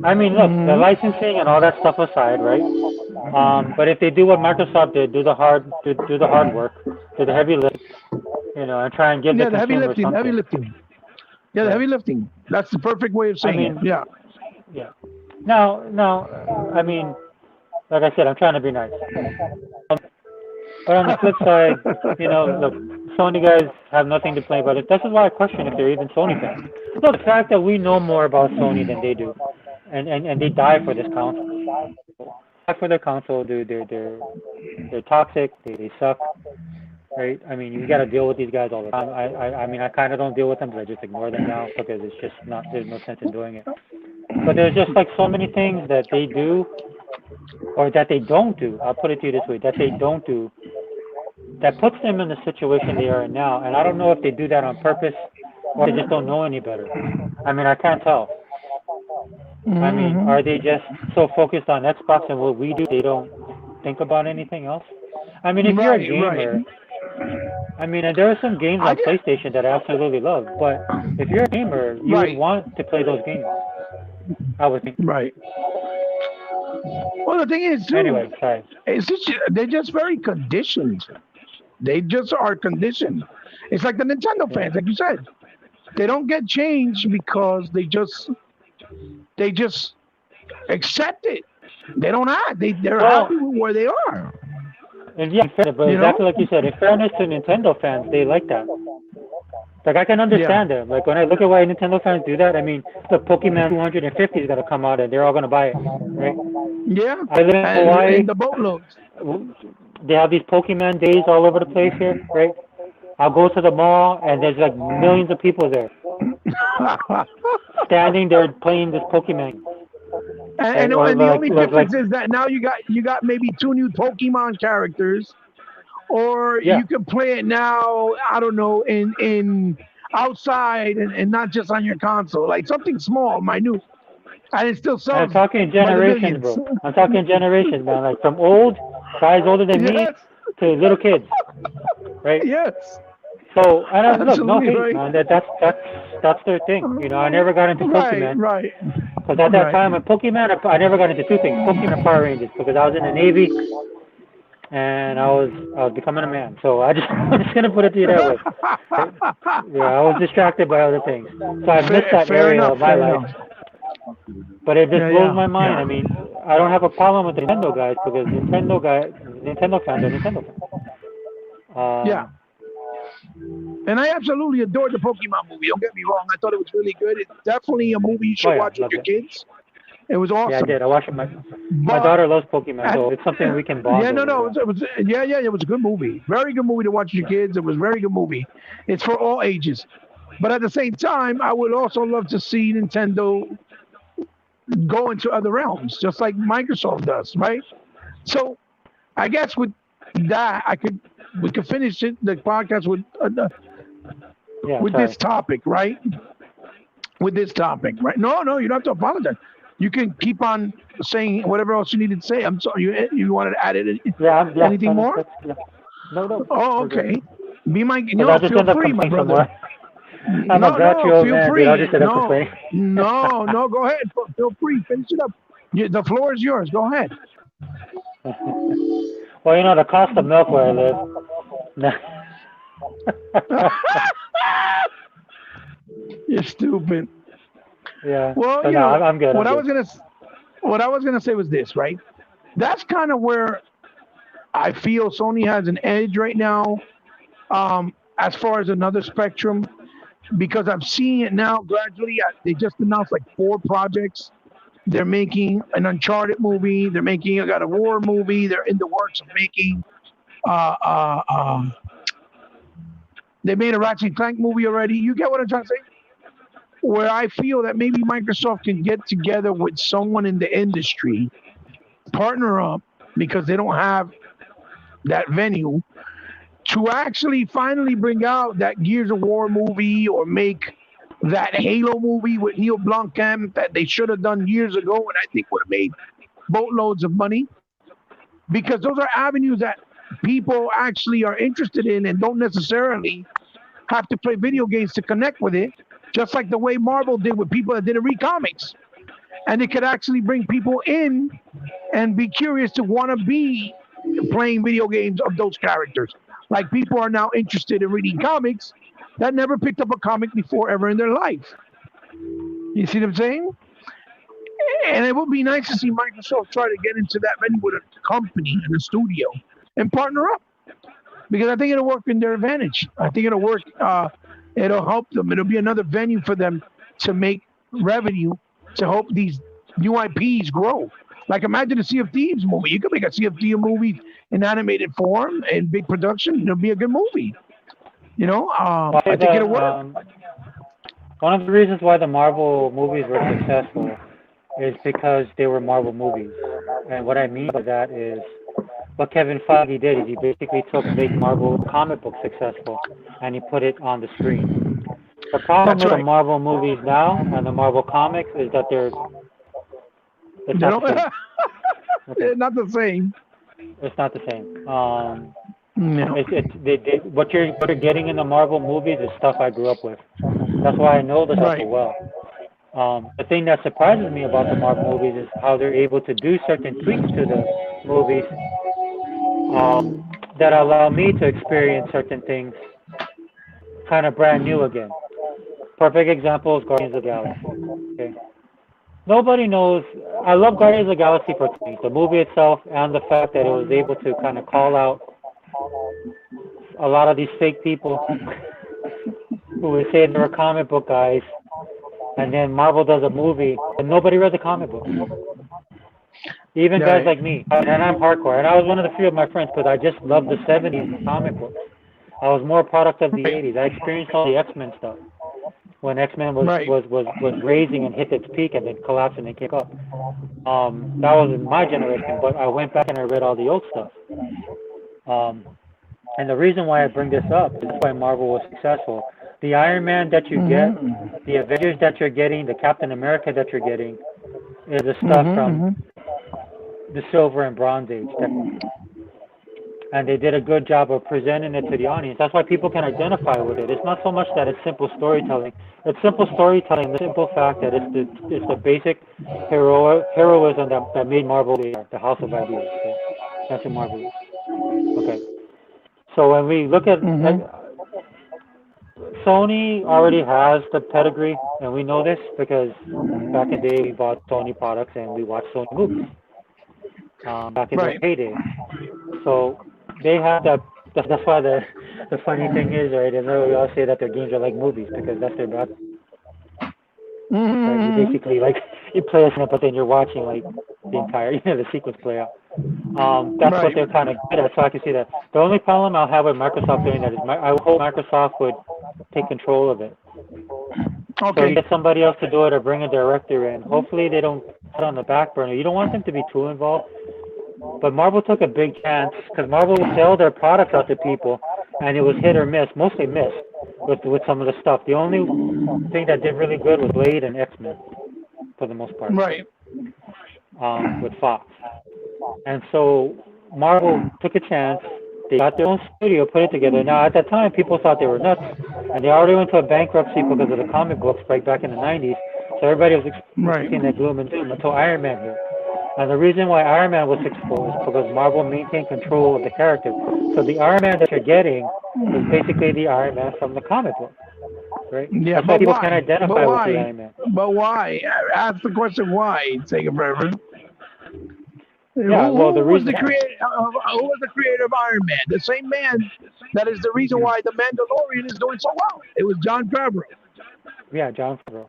I mean, look, the licensing and all that stuff aside, right? But if they do what Microsoft did, do the hard work, do the heavy lift, and try and give the Yeah, the heavy consumer lifting, heavy something. lifting. Yeah, the Right. heavy lifting. That's the perfect way of I saying it. mean, Yeah. yeah. Now, I mean, like I said, I'm trying to be nice. But on the flip side, look, Sony guys have nothing to play about it. This is why I question if they're even Sony fans. Look, the fact that we know more about Sony than they do, and they die for this console. Die for their console, dude. They're toxic. They suck. Right? I mean, you got to deal with these guys all the time. I mean, I kind of don't deal with them, but I just ignore them now because it's just not. There's no sense in doing it. But there's just like so many things that they do, or that they don't do. I'll put it to you this way: that they don't do, that puts them in the situation they are in now. And I don't know if they do that on purpose or they just don't know any better. I mean, I can't tell. I mean, are they just so focused on Xbox and what we do, they don't think about anything else? I mean, if you're a Right, right. gamer, I mean, and there are some games I on get PlayStation that I absolutely love, but if you're a gamer, you would right, want to play those games, I would think. right. Well, the thing is too, Anyway, sorry. they're just very conditioned. They just are conditioned. It's like the Nintendo Yeah. fans, like you said. They don't get changed because they just accept it. They don't act. They're Well, happy with where they are. and yeah, but You know? exactly like you said, in fairness to Nintendo fans, they like that. Like I can Yeah. understand them. Like when I look at why Nintendo fans do that, I mean, the Pokemon 250 is gonna come out and they're all gonna buy it, right? Yeah. I live in And Hawaii. the boatloads. They have these Pokemon days all over the place here, right? I'll go to the mall and there's like millions of people there, standing there playing this Pokemon, right? Or And the like only difference is that now you got maybe two new Pokemon characters, or yeah. you can play it now. I don't know in outside and not just on your console, like something small, minute, and it still And I'm sells talking by the generations, millions. bro. I'm talking generations, man. Like from old guys older than me Yes, to little kids, right? yes, So, and I, look, no absolutely hate, right. man. That's their thing. You know, I never got into Right, Pokemon right, because at that right. time, in Pokemon, I never got into two things: Pokemon and Power Rangers, because I was in the Navy and I was becoming a man. So I just I'm just gonna put it to you that way. Right? Yeah, I was distracted by other things, so I missed that Fair area enough, of my fair life. enough. But it just Yeah, blows yeah, my mind. I yeah, mean, I don't have a problem with the Nintendo guys because Nintendo fans are Nintendo fans. yeah. And I absolutely adored the Pokemon movie. Don't get me wrong. I thought it was really good. It's definitely a movie you Oh should yeah, watch with loved your it. kids. It was Yeah, I awesome. did. I watched it. My But daughter loves Pokemon, at, so it's something we can yeah, bond no, over. no, Yeah. it was a good movie. Very good movie to watch with your kids. It was a very good movie. It's for all ages. But at the same time, I would also love to see Nintendo go into other realms, just like Microsoft does, right? So I guess with that, we could finish the podcast Yeah. with this Sorry. topic, right? With this topic, right? No, no, you don't have to apologize. You can keep on saying whatever else you needed to say. I'm sorry, you wanted to add Yeah. Yeah. anything No, no. more? Yeah. No, no. Oh, We're good. okay. Be my Because I'll no. just Feel end up free, my complaining some brother. more. I'm a No, grouchy no. old Feel man, dude. I'll free. just end up No, complaining. no. Go ahead. Feel free. Finish it up. The floor is yours. Go ahead. Well, you know the cost of milk where I live. No. You're stupid. Yeah. Well, So no, I'm good. I'm what I good. was gonna what I was gonna say was this, right? That's kind of where I feel Sony has an edge right now, as far as another spectrum, because I'm seeing it now gradually. They just announced like 4 projects. They're making an Uncharted movie. They're making a God of War movie. They're in the works of making. Uh, uh, um, they made a Ratchet and Clank movie already. You get what I'm trying to say? Where I feel that maybe Microsoft can get together with someone in the industry, partner up because they don't have that venue to actually finally bring out that Gears of War movie or make that Halo movie with Neil Blomkamp that they should have done years ago and I think would have made boatloads of money because those are avenues that people actually are interested in and don't necessarily have to play video games to connect with it, just like the way Marvel did with people that didn't read comics. And it could actually bring people in and be curious to want to be playing video games of those characters. Like people are now interested in reading comics that never picked up a comic before ever in their life. You see what I'm saying? And it would be nice to see Microsoft try to get into that venue with a company and a studio and partner up because I think it'll work in their advantage. I think it'll work. It'll help them. It'll be another venue for them to make revenue to help these new IPs grow. Like imagine a Sea of Thieves movie. You could make a Sea of Thieves movie in animated form and big production. It'll be a good movie. Why I think the it'll work. one of the reasons why the Marvel movies were successful is because they were Marvel movies. And what I mean by that is what Kevin Feige did is he basically took big Marvel comic book successful and he put it on the screen. The problem That's with the right. Marvel movies now and the Marvel comics is that it's They not don't. the same. Okay. They're not the same. It's not the same. No. What you're getting in the Marvel movies is stuff I grew up with. That's why I know the stuff so Right. well. The thing that surprises me about the Marvel movies is how they're able to do certain tweaks to the movies that allow me to experience certain things kind of brand new again. Perfect example is Guardians of the Galaxy. Okay, nobody knows. I love Guardians of the Galaxy for two things: the movie itself and the fact that it was able to kind of call out a lot of these fake people who would say they were comic book guys, and then Marvel does a movie and nobody read the comic books. Even guys Right. like me, and I'm hardcore, and I was one of the few of my friends because I just loved the '70s comic books. I was more a product of the Right. '80s. I experienced all the X-Men stuff when X-Men was Right. was was was raising and hit its peak and then collapsed and then came up. That was in my generation, but I went back and I read all the old stuff. Um, and the reason why I bring this up is why Marvel was successful. The Iron Man that you get, Mm-hmm. the Avengers that you're getting, the Captain America that you're getting, is the stuff from Mm-hmm. the Silver and Bronze Age. And they did a good job of presenting it to the audience. That's why people can identify with it. It's not so much that it's simple storytelling. It's simple storytelling, the simple fact that it's the basic heroism that made Marvel the House of Ideas. Okay? That's what Marvel is. Okay. So when we look at Mm-hmm. Sony already has the pedigree, and we know this because back in the day we bought Sony products and we watched Sony movies. Back in their Right. heyday. So they have that. That's why the funny thing is, right? And we all say that their games are like movies because that's their back. Right? You Mm-hmm. basically like you play a snip, but then you're watching like the entire the sequence play out. That's what Right. they're kind of good at. So I can see that. The only problem I'll have with Microsoft doing that is I hope Microsoft would take control of it. So you Okay. get somebody else to do it or bring a director in. Hopefully they don't put it on the back burner. You don't want them to be too involved. But Marvel took a big chance because Marvel would sell their products out to people, and it was hit or miss, mostly miss with some of the stuff. The only thing that did really good was Blade and X-Men for the most part Right. with Fox. And so Marvel took a chance. They got their own studio, put it together. Now at that time, people thought they were nuts, and they already went to a bankruptcy because of the comic books right back in the '90s. So everybody was Right. expecting that gloom and doom until Iron Man hit. And the reason why Iron Man was successful is because Marvel maintained control of the character. So the Iron Man that you're getting is basically the Iron Man from the comic book, right? Yeah, That's why but people can why? But identify with the why? Iron Man. But why? Ask the question why. Take it forever. Yeah, well, Who the was reason, the creator? Who was the creator of Iron Man? The same man that is the reason why the Mandalorian is doing so well. It was John Favreau. yeah, John Favreau.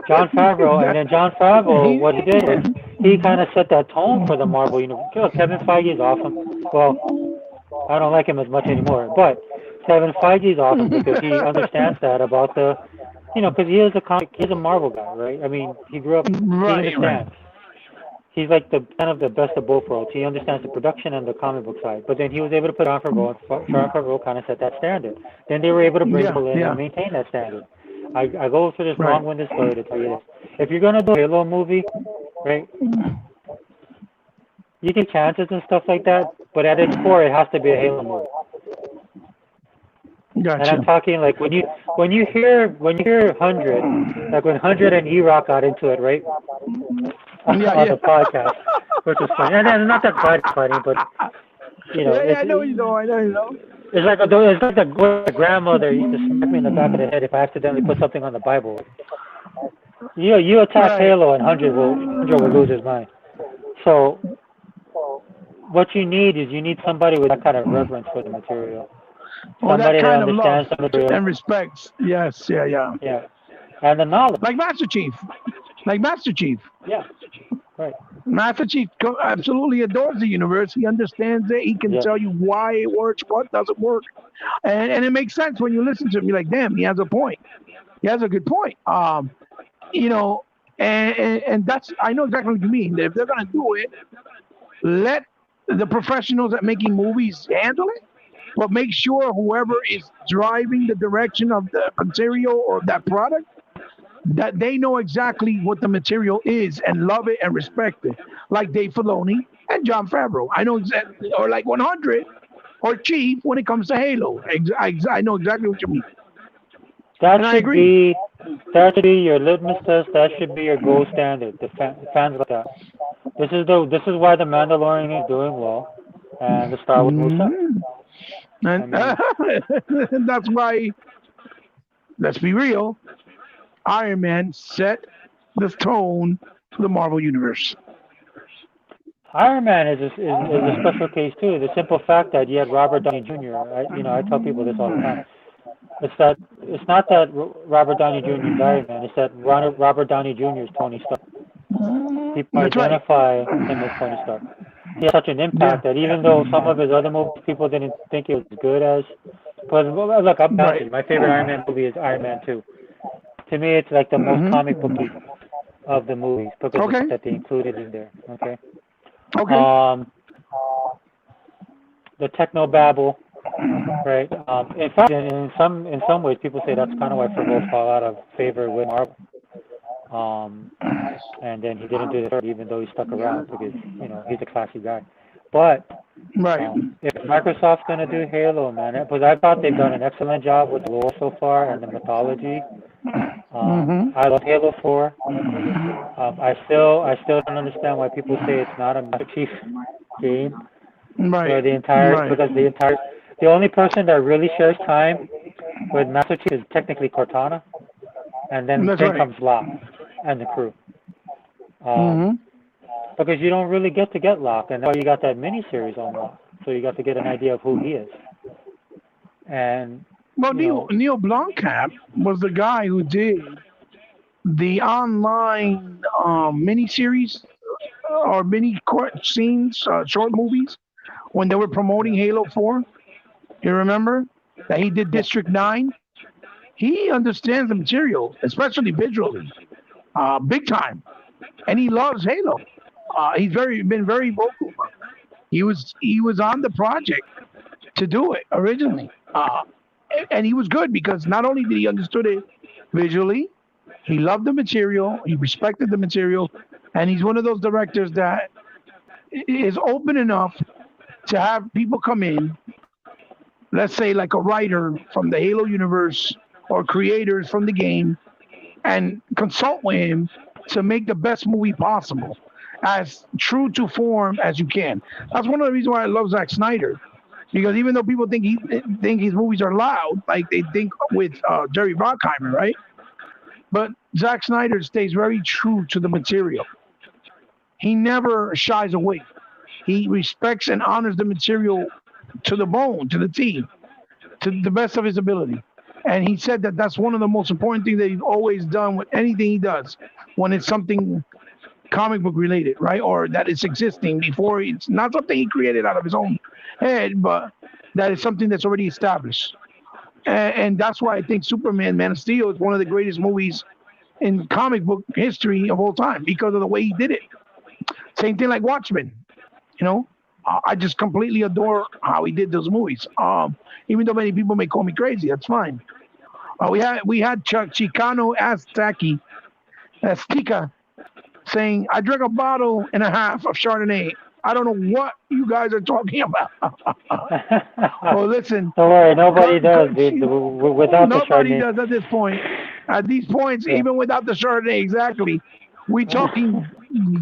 John Favreau, and That- then John Favreau, he, what he did was he kind of set that tone for the Marvel universe. Kevin Feige is awesome. Well, I don't like him as much anymore, but Kevin Feige is awesome because he understands that about because he is he's a Marvel guy, right? I mean, he grew up, he right, right, understands. He's like the kind of the best of both worlds. He understands the production and the comic book side, but then he was able to put John Favreau, and John Favreau kind of set that standard. Then they were able to bring yeah, people in and yeah, maintain that standard. I go through this right, long-winded story to tell you this. If you're gonna do a Halo movie, right, you take chances and stuff like that, but at its core, it has to be a Halo movie. And I'm gotcha. talking like when you hear 100, like when 100 and E-Rock got into it, right, Yeah, on yeah. the podcast, which was funny. And then not that funny, but Yeah, yeah, it's I know you know, I know you know. it's like the grandmother used to smack me in the back of the head if I accidentally put something on the Bible. You attack Right. Halo and 100 will lose his mind. So what you need is you need somebody with that kind of reverence for the material, Or that somebody that kind of love understands the material, and respects. Yes, yeah, yeah. yeah, and the knowledge, Like Master Chief. Like Master Chief. yeah, right, Master Chief absolutely adores the universe. He understands it. He can yeah, tell you why it works, what doesn't work. And it makes sense when you listen to him. You're like, damn, he has a point. He has a good point. You know, and that's, I know exactly what you mean. If they're going to do it, let the professionals at making movies handle it, but make sure whoever is driving the direction of the material or that product, that they know exactly what the material is and love it and respect it. Like Dave Filoni. and John Favreau. I know exactly, or like 100, or Chief when it comes to Halo. I know exactly what you mean, That and I should agree. be that should be your litmus test. That should be your gold standard. Fans like that. This is why the Mandalorian is doing well, and the Star Wars moves up. Hmm. I And mean, that's why, let's be real, Iron Man set the tone for the Marvel Universe. Iron Man is a special case too. The simple fact that you had Robert Downey Jr. I tell people this all the time. It's not that Robert Downey Jr. is Iron Man. It's that Robert Downey Jr. is Tony Stark. People That's right. identify him as Tony Stark. He has such an Yeah. impact that even though some of his other movies people didn't think it was as good as, but look, I'm Right. honest. My favorite Iron Man movie is Iron Man 2. To me, it's like the most comic Hmm. booky of the movies because of the Okay. stuff that they included in there. Okay. Okay. Um, the techno babble, right? In fact, in some ways, people say that's kind of why Forgot fell out of favor with Marvel. Um, and then he didn't do the third, even though he stuck around because he's a classy guy. But Right. if Microsoft's gonna do Halo, man, because I thought they've done an excellent job with the lore so far and the mythology. Hmm. I love Halo 4. I still don't understand why people say it's not a Master Chief game, Right. where Right. the only person that really shares time with Master Chief is technically Cortana, and That's then right. comes Locke and the crew. Um, Hmm. because you don't really get Locke, and that's why you got that miniseries on Locke, so you got to get an idea of who he is. And Well, you know, Neil Blomkamp was the guy who did the online miniseries or mini court scenes, short movies when they were promoting Halo 4. You remember that he did yeah, District 9? He understands the material, especially visually, big time, and he loves Halo. He's been very vocal about that. He was on the project to do it originally, and he was good because not only did he understood it visually, he loved the material, he respected the material, and he's one of those directors that is open enough to have people come in, let's say like a writer from the Halo universe or creators from the game, and consult with him to make the best movie possible, as true to form as you can. That's one of the reasons why I love Zack Snyder, because even though people think his movies are loud, like they think with Jerry Bruckheimer, right? But Zack Snyder stays very true to the material. He never shies away. He respects and honors the material to the bone, to the T, to the best of his ability. And he said that that's one of the most important things that he's always done with anything he does when it's something comic book related, right? Or that it's existing before it's not something he created out of his own head, but that is something that's already established. And that's why I think Superman, Man of Steel, is one of the greatest movies in comic book history of all time because of the way he did it. Same thing like Watchmen, you know. I just completely adore how he did those movies. Even though many people may call me crazy, that's fine. We had Chicano Azteca saying, "I drank a bottle and a half of Chardonnay. I don't know what you guys are talking about." Well, listen, don't worry, nobody does, dude. see, Without the nobody Chardonnay, does at this point. At these points, yeah, even without the Chardonnay, exactly, we talking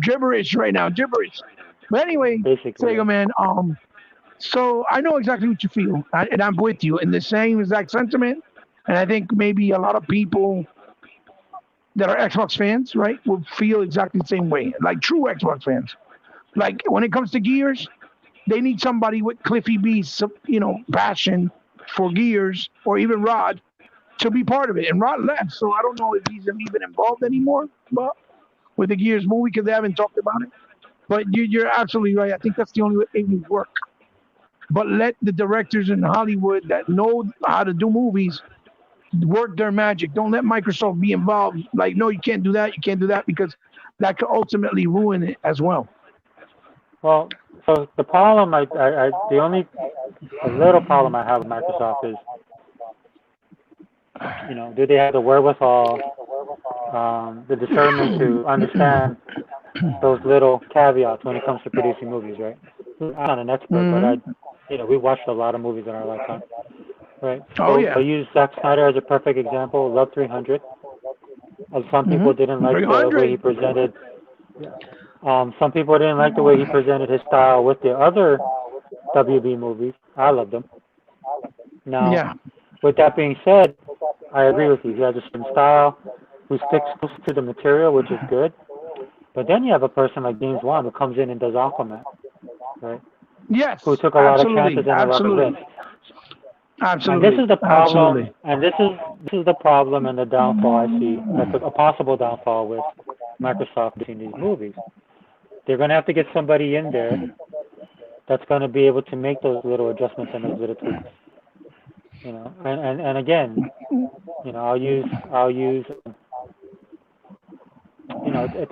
gibberish right now, gibberish. But anyway, basically, yeah. Sega man, so I know exactly what you feel, and I'm with you in the same exact sentiment. And I think maybe a lot of people that are Xbox fans, right, will feel exactly the same way, like true Xbox fans. Like when it comes to Gears, they need somebody with Cliffy B's, passion for Gears, or even Rod to be part of it. And Rod left, so I don't know if he's even involved anymore. But with the Gears movie, because they haven't talked about it. But you're absolutely right. I think that's the only way it will work. But let the directors in Hollywood that know how to do movies work their magic. Don't let Microsoft be involved. Like, no, you can't do that. You can't do that because that could ultimately ruin it as well. Well, so the problem, the only a little problem I have with Microsoft is, do they have the wherewithal, the discernment to understand those little caveats when it comes to producing movies, right? I'm not an expert, but Hmm. we watched a lot of movies in our lifetime, right? Oh So I'll yeah. use Zack Snyder as a perfect example. Love 300. Some Hmm. people didn't like the way he 300. presented. Some people didn't like the way he presented his style with the other WB movies. I loved them. Now, Yeah. with that being said, I agree with you. He has a certain style who sticks close to the material, which is good. But then you have a person like James Wan who comes in and does Aquaman, right? Who Yes. took a lot of chances Absolutely. and a lot of risks. Absolutely. And this Absolutely. is the problem, Absolutely. and this is the problem and the downfall I see, like a possible downfall with Microsoft doing these movies. They're going to have to get somebody in there that's going to be able to make those little adjustments and those little tweaks. And again, I'll use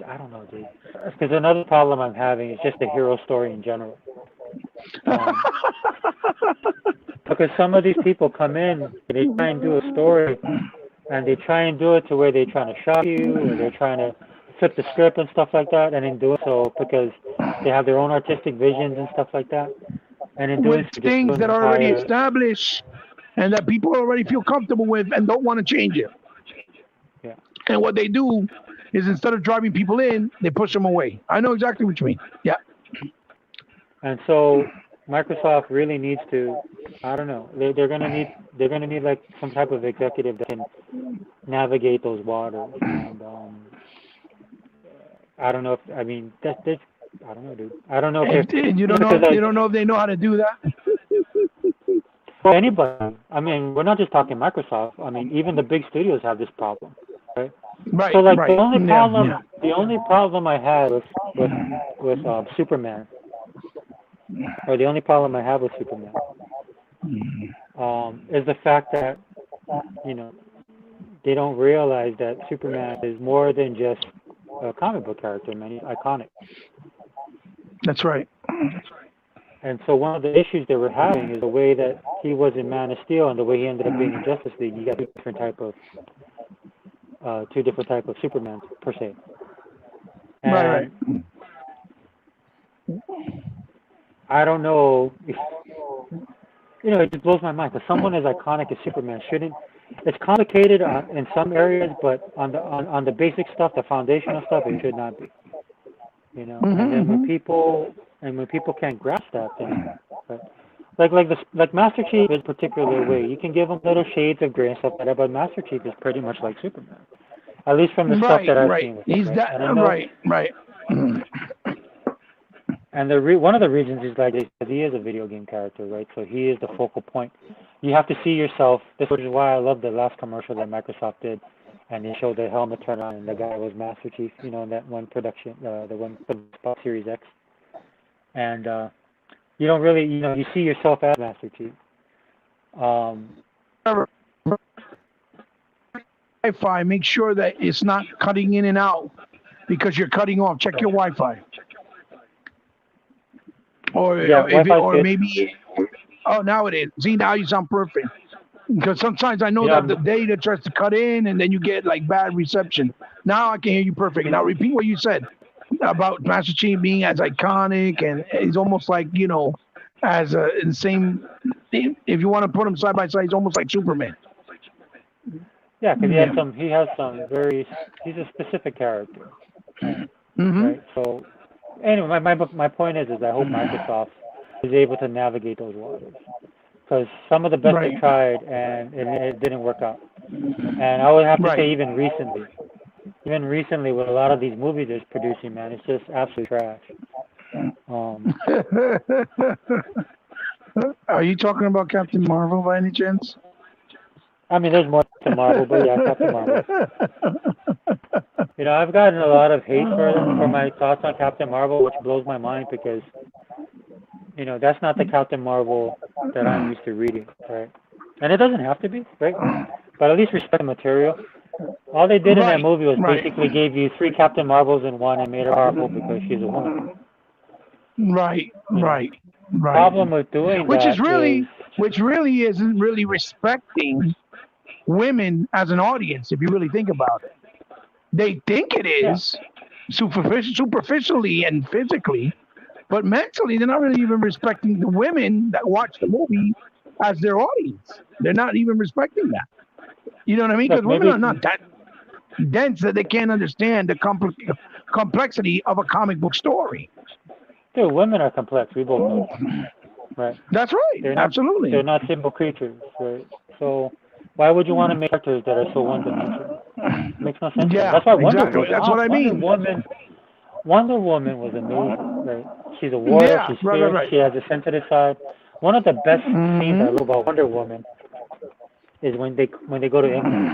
I don't know, dude. Because another problem I'm having is just the hero story in general. Um, because some of these people come in and they try and do a story, and they try and do it to where they're trying to shock you, or they're trying to flip the script and stuff like that, and in doing so because they have their own artistic visions and stuff like that, and in doing With so just things ruin that the are already entire. established and that people already feel comfortable with and don't want to change it. Yeah. And what they do is instead of driving people in, they push them away. I know exactly what you mean. Yeah. And so Microsoft really needs to, I don't know, they're gonna need like some type of executive that can navigate those waters. And I don't know if I mean that's I don't know, dude. I don't know if they're If they, you don't because know, you don't know if they know how to do that. for anybody. I mean, we're not just talking Microsoft. I mean, even the big studios have this problem, right? So Right. like Right. Yeah. Yeah. the only problem I had with with Superman, or the only problem I have with Superman, is the fact that you know they don't realize that Superman is more than just a comic book character, man. He's iconic. That's right. And so one of the issues they were having is the way that he was in Man of Steel and the way he ended up being in Justice League. You got two different type of Superman per se. Right. Right. And I don't know if it just blows my mind because someone as iconic as Superman shouldn't. It's complicated in some areas, but on the basic stuff, the foundational stuff, it should not be. And then Mm-hmm. when people can't grasp that, then like Master Chief is a particular way. You can give him little shades of gray and stuff like that, but Master Chief is pretty much like Superman, at least from the stuff Right. that I've Right. seen with him, He's right? that. And I know, Right. Right. and one of the reasons is like he is a video game character, right? So he is the focal point. You have to see yourself. This is why I love the last commercial that Microsoft did, and they showed the helmet turn on, and the guy was Master Chief. In that one production, the one for Xbox Series X, and you don't really, you see yourself as Master Chief. Wi-Fi. Make sure that it's not cutting in and out because you're cutting off. Check your Wi-Fi. Or Yeah, if it, Wi-Fi's or good. maybe. Oh, now it is. See, now you sound perfect. Because sometimes I know You know, that the data tries to cut in and then you get like bad reception. Now I can hear you perfect. Now repeat what you said about Master Chief being as iconic and he's almost like, as in the same, if you want to put him side by side, he's almost like Superman. yeah, because Yeah. he has some very, he's a specific character, Mm-hmm. right? So anyway, my point is I hope Microsoft is able to navigate those waters because some of the best they Right. tried and it didn't work out. And I would have to say Right. even recently with a lot of these movies they're producing, man, it's just absolute trash. Are you talking about Captain Marvel by any chance? I mean, there's more to Marvel, but yeah, Captain Marvel. I've gotten a lot of hate for my thoughts on Captain Marvel, which blows my mind because that's not the Captain Marvel that I'm used to reading, right? And it doesn't have to be, right? But at least respect the material. All they did in that Right. movie was Right. basically gave you 3 Captain Marvels in one and made her powerful because she's a woman. Right. Right. Problem Right. with doing Which that is is, really isn't really respecting women as an audience if you really think about it. They think it yeah, is, superficially and physically, but mentally they're not really even respecting the women that watch the movie as their audience. They're not even respecting that. You know what I mean? Look, Because women maybe are not that dense that they can't understand the complexity of a comic book story. dude, women are complex. We both know that, right? That's right. They're not they're Absolutely. not simple creatures, right? So why would you want to make characters that are so one-dimensional? Makes no sense to me. Yeah, That's why exactly. That's what I mean. Wonder Woman was amazing, right? She's a warrior, Yeah, she's right, right, fierce, right. she has a sensitive side. One of the best scenes I Hmm. love about Wonder Woman is when they go to England.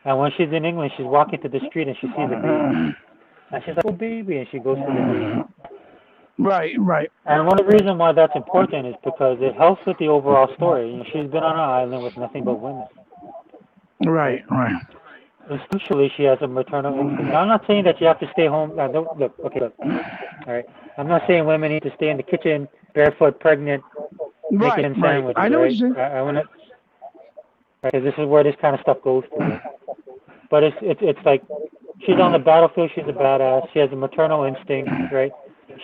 And when she's in England, she's walking through the street and she sees a baby. And she's like, "Oh, baby," and she goes to the baby. Right, right, And one of the reasons why that's important is because it helps with the overall story. You know, she's been on an island with nothing but women, right, right? right. Essentially, she has a maternal instinct. Now, I'm not saying that you have to stay home. Don't, look, okay, look. All right. I'm not saying women need to stay in the kitchen barefoot, pregnant, Right, making right. sandwiches, I know what right? you're saying. I want to, right? 'Cause this is where this kind of stuff goes to, right? But it's like she's on the battlefield. She's a badass. She has a maternal instinct, right?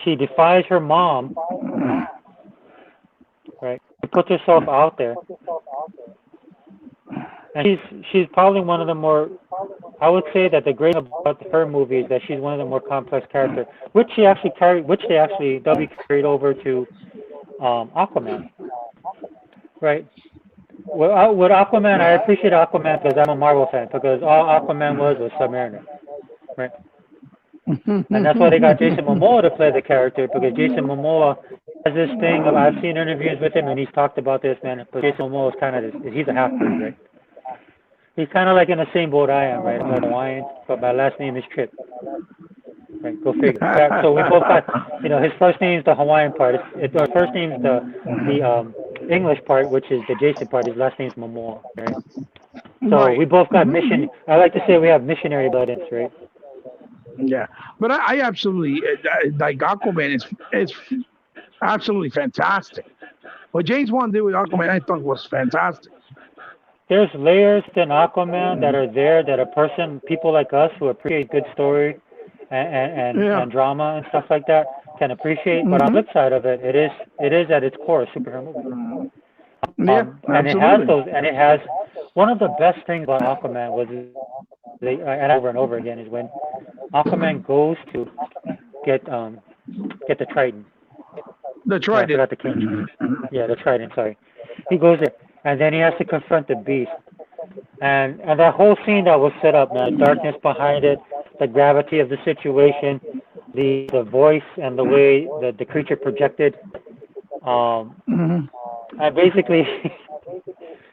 She defies her mom, right? She puts herself out there, and she's probably one of the more. I would say that the great about her movie is that she's one of the more complex characters, which they actually W carried over to Aquaman, right? With Aquaman, I appreciate Aquaman because I'm a Marvel fan because all Aquaman was Submariner, right? And that's why they got Jason Momoa to play the character because Jason Momoa has this thing. I've seen interviews with him and he's talked about this, man. But Jason Momoa is kind of he's a half breed, right? He's kind of like in the same boat I am, right? I'm a Hawaiian, but my last name is Tripp, right? Go figure. So we both got, his first name's the Hawaiian part. Our first name's the English part, which is the Jason part. His last name's Momoa, right? So Right. we both got Hmm. mission. I like to say we have missionary blood in us, right? Yeah, but I absolutely like Aquaman. Is absolutely fantastic. What James Wan did with Aquaman, I thought was fantastic. There's layers in Aquaman that are there that people like us who appreciate good story Yeah. and drama and stuff like that can appreciate. But on the Hmm. flip side of it, it is at its core a superhero movie. Yeah, And it has absolutely. those, and it has one of the best things about Aquaman was and over and over again is when Aquaman goes to get get the Triton. The I Trident. forgot the king. Yeah, the Triton. Sorry, he goes there, and then he has to confront the beast. And that whole scene that was set up, man, the darkness behind it, the gravity of the situation, the voice and the way the creature projected, um, Hmm. and basically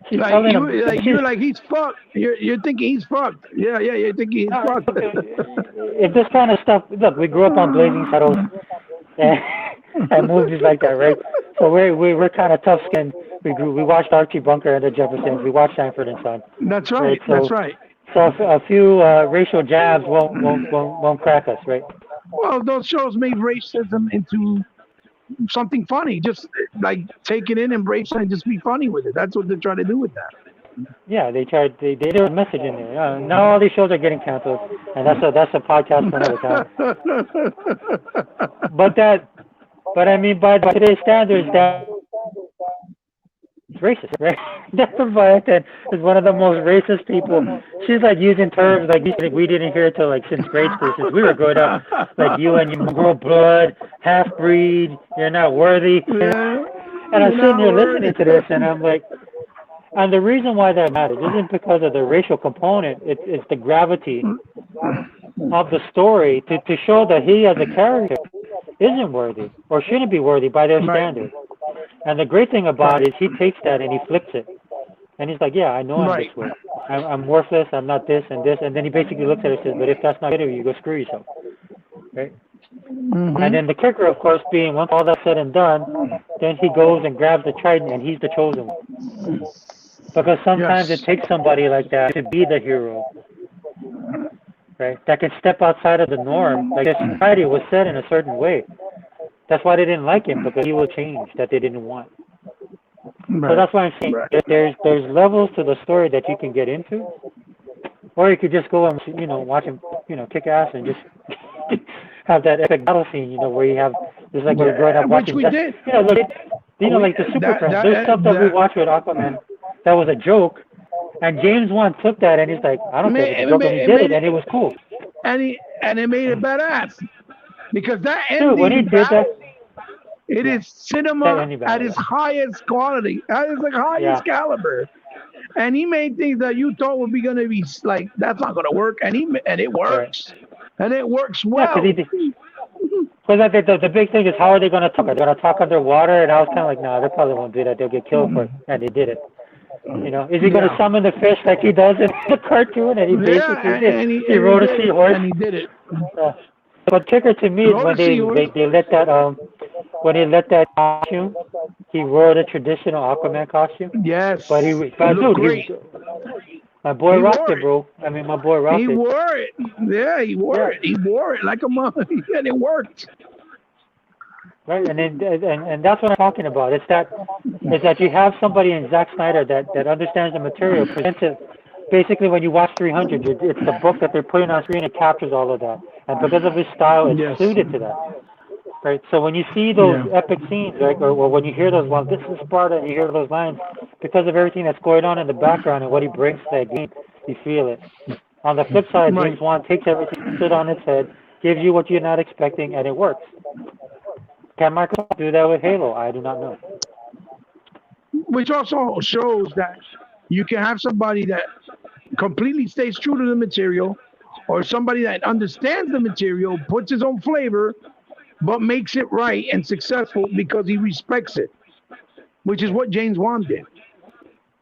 she's Like telling him she's you're like he's fucked. You're thinking he's fucked. Yeah, yeah, you're thinking he's fucked. look, if this kind of stuff. Look, we grew up on Blazing Saddles and, and movies like that, right? So we're kind of tough skinned. We watched Archie Bunker and the Jeffersons. We watched Sanford and Son, That's right? right. That's So right. a few racial jabs won't crack us, right? Well, those shows made racism into something funny. Just like take it in, embrace it, and just be funny with it. That's what they're trying to do with that. Yeah, they tried. There was a message in there. Now all these shows are getting canceled, and that's a podcast for another time. But I mean, by today's standards, that's racist, right? That's Leviathan is one of the most racist people. She's like using terms like we didn't hear till like since grade school, since we were growing up. Like you and your mongrel blood, half breed, you're not worthy. Yeah, And I'm you're sitting not here listening worthy. to this, and I'm like, and the reason why that matters isn't because of the racial component. It's the gravity of the story to show that he as a character isn't worthy or shouldn't be worthy by their Right, standards. And the great thing about right, it is he takes that and he flips it. And he's like, yeah, I know I'm this right. way. I'm worthless. I'm not this and this. And then he basically looks at it and says, but if that's not it, you go screw yourself. Right? And Hmm. then the kicker, of course, being once all that's said and done, then he goes and grabs the trident and he's the chosen one. Because sometimes it Yes. takes somebody like that to be the hero, right? That can step outside of the norm. Like this society was set in a certain way. That's why they didn't like him because he will change that they didn't want. So Right. that's why I'm saying Right. that there's levels to the story that you can get into, or you could just go and watch him kick ass and just have that epic battle scene, where you have, it's like we're growing Yeah, up which watching, we did. look, like the Super That Friends. that There's stuff that we that watched with Aquaman that was a joke, and James Wan took that and he's like, I don't care if it's a joke, and he did it, and it was cool. and it made it badass because that Dude, when he ending did that, battle, it yeah, is that cinema ending at battle, its highest quality, at its like yeah, highest caliber. And he made things that you thought would be gonna be like that's not gonna work, and it right, works, and it works yeah, because well. the big thing is how are they going to talk? Are they going to talk underwater? And I was kind of like, no, they probably won't do that. They'll get killed for it, and they did it. Is he going to Yeah, summon the fish like he does in the cartoon? And he yeah, basically did. He and he rode a did it, seahorse. and he did it. Uh, but kicker to me is Rode when a seahorse. they let that when he let that costume, he wore the traditional Aquaman costume. But Yes, it looked dude, great. my boy He rocked wore it, it. bro. I mean, my boy rocked He it. wore it. Yeah, he wore Yeah, it. He wore it like a mother, and it worked. right. And that's what I'm talking about. It's that you have somebody in Zack Snyder that understands the material, presents it. Basically, when you watch 300, it's the book that they're putting on screen. It captures all of that, and because of his style, it's Yes. suited to that. Right. So when you see those Yeah. epic scenes, right, or when you hear those, well, this is Sparta, and you hear those lines, because of everything that's going on in the background and what he brings to that game, you feel it. On the flip side, Right. James Wan takes everything, puts it on its head, gives you what you're not expecting, and it works. Can Microsoft do that with Halo? I do not know. Which also shows that you can have somebody that completely stays true to the material, or somebody that understands the material, puts his own flavor, but makes it right and successful because he respects it, which is what James Wan did.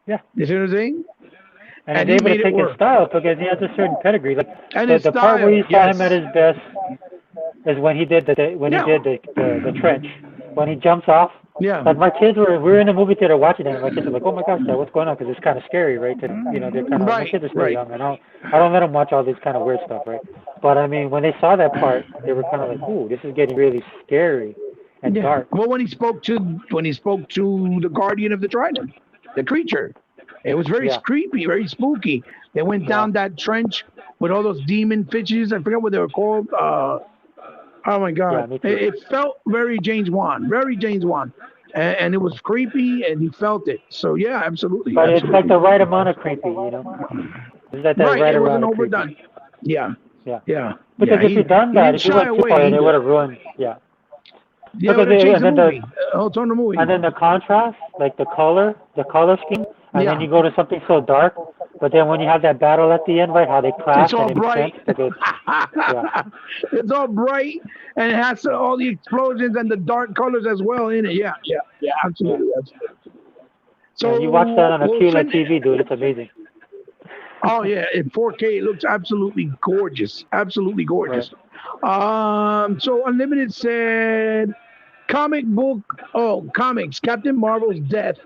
Yeah. You see what I'm saying? And And he's he able to made it take his work. style because he has a certain pedigree. Like And the his the part where style, you saw him at yes. his best is when he did Yeah. the trench, when he jumps off. Yeah. Like we were in the movie theater watching it, and my kids are like, "Oh my gosh, Dad, what's going on?" Because it's kind of scary, right? They're kind of my Right. kids are still Right. young, and I don't let them watch all this kind of weird stuff, right? But I mean, when they saw that part, they were kind of like, "Ooh, this is getting really scary and Yeah. dark." Well, when he spoke to the guardian of the Trident, the creature, it was very Yeah, creepy, very spooky. They went yeah, down that trench with all those demon fishes. I forget what they were called. Oh my yeah, God! me too. It felt very James Wan, very James Wan, and it was creepy, and he felt it. So yeah, absolutely, But it's like absolutely. the right amount of creepy. It's like that Right, right it around wasn't of creepy. overdone. Yeah, Yeah. yeah, Because yeah. if he done He that, didn't if he shy went too away far, it either. would have ruined. Yeah. Yeah, it Because would have changed and the then movie, whole tone of the movie. the contrast, like the color scheme, and then Yeah, you go to something so dark, but then when you have that battle at the end, right, how they it's clash all and it makes sense bright. because yeah, It's all bright, and it has all the explosions and the dark colors as well in it. Yeah, yeah, yeah, yeah, absolutely, absolutely. yeah. You watch that So on a we'll QLED send it. TV, dude. It's amazing. Oh yeah, in 4K, it looks absolutely gorgeous, absolutely Right. gorgeous. So Unlimited said, comic book, comics. Captain Marvel's death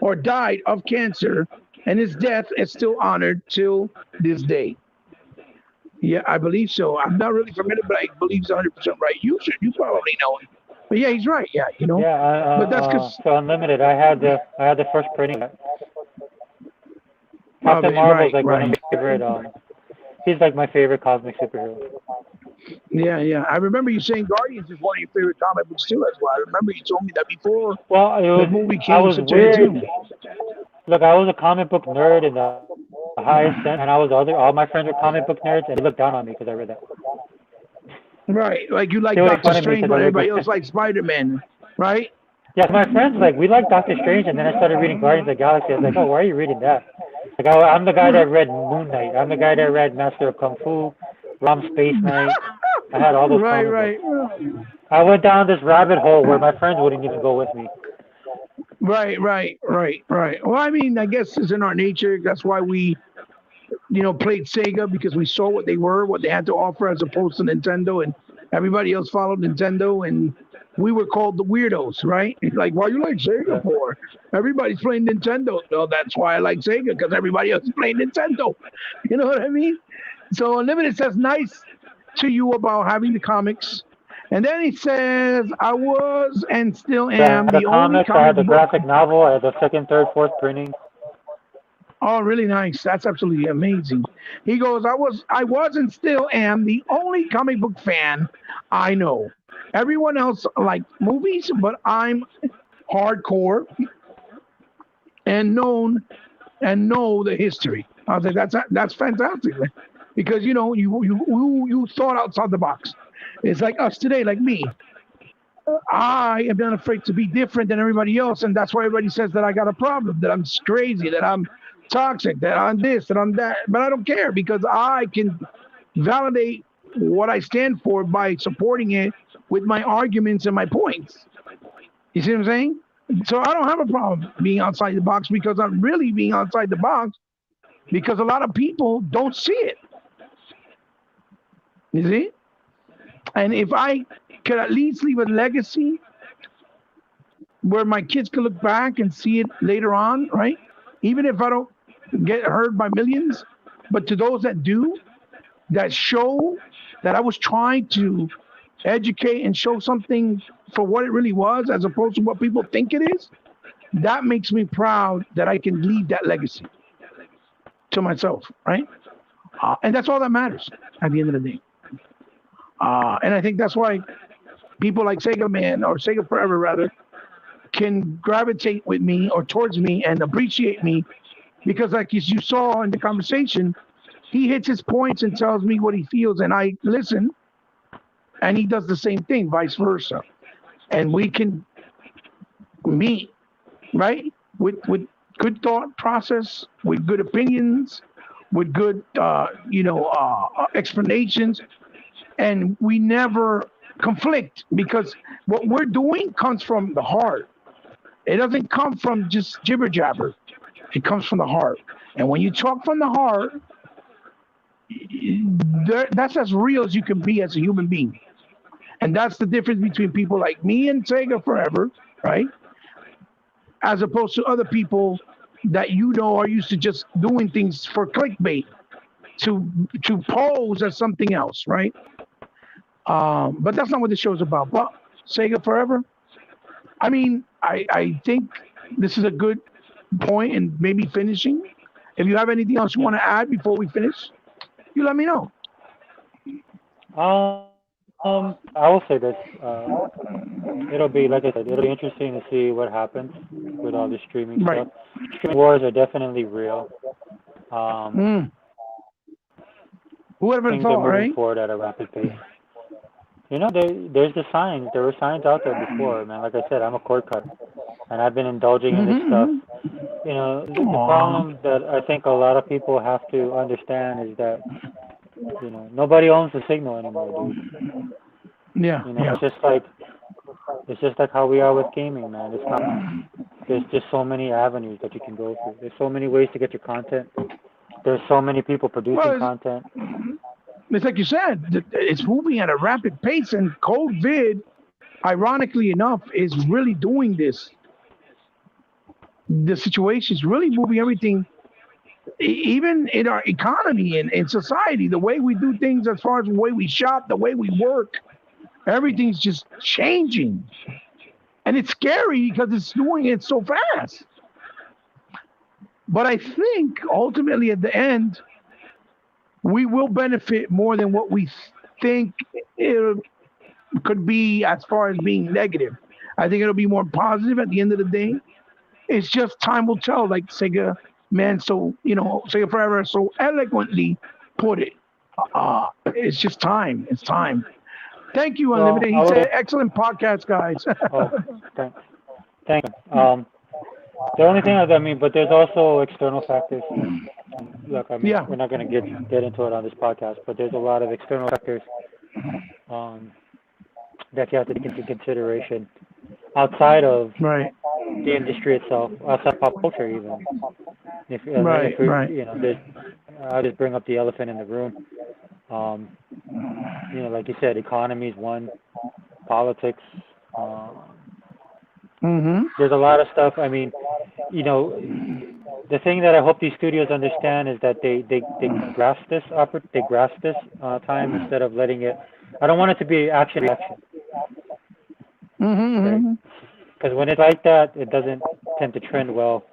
or died of cancer, and his death is still honored till this day. Yeah, I believe so. I'm not really familiar, but I believe he's 100% right. You probably know him. But yeah, he's right. Yeah, Yeah. But that's because So Unlimited, I had the first printing. of Captain it. Marvel is Right, like one of right. my favorite. He's like my favorite cosmic superhero. Yeah, yeah. I remember you saying Guardians is one of your favorite comic books too, as well. I remember you told me that before Well, the movie I came was such a hit weird. too. Look, I was a comic book nerd in the highest sense, and all my friends were comic book nerds, and they looked down on me because I read that. Right, like you They like would make Doctor fun of me Strange, because but I read everybody the. else likes Spider-Man, right? Yeah, my friends like we like Doctor Strange, and then I started reading Guardians of the Galaxy. I was like, oh, why are you reading that? Like, I'm the guy that read Moon Knight. I'm the guy that read Master of Kung Fu, Rom Space Knight. I had all those Right, comic right, books. I went down this rabbit hole where my friends wouldn't even go with me. right. Well, I mean, I guess it's in our nature. That's why we, played Sega because we saw what they were, what they had to offer, as opposed to Nintendo, and everybody else followed Nintendo, and we were called the weirdos, right? Like, why you like Sega Yeah. for? Everybody's playing Nintendo. No, that's why I like Sega because everybody else is playing Nintendo. You know what I mean? So Unlimited says nice to you about having the comics. And then he says, I was and still I am had the the only comics, I had comic the book. graphic novel, I had the second, third, fourth printing. Oh, really nice. That's absolutely amazing. He goes, I was and still am the only comic book fan I know. Everyone else like movies, but I'm hardcore and know the history. I was like, that's fantastic, man. Because you thought outside the box. It's like us today, like me. I am not afraid to be different than everybody else, and that's why everybody says that I got a problem, that I'm crazy, that I'm toxic, that I'm this, that I'm that. But I don't care because I can validate what I stand for by supporting it with my arguments and my points. You see what I'm saying? So I don't have a problem being outside the box because I'm really being outside the box because a lot of people don't see it. You see? And if I could at least leave a legacy where my kids could look back and see it later on, right? Even if I don't get heard by millions, but to those that do, that show that I was trying to educate and show something for what it really was as opposed to what people think it is, that makes me proud that I can leave that legacy to myself, right? And that's all that matters at the end of the day. And I think that's why people like Sega Man or Sega Forever rather can gravitate with me or towards me and appreciate me because, like as you saw in the conversation, he hits his points and tells me what he feels, and I listen, and he does the same thing, vice versa, and we can meet right with good thought process, with good opinions, with good explanations, and we never conflict because what we're doing comes from the heart. It doesn't come from just jibber jabber. It comes from the heart. And when you talk from the heart, that's as real as you can be as a human being. And that's the difference between people like me and Sega Forever, right? As opposed to other people that are used to just doing things for clickbait to pose as something else, right? But that's not what the show's about. But Sega Forever, I mean, I think this is a good point and maybe finishing. If you have anything else you want to add before we finish, you let me know. I will say this. It'll be, like I said, it'll be interesting to see what happens with all the streaming Right. stuff. Streaming wars are definitely real. Um, Mm. Who would have Things are thought, moving right? forward at a rapid pace. There's the signs. There were signs out there before, man. Like I said, I'm a cord cutter, and I've been indulging in this stuff. Mm-hmm. The Aw. problem that I think a lot of people have to understand is that, nobody owns the signal anymore, dude. Yeah, yeah. It's just like how we are with gaming, man. It's not. There's just so many avenues that you can go through. There's so many ways to get your content. There's so many people producing Well, content. it's like you said, it's moving at a rapid pace, and COVID, ironically enough, is really doing this. The situation is really moving everything, even in our economy and in society, the way we do things as far as the way we shop, the way we work, everything's just changing. And it's scary because it's doing it so fast. But I think ultimately at the end, we will benefit more than what we think it could be as far as being negative. I think it'll be more positive at the end of the day. It's just time will tell, like Sega Man, so Sega Forever so eloquently put it. It's just time. It's time. Thank you, Well, Unlimited. I He would. said, "Excellent podcast, guys." Oh, thank, thank you. The only thing but there's also external factors. Look, Yeah. we're not going to get into it on this podcast, but there's a lot of external factors um, that you have to take into consideration outside of Right. the industry itself, outside pop culture even. If Right. Right. we, there's, I'll just bring up the elephant in the room. Um, like you said, economy is one, politics. Um, Mm-hmm. there's a lot of stuff. You know, the thing that I hope these studios understand is that they grasp this time instead of letting it. I don't want it to be action reaction, okay? Mm-hmm. Because when it's like that, it doesn't tend to trend well.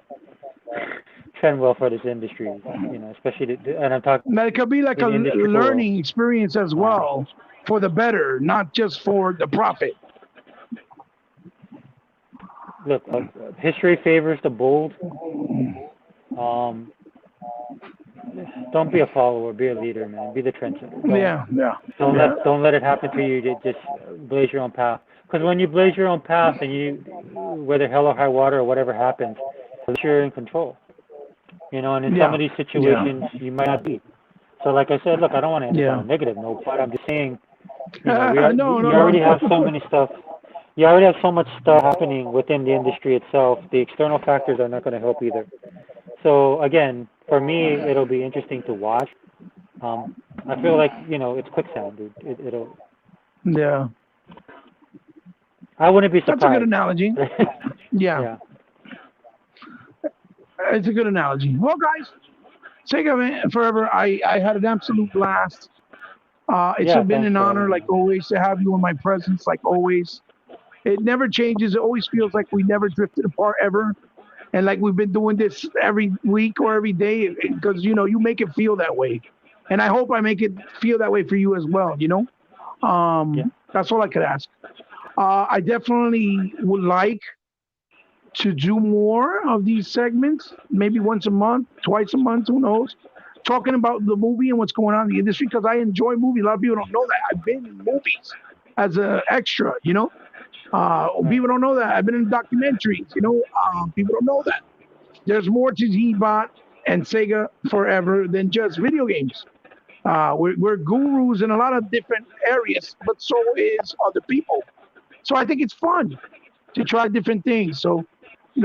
trend well for this industry. You know, especially and I'm talking That it could be like a the industry for learning experience as well for the better, not just for the profit. look. History favors the bold. Don't be a follower. Be a leader, man. Be the trendsetter. Yeah, yeah, Don't yeah, let it happen to you to just blaze your own path. Because when you blaze your own path and you, whether hell or high water or whatever happens, you're in control. You know, and in some yeah, of these yeah, situations, you might not be. So, like I said, look, I don't want to end this on yeah. a negative note, but I'm just saying, you know, we are, No, you no, already have no. so many stuff. You already have so much stuff happening within the industry itself. The external factors are not going to help either. So again, for me, it'll be interesting to watch. Um, I feel like it's quicksand, dude. It'll. Yeah, I wouldn't be that's a good surprised. analogy. Yeah, Yeah. it's a good analogy. Well, guys, Sega Forever, I had an absolute blast. It's Yeah. been Thanks an for honor, having me, like man. always, to have you in my presence, like always. It never changes. It always feels like we never drifted apart ever. And like we've been doing this every week or every day because, you make it feel that way. And I hope I make it feel that way for you as well. Yeah. That's all I could ask. I definitely would like to do more of these segments, maybe once a month, twice a month, who knows? Talking about the movie and what's going on in the industry because I enjoy movies. A lot of people don't know that. I've been in movies as an extra. Right. People don't know that. I've been in documentaries. People don't know that. There's more to G-Bot and Sega Forever than just video games. We're gurus in a lot of different areas, but so is other people. So I think it's fun to try different things. So,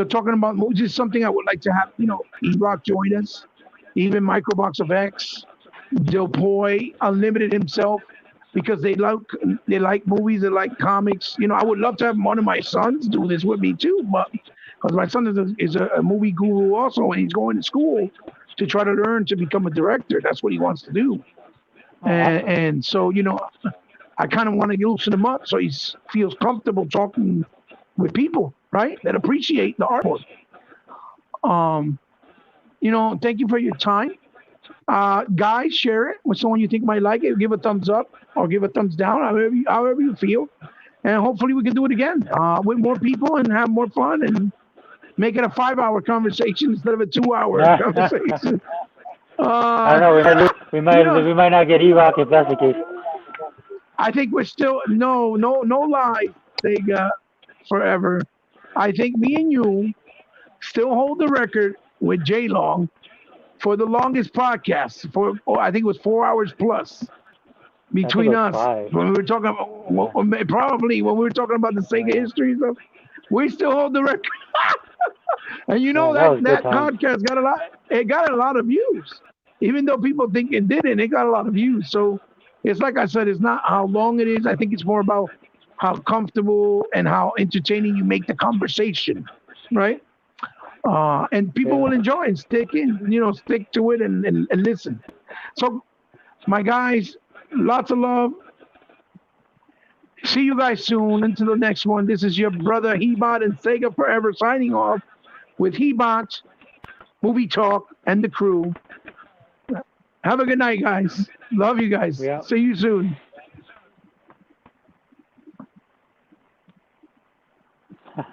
talking about movies is something I would like to have, E-Rock join us, even Microbox of X, Del Poi, Unlimited himself, because they like movies, they like comics. I would love to have one of my sons do this with me too, but because my son is a movie guru also, and he's going to school to try to learn to become a director. That's what he wants to do. Oh, And, awesome. and so, I kind of want to loosen him up so he feels comfortable talking with people, right? That appreciate the art form. Um, thank you for your time. Guys, share it with someone you think might like it. Give a thumbs up or give a thumbs down, however you feel. And hopefully we can do it again with more people and have more fun and make it a 5-hour conversation instead of a 2-hour conversation. I don't Uh, know. We might not get E-Rock if that's the case. I think we're still no lie, Sega Forever. I think me and you still hold the record with J Long for the longest podcast. I think it was 4 hours plus I think it between was us five. when we were talking about Yeah. probably when we were talking about the Sega Yeah. history stuff. We still hold the record, and Yeah. That that was good that times. podcast got a lot. It got a lot of views, even though people think it didn't. It got a lot of views. So it's like I said, it's not how long it is. I think it's more about how comfortable and how entertaining you make the conversation, right? And people Yeah. will enjoy and stick to it and listen. So, my guys, lots of love. See you guys soon. Until the next one, this is your brother Hebot and Sega Forever signing off with Hebot, Movie Talk, and the crew. Have a good night, guys. Love you guys. Yeah. See you soon.